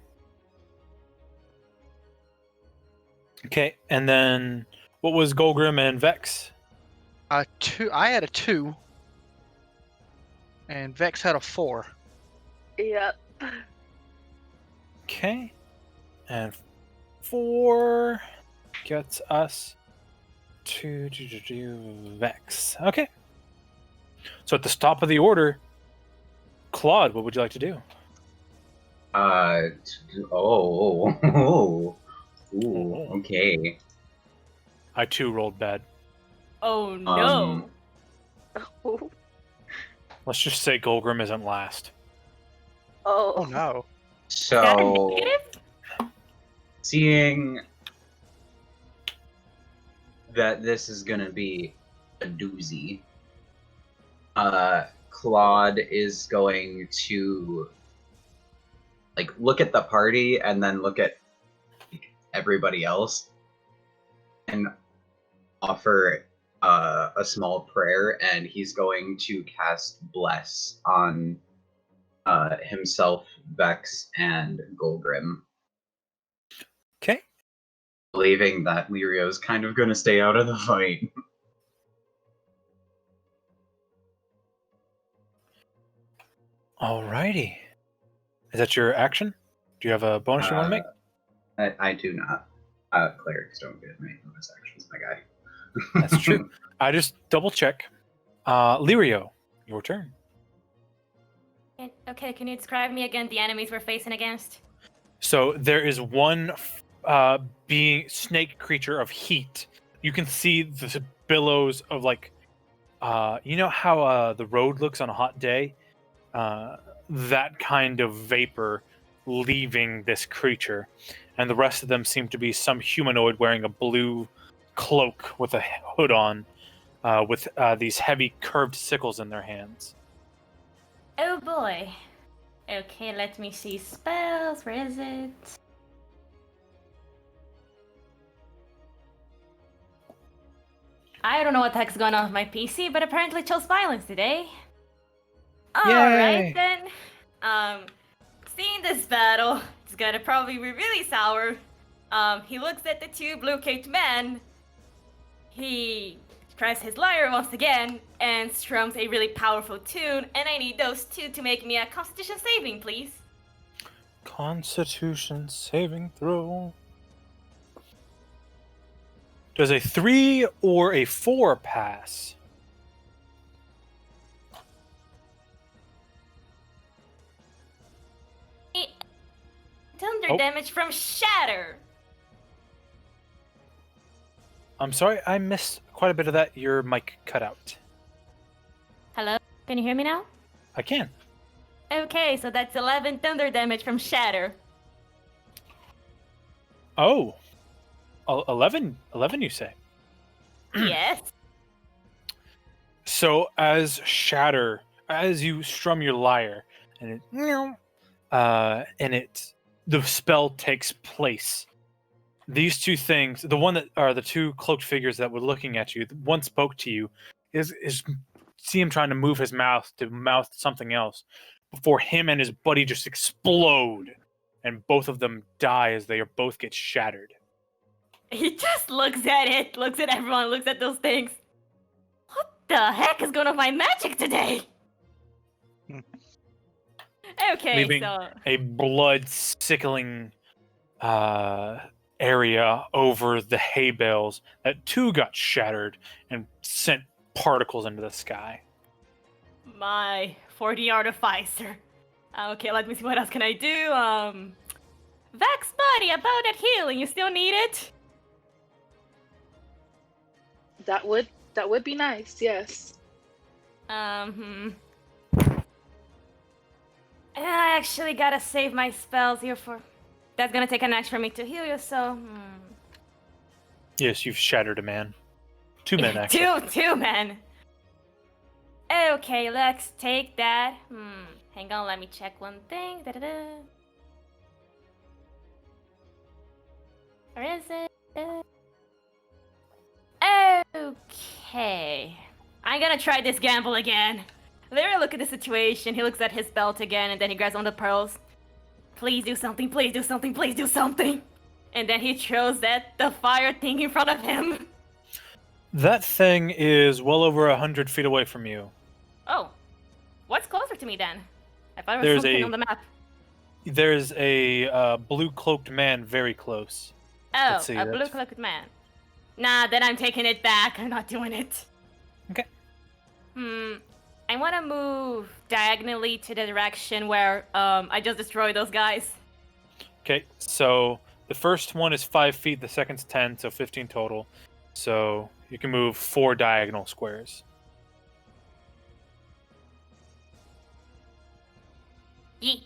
Okay, and then what was Golgrim and Vex? Two. I had a 2, and Vex had a 4. Yep. Okay, and 4 gets us to Vex. Okay, so at the top of the order, Klaude, what would you like to do? Ooh, okay. I too rolled bad. Oh no. Oh. Let's just say Golgrim isn't last. Oh no. Is that a So, negative? seeing that this is gonna be a doozy, Claude is going to like look at the party and then look at everybody else and offer a small prayer, and he's going to cast Bless on himself, Vex, and Golgrim, Okay. believing that Lirio's kind of going to stay out of the fight. Alrighty. Is that your action? Do you have a bonus you want to make? I do not. Clerics don't get many bonus actions, my guy. That's true. I just double check. Lirio, your turn. Okay, can you describe me again the enemies we're facing against? So there is one being snake creature of heat. You can see the billows of like, you know how the road looks on a hot day? That kind of vapor leaving this creature, and the rest of them seem to be some humanoid wearing a blue cloak with a hood on, with these heavy curved sickles in their hands. Oh boy. Okay, let me see spells. Where is it? I don't know what the heck's going on with my PC, but apparently chose violence today. Alright then. Seeing this battle, it's gonna probably be really sour. He looks at the two blue-caped men. He tries his lyre once again and strums a really powerful tune, and I need those two to make me a Constitution saving, please. Constitution saving throw. Does a 3 or a 4 pass? Thunder damage from Shatter. I'm sorry, I missed quite a bit of that. Your mic cut out. Hello? Can you hear me now? I can. Okay, so that's 11 thunder damage from Shatter. Oh. 11 you say? Yes. So as you strum your lyre, and the spell takes place. These two things, the one that are the two cloaked figures that were looking at you, one spoke to you, is see him trying to move his mouth to mouth something else, before him and his buddy just explode, and both of them die as they both get shattered. He just looks at it, looks at everyone, looks at those things. What the heck is going on with my magic today? Okay, Leaving so... a blood-sickling area over the hay bales that too got shattered and sent particles into the sky. My 40 artificer. Okay, let me see, what else can I do? Vex buddy, about that healing, you still need it? That would be nice, yes. I actually gotta save my spells here for... That's gonna take an action for me to heal you, so... Yes, you've shattered a man. 2 men, actually. Two men! Okay, let's take that. Hang on, let me check one thing. Da-da-da. Where is it? Okay. I'm gonna try this gamble again. Lirio look at the situation, he looks at his belt again, and then he grabs one of the pearls. Please do something, please do something, please do something! And then he throws the fire thing in front of him. That thing is well over 100 feet away from you. Oh. What's closer to me then? I thought it was There's something a- on the map. There's a blue-cloaked man very close. Oh, Let's see, a that's- blue-cloaked man. Nah, then I'm taking it back. I'm not doing it. Okay. I want to move diagonally to the direction where I just destroyed those guys. Okay, so the first one is 5 feet, the second's 10, so 15 total. So you can move 4 diagonal squares. Yeet.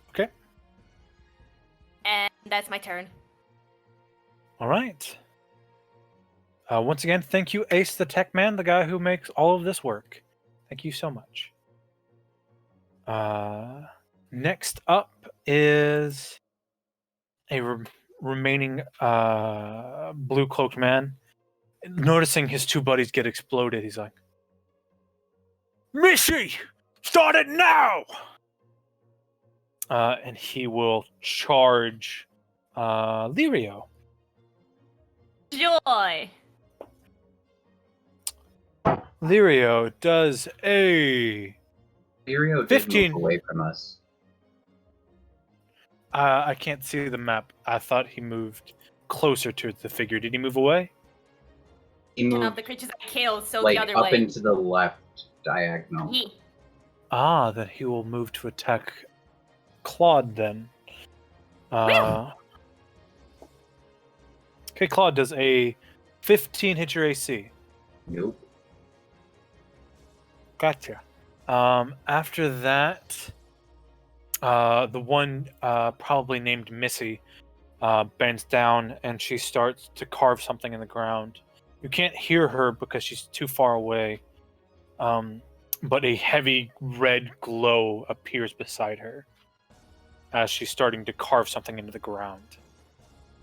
Okay. And that's my turn. All right. Once again, thank you, Ace the Tech Man, the guy who makes all of this work. Thank you so much. Next up is a remaining blue-cloaked man. Noticing his 2 buddies get exploded, he's like, Missy! Start it now! And he will charge Lirio. Joy! Lirio does a... Lirio did 15. move away from us. I can't see the map. I thought he moved closer to the figure. Did he move away? He One of moved the creatures I killed, so like the other up way. into the left diagonal. Yeet. Then he will move to attack Klaude then. Okay, Klaude does a 15 hit your AC. Nope. Gotcha. After that, the one probably named Missy bends down and she starts to carve something in the ground. You can't hear her because she's too far away, but a heavy red glow appears beside her as she's starting to carve something into the ground.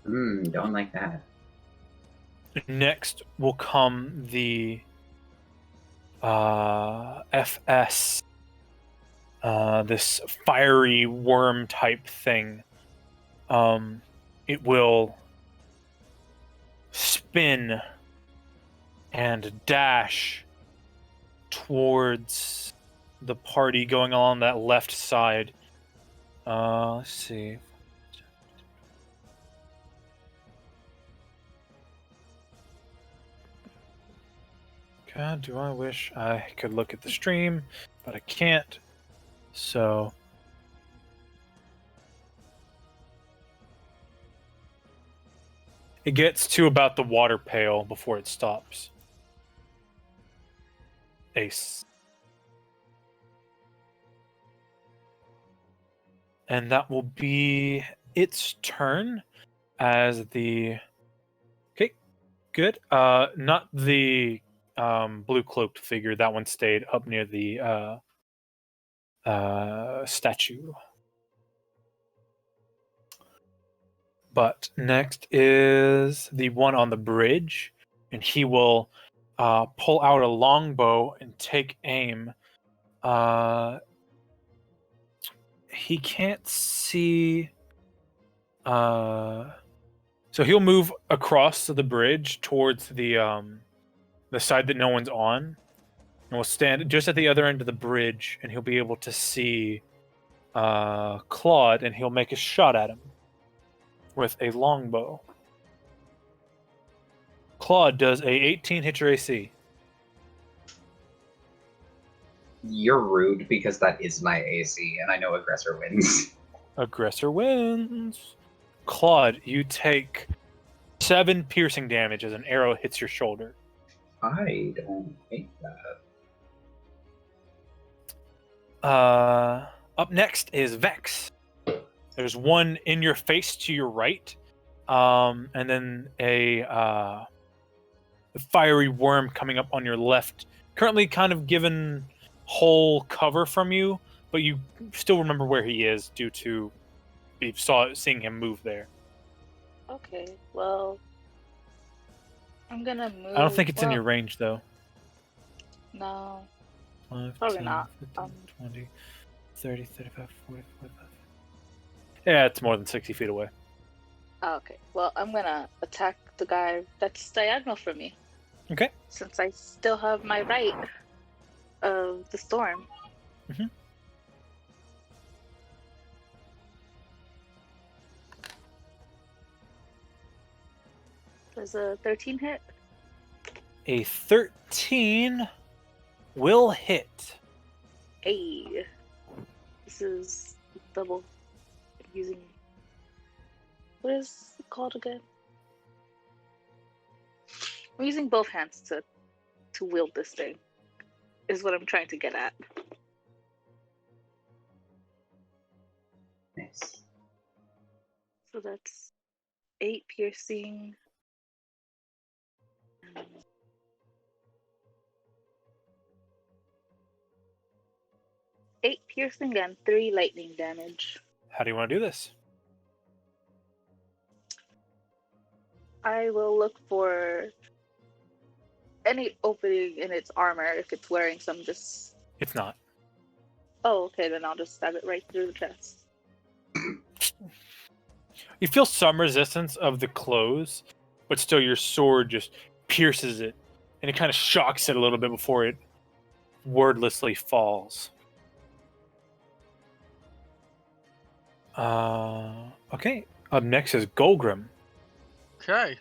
Don't like that. Next will come the FS, this fiery worm type thing. It will spin and dash towards the party going along that left side. Let's see. God, do I wish I could look at the stream, but I can't. So it gets to about the water pail before it stops. Ace. And that will be its turn as the... Okay, good. Not the blue-cloaked figure. That one stayed up near the statue. But next is the one on the bridge, and he will pull out a longbow and take aim. He can't see. So he'll move across the bridge towards the side that no one's on, and will stand just at the other end of the bridge, and he'll be able to see Klaude, and he'll make a shot at him. with a longbow. Klaude does a 18 hit your AC. You're rude because that is my AC, and I know aggressor wins. Aggressor wins. Klaude, you take 7 piercing damage as an arrow hits your shoulder. I don't hate that. Up next is Vex. There's one in your face to your right, and then a fiery worm coming up on your left. Currently kind of given whole cover from you, but you still remember where he is due to seeing him move there. Okay, well, I'm gonna move. I don't think it's in your range, though. No. 5, Probably 10, not. 15, 20, 30, 35, 40, 45. Yeah, it's more than 60 feet away. Okay, well, I'm gonna attack the guy that's diagonal from me. Okay. Since I still have my right of the storm. Mm-hmm. Does a 13 hit? A 13 will hit. Hey. This is double using. What is it called again? I'm using both hands to wield this thing. Is what I'm trying to get at. Nice. So that's 8 piercing. 8 piercing and 3 lightning damage. How do you want to do this? I will look for any opening in its armor if it's wearing some just... It's not. Oh, okay, then I'll just stab it right through the chest. You feel some resistance of the clothes, but still your sword just pierces it, and it kind of shocks it a little bit before it wordlessly falls. Okay. Up next is Golgrim. Okay.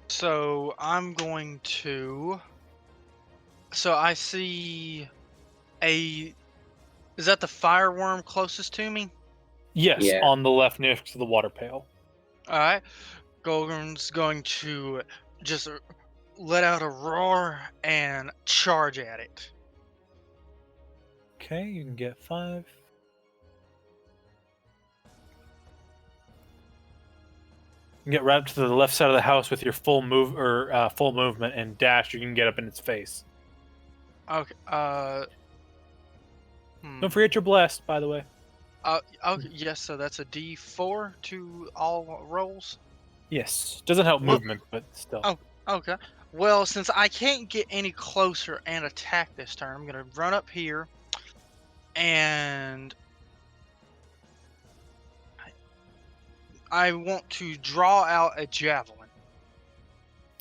So I'm going to. So I see a. Is that the fireworm closest to me? Yes, Yeah. on the left next to the water pail. Alright. Golgrim's going to just let out a roar and charge at it. Okay, you can get 5. You can get right up to the left side of the house with your full movement and dash. You can get up in its face. Okay. Don't forget your blast, by the way. Okay, yes, so that's a D4 to all rolls? Yes, doesn't help movement, but still. Oh. Okay. Well, since I can't get any closer and attack this turn, I'm going to run up here and I want to draw out a javelin.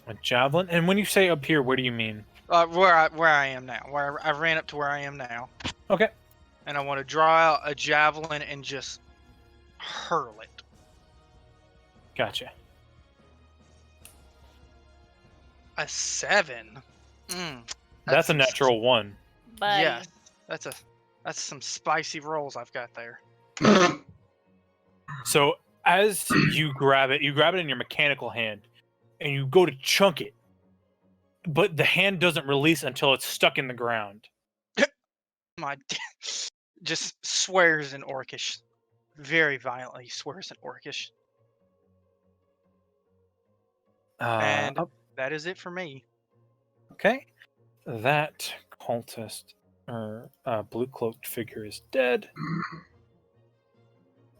A javelin? And when you say up here, where do you mean? Where I am now. Where I ran up to where I am now. Okay. And I want to draw out a javelin and just hurl it. Gotcha. A 7. That's a natural 1. But Yeah, that's some spicy rolls I've got there. So as you grab it in your mechanical hand, and you go to chunk it, but the hand doesn't release until it's stuck in the ground. My just swears in Orcish, very violently swears in Orcish, and that is it for me. Okay, that cultist or blue-cloaked figure is dead.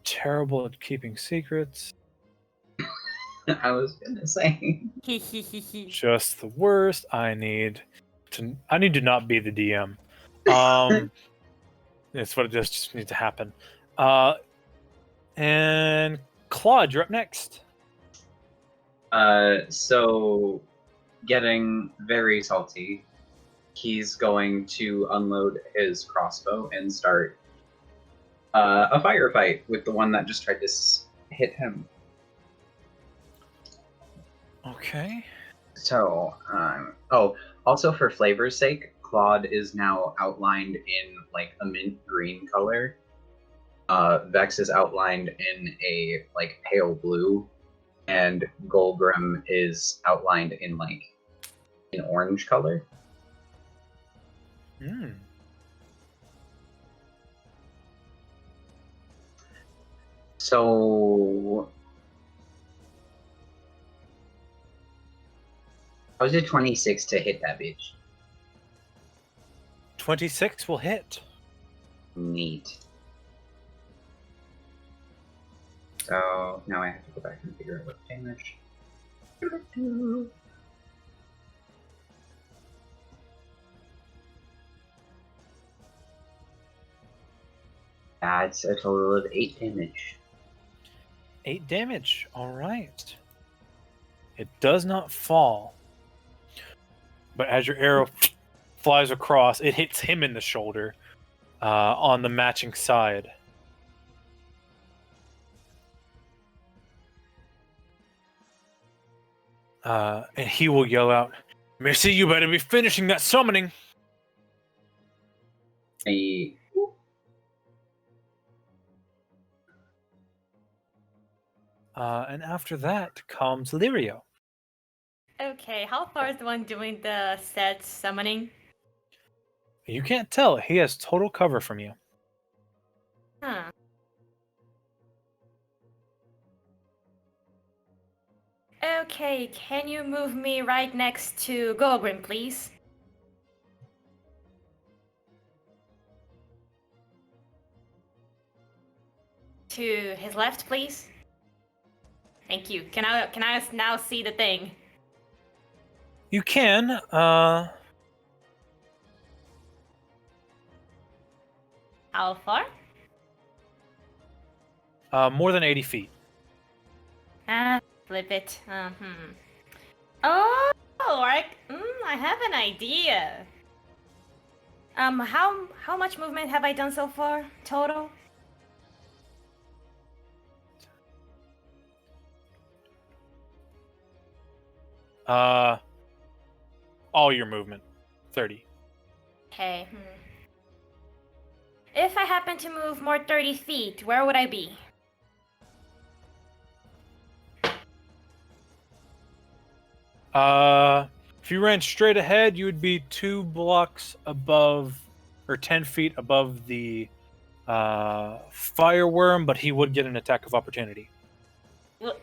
Terrible at keeping secrets. I was gonna say. Just the worst. I need to not be the DM. That's what it just needs to happen. And Klaude, you're up next. So getting very salty, he's going to unload his crossbow and start a firefight with the one that just tried to hit him. Okay. So, also for flavor's sake, Klaude is now outlined in like a mint green color. Vex is outlined in a like pale blue, and Golgrim is outlined in like an orange color. Hmm. So, I was a 26 to hit that bitch. 26 will hit. Neat. So now I have to go back and figure out what damage. That's a total of 8 damage. 8 damage. All right. It does not fall. But as your arrow flies across, it hits him in the shoulder on the matching side. And he will yell out, "Missy, you better be finishing that summoning." And after that comes Lirio. Okay, how far is the one doing the set summoning? You can't tell. He has total cover from you. Huh. Okay, can you move me right next to Golgrim, please? To his left, please. Thank you. Can I now see the thing? You can. How far? More than 80 feet. Flip it. Oh, I have an idea. How much movement have I done so far total? All your movement, 30. Okay. If I happen to move more 30 feet, where would I be? If you ran straight ahead, you would be 2 blocks above, or 10 feet above the fireworm, but he would get an attack of opportunity.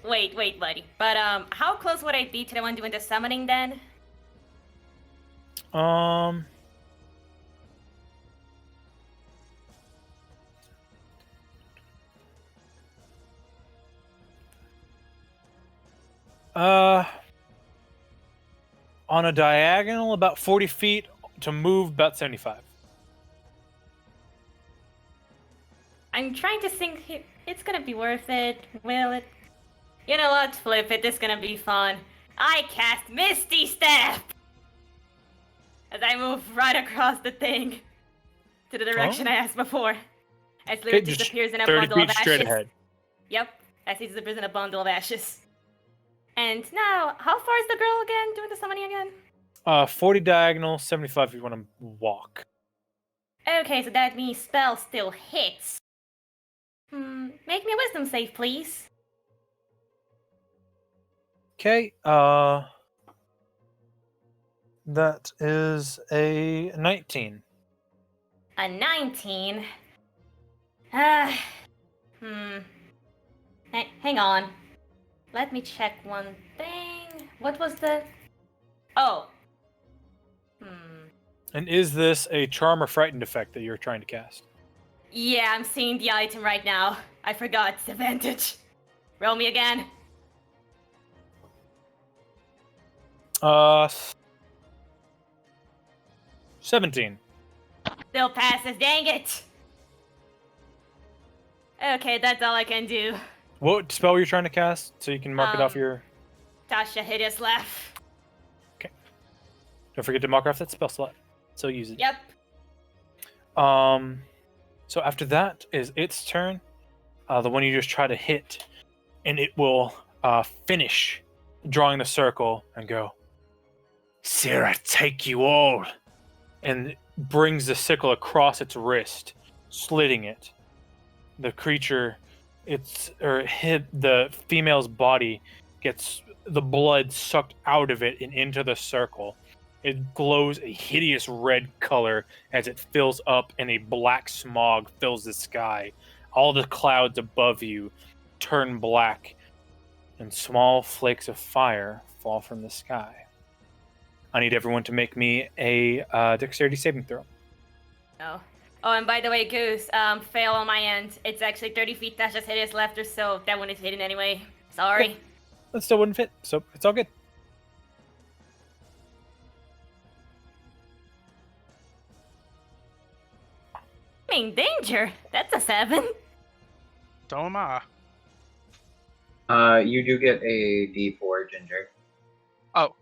Wait, buddy. But how close would I be to the one doing the summoning then? On a diagonal, about 40 feet. To move, about 75. I'm trying to think. It's gonna be worth it. Will it? You know what? Flip it. It's gonna be fun. I cast Misty Step as I move right across the thing to the direction I asked before. As Lirio disappears in a 30 bundle of feet ashes. straight ahead. Yep, as he disappears in a bundle of ashes. And now, how far is the girl again doing the summoning again? 40 diagonal, 75 if you want to walk. Okay, so that means spell still hits. Make me a wisdom save, please. Okay, that is a 19. A 19? Hang on. Let me check one thing. What was the... Oh. And is this a charm or frightened effect that you're trying to cast? Yeah, I'm seeing the item right now. I forgot it's advantage. Roll me again. 17. Still passes, dang it! Okay, that's all I can do. What spell were you trying to cast? So you can mark it off your... Tasha Hideous Laugh. Okay. Don't forget to mark off that spell slot. So use it. Yep. So after that is its turn. The one you just try to hit. And it will finish drawing the circle, and go, "Sarah, take you all," and brings the sickle across its wrist, slitting it. The creature, the female's body gets the blood sucked out of it and into the circle. It glows a hideous red color as it fills up, and a black smog fills the sky. All the clouds above you turn black, and small flakes of fire fall from the sky. I need everyone to make me a dexterity saving throw. Oh. Oh, and by the way, Goose, fail on my end. It's actually 30 feet. That's just hit his left, or so that one is hidden anyway. Sorry. Yeah, that still wouldn't fit, so it's all good. Danger. That's a 7. So am I. You do get a D4, Ginger. Oh,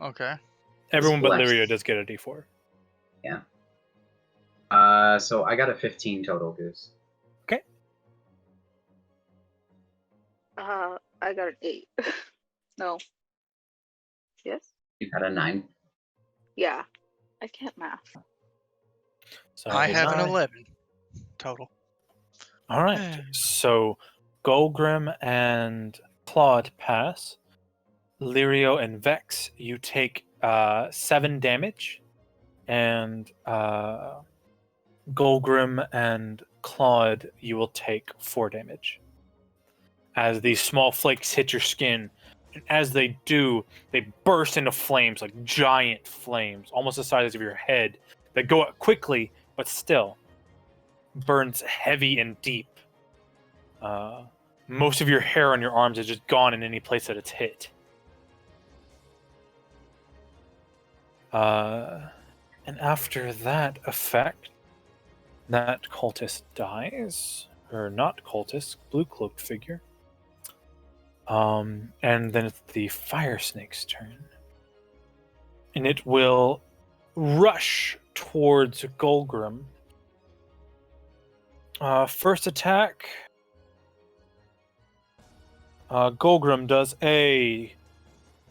okay. Everyone but Blessed. Lirio does get a D4. Yeah. So I got a 15 total, Goose. Okay. I got an 8. No. Yes? You got a 9. Yeah. I can't math. So I have an 9. 11 total. All right. So Golgrim and Klaude pass. Lirio and Vex, you take 7 damage, and Golgrim and Klaude, you will take 4 damage. As these small flakes hit your skin, and as they do, they burst into flames, like giant flames, almost the size of your head, that go up quickly, but still burns heavy and deep. Most of your hair on your arms is just gone in any place that it's hit. And after that effect, that cultist dies. Or not cultist, blue cloaked figure. And then it's the fire snake's turn. And it will rush towards Golgrim. First attack. Golgrim does a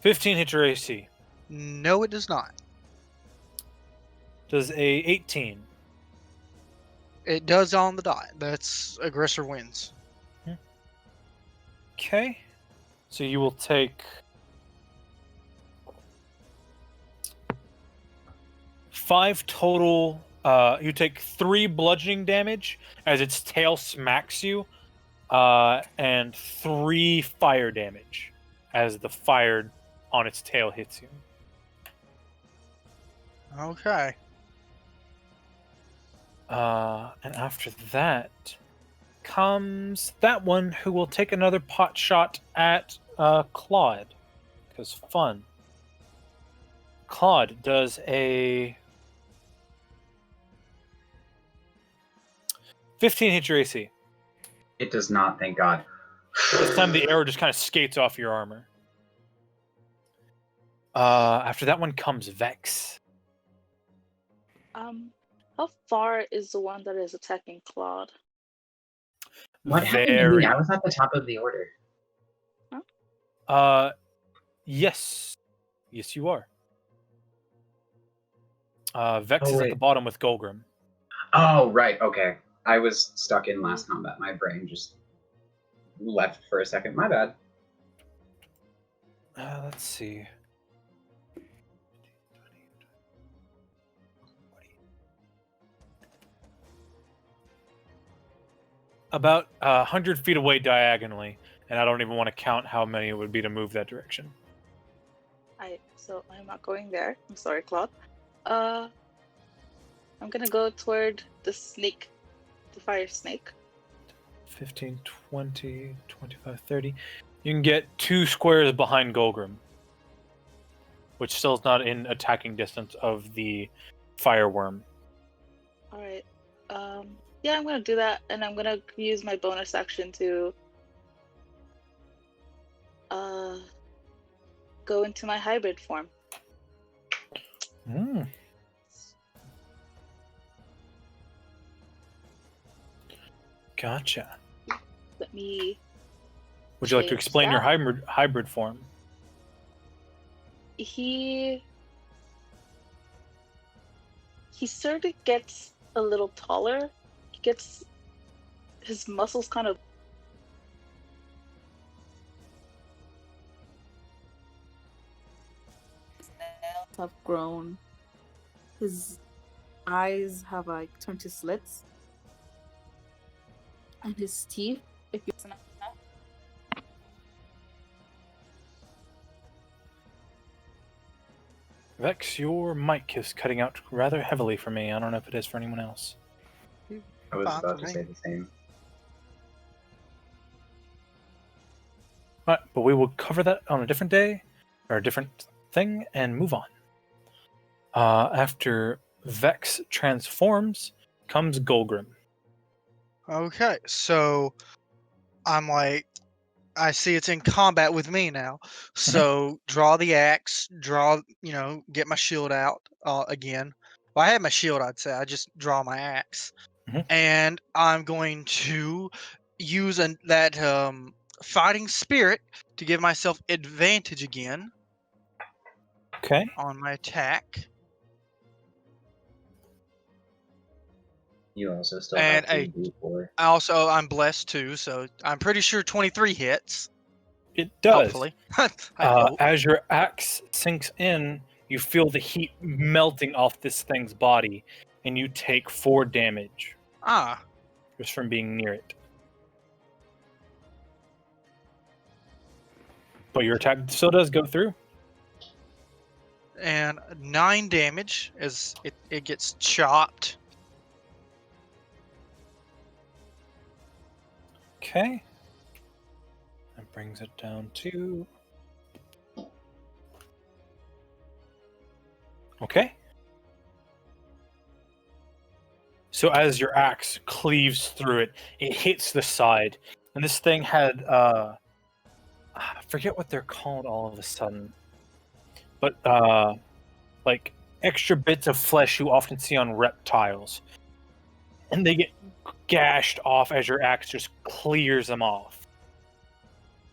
15 hit your AC. No, it does not. Does a 18. It does on the dot. That's aggressor wins. Okay. So you will take 5 total. You take 3 bludgeoning damage as its tail smacks you, and 3 fire damage as the fire on its tail hits you. Okay. And after that comes that one who will take another pot shot at Klaude, because fun. Klaude does a 15 hit your AC. It does not, thank God. This time the arrow just kind of skates off your armor. After that one comes Vex. How far is the one that is attacking Claude? What happened to me? I was at the top of the order. Yes. Yes, you are. Vex is at wait. the bottom with Golgrim. Oh, right, okay. I was stuck in last combat. My brain just left for a second. My bad. Let's see. About 100 feet away diagonally, and I don't even want to count how many it would be to move that direction. So I'm not going there. I'm sorry, Claude. I'm gonna go toward the snake, the fire snake. 15, 20, 25, 30. You can get 2 squares behind Golgrim, which still is not in attacking distance of the fireworm. All right. Yeah, I'm gonna do that, and I'm gonna use my bonus action to go into my hybrid form. Gotcha. Let me. Would you like to change explain your that. hybrid form? he sort of gets a little taller. He gets his muscles kind of have grown. His eyes have like turned to slits. And his teeth, if you listen up. Vex, your mic is cutting out rather heavily for me. I don't know if it is for anyone else. I was Fine about for to me. say the same. Right, but we will cover that on a different day, or a different thing, and move on. After Vex transforms, comes Golgrim. Okay, so I'm like, I see it's in combat with me now. So draw the axe, get my shield out again. Well, I had my shield, I'd say. I just draw my axe. Mhm. And I'm going to use that fighting spirit to give myself advantage again Okay. on my attack. You also still And have the D4. I'm blessed too, so I'm pretty sure 23 hits. It does. Hopefully. I hope. As your axe sinks in, you feel the heat melting off this thing's body, and you take 4 damage Ah, just from being near it. But your attack still does go through. and 9 damage as it gets chopped. Okay. That brings it down to... Okay. So as your axe cleaves through it, it hits the side. And this thing had, I forget what they're called all of a sudden. But, like, extra bits of flesh you often see on reptiles. And they get gashed off as your axe just clears them off.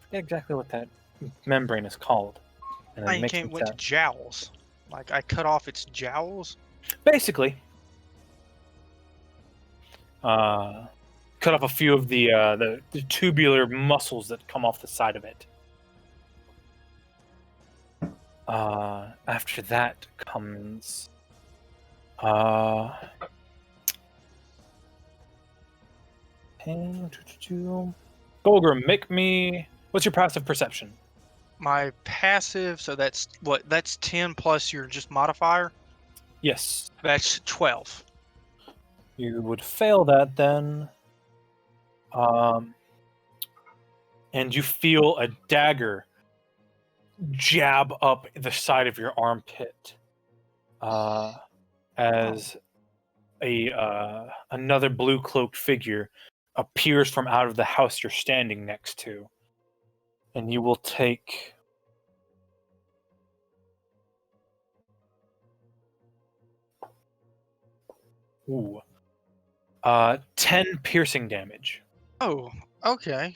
I forget exactly what that membrane is called. And it I makes went me to sad. jowls. Like I cut off its jowls. Basically. Cut off a few of the tubular muscles that come off the side of it. After that comes... Golgrim, make me... What's your passive perception? My passive, so that's 10 plus your just modifier. Yes. That's 12. You would fail that then. And you feel a dagger jab up the side of your armpit. As another blue cloaked figure appears from out of the house you're standing next to. And you will take... Ooh. 10 piercing damage. Oh, okay.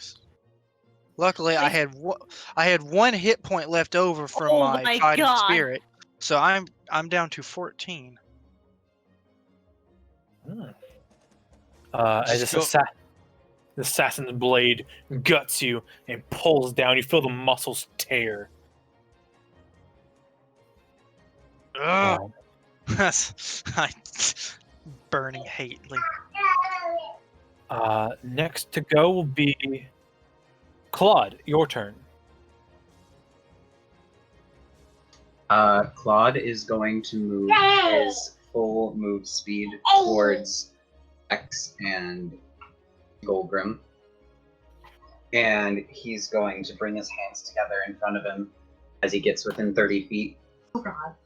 Luckily, I had one hit point left over from Oh my my fighting God. spirit, so I'm down to 14. As Just this the assassin's blade guts you and pulls down, you feel the muscles tear. Ugh. Burning hately. Next to go will be Klaude. Your turn. Claude is going to move his full move speed towards X and Golgrim. And he's going to bring his hands together in front of him as he gets within 30 feet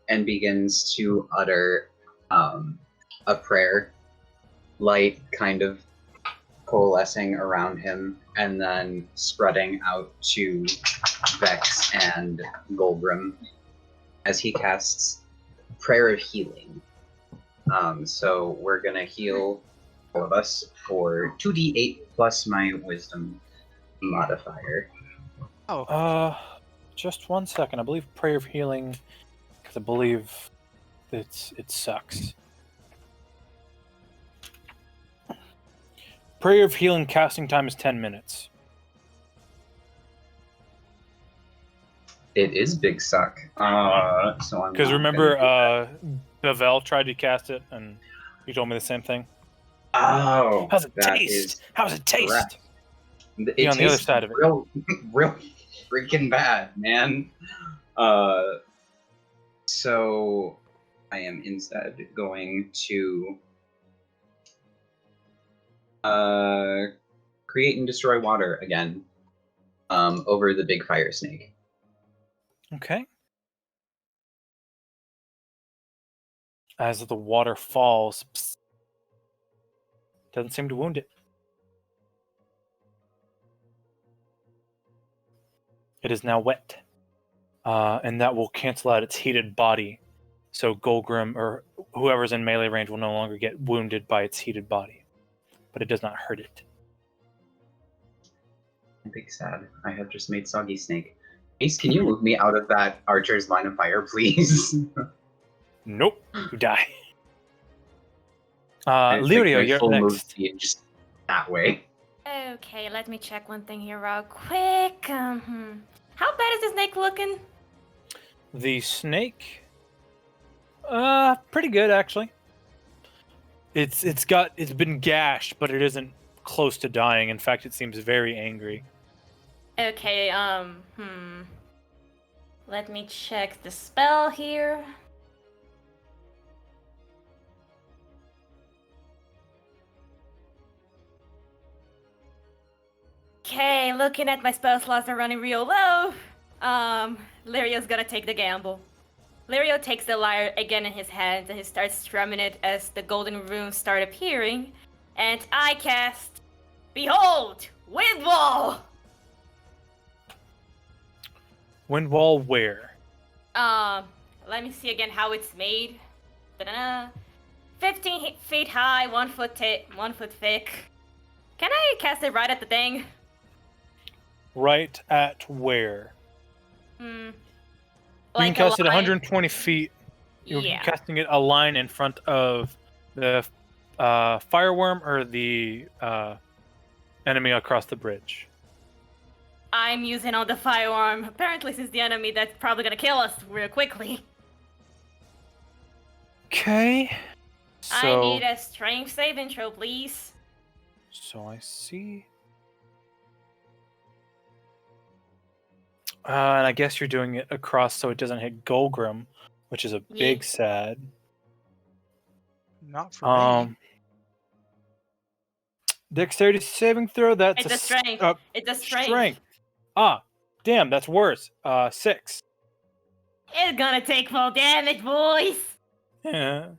and begins to utter a prayer, light kind of coalescing around him and then spreading out to Vex and Golgrim as he casts Prayer of Healing. So we're going to heal all of us for 2d8 plus my wisdom modifier. Oh, Just 1 second. I believe Prayer of Healing, because I believe it sucks. Prayer of Healing casting time is 10 minutes. It is big suck. So I'm Because not remember, gonna Bevel tried to cast it, and he told me the same thing. Oh, How's it that taste? is How's it taste? correct. It Be on the other tastes side of it. real freaking bad, man. So I am instead going to create and destroy water again over the big fire snake. Okay. As the water falls, doesn't seem to wound it. It is now wet, and that will cancel out its heated body. So Golgrim, or whoever's in melee range, will no longer get wounded by its heated body. But it does not hurt it. I'm big sad. I have just made Soggy Snake. Ace, can you move me out of that archer's line of fire, please? Nope, you die. I take Lirio, my you're full move next. speed just that way. Okay, let me check one thing here real quick. How bad is the snake looking? The snake, pretty good actually. It's been gashed, but it isn't close to dying. In fact, it seems very angry. Okay, let me check the spell here. Okay, looking at my spell slots are running real low. Lirio's gonna take the gamble. Lirio takes the lyre again in his hands and he starts strumming it as the golden runes start appearing. And I cast, Behold, Wind Wall! Wind wall where? Let me see again how it's made. Da-da-da. 15 feet high, 1 foot 1 foot thick. Can I cast it right at the thing? Right at where? You Like can cast a it line. 120 feet. You're Yeah. casting it a line in front of the fireworm or the enemy across the bridge. I'm using on the firearm. Apparently, since the enemy that's probably gonna kill us real quickly. Okay. I need a strength save intro, please. So I see. And I guess you're doing it across so it doesn't hit Golgrim, which is a big sad. Not for me. Dexterity saving throw. That's It's a strength. It's a strength. Strength. Ah, damn, that's worse. 6. It's gonna take full damage, boys. Yeah.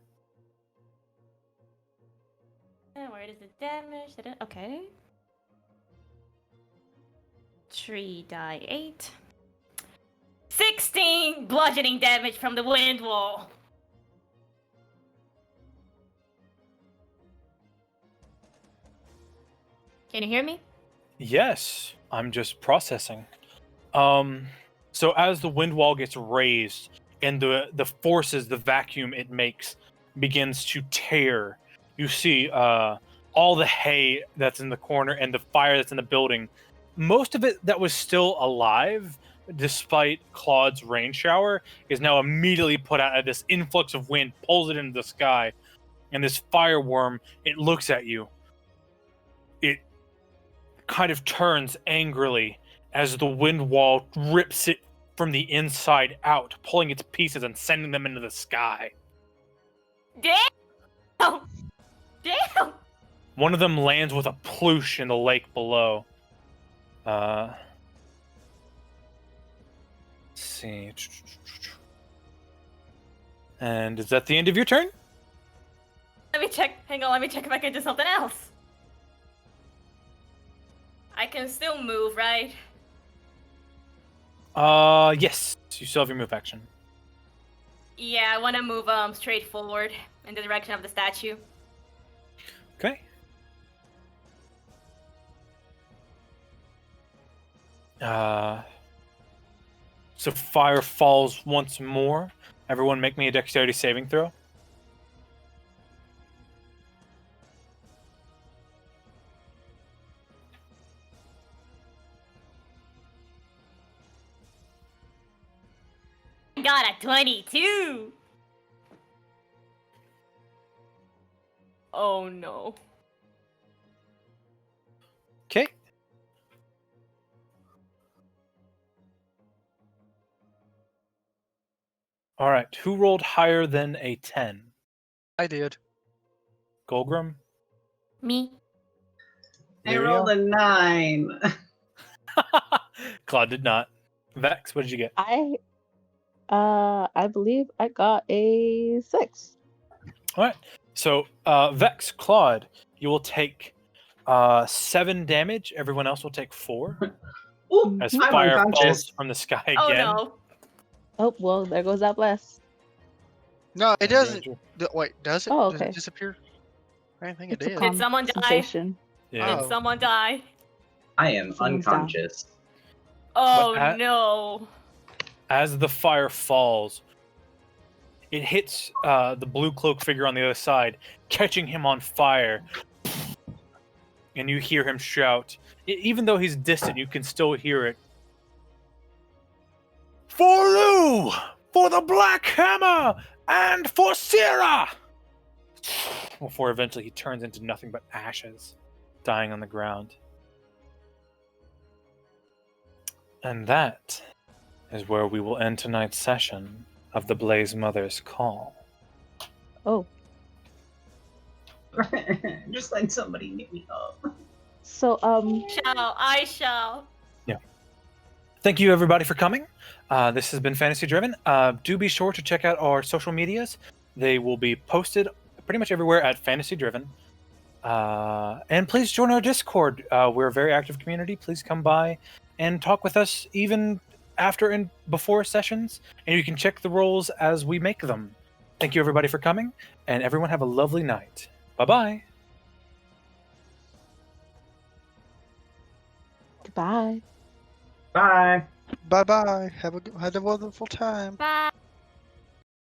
Where is the damage? Okay. 3 die 8. 16 bludgeoning damage from the wind wall. Can you hear me? Yes, I'm just processing. So as the wind wall gets raised and the forces, the vacuum it makes begins to tear, you see all the hay that's in the corner and the fire that's in the building. Most of it that was still alive, despite Claude's rain shower, is now immediately put out as this influx of wind pulls it into the sky. And this fireworm, it looks at you. It kind of turns angrily as the wind wall rips it from the inside out, pulling its pieces and sending them into the sky. Damn! Damn! One of them lands with a ploosh in the lake below. Let's see. And is that the end of your turn? Let me check. Hang on, let me check if I can do something else. I can still move, right? Yes. You still have your move action. Yeah, I want to move straight forward in the direction of the statue. Okay. So fire falls once more. Everyone make me a dexterity saving throw. Got a 22. Oh no. Okay. All right. Who rolled higher than a 10? I did. Golgrim? Me. I rolled a 9. Klaude did not. Vex, what did you get? I believe I got a 6. All right. So, Vex, Klaude, you will take 7 damage. Everyone else will take 4. Ooh, As I'm fire falls unconscious. from the sky Oh again. no. Oh, well, there goes that bless. No, it doesn't. Wait, does it? Oh, Does okay. it disappear? I didn't think It's it a did. Did someone die? compensation. Yeah. Oh. Did someone die? I am Someone's down. unconscious. Oh But no. As the fire falls, it hits the blue cloak figure on the other side, catching him on fire. And you hear him shout. Even though he's distant, you can still hear it. For Lou! For the Black Hammer! And for Sierra! Before eventually he turns into nothing but ashes, dying on the ground. And that is where we will end tonight's session of the Blaze Mother's Call. Oh, Just let somebody get me up. so I shall. Thank you, everybody, for coming. This has been Fantasy Driven. Do be sure to check out our social medias. They will be posted pretty much everywhere at Fantasy Driven. And please join our Discord. We're a very active community. Please come by and talk with us even after and before sessions. And you can check the rolls as we make them. Thank you, everybody, for coming. And everyone have a lovely night. Bye-bye. goodbye. Bye. Bye bye. Have a wonderful time. Bye.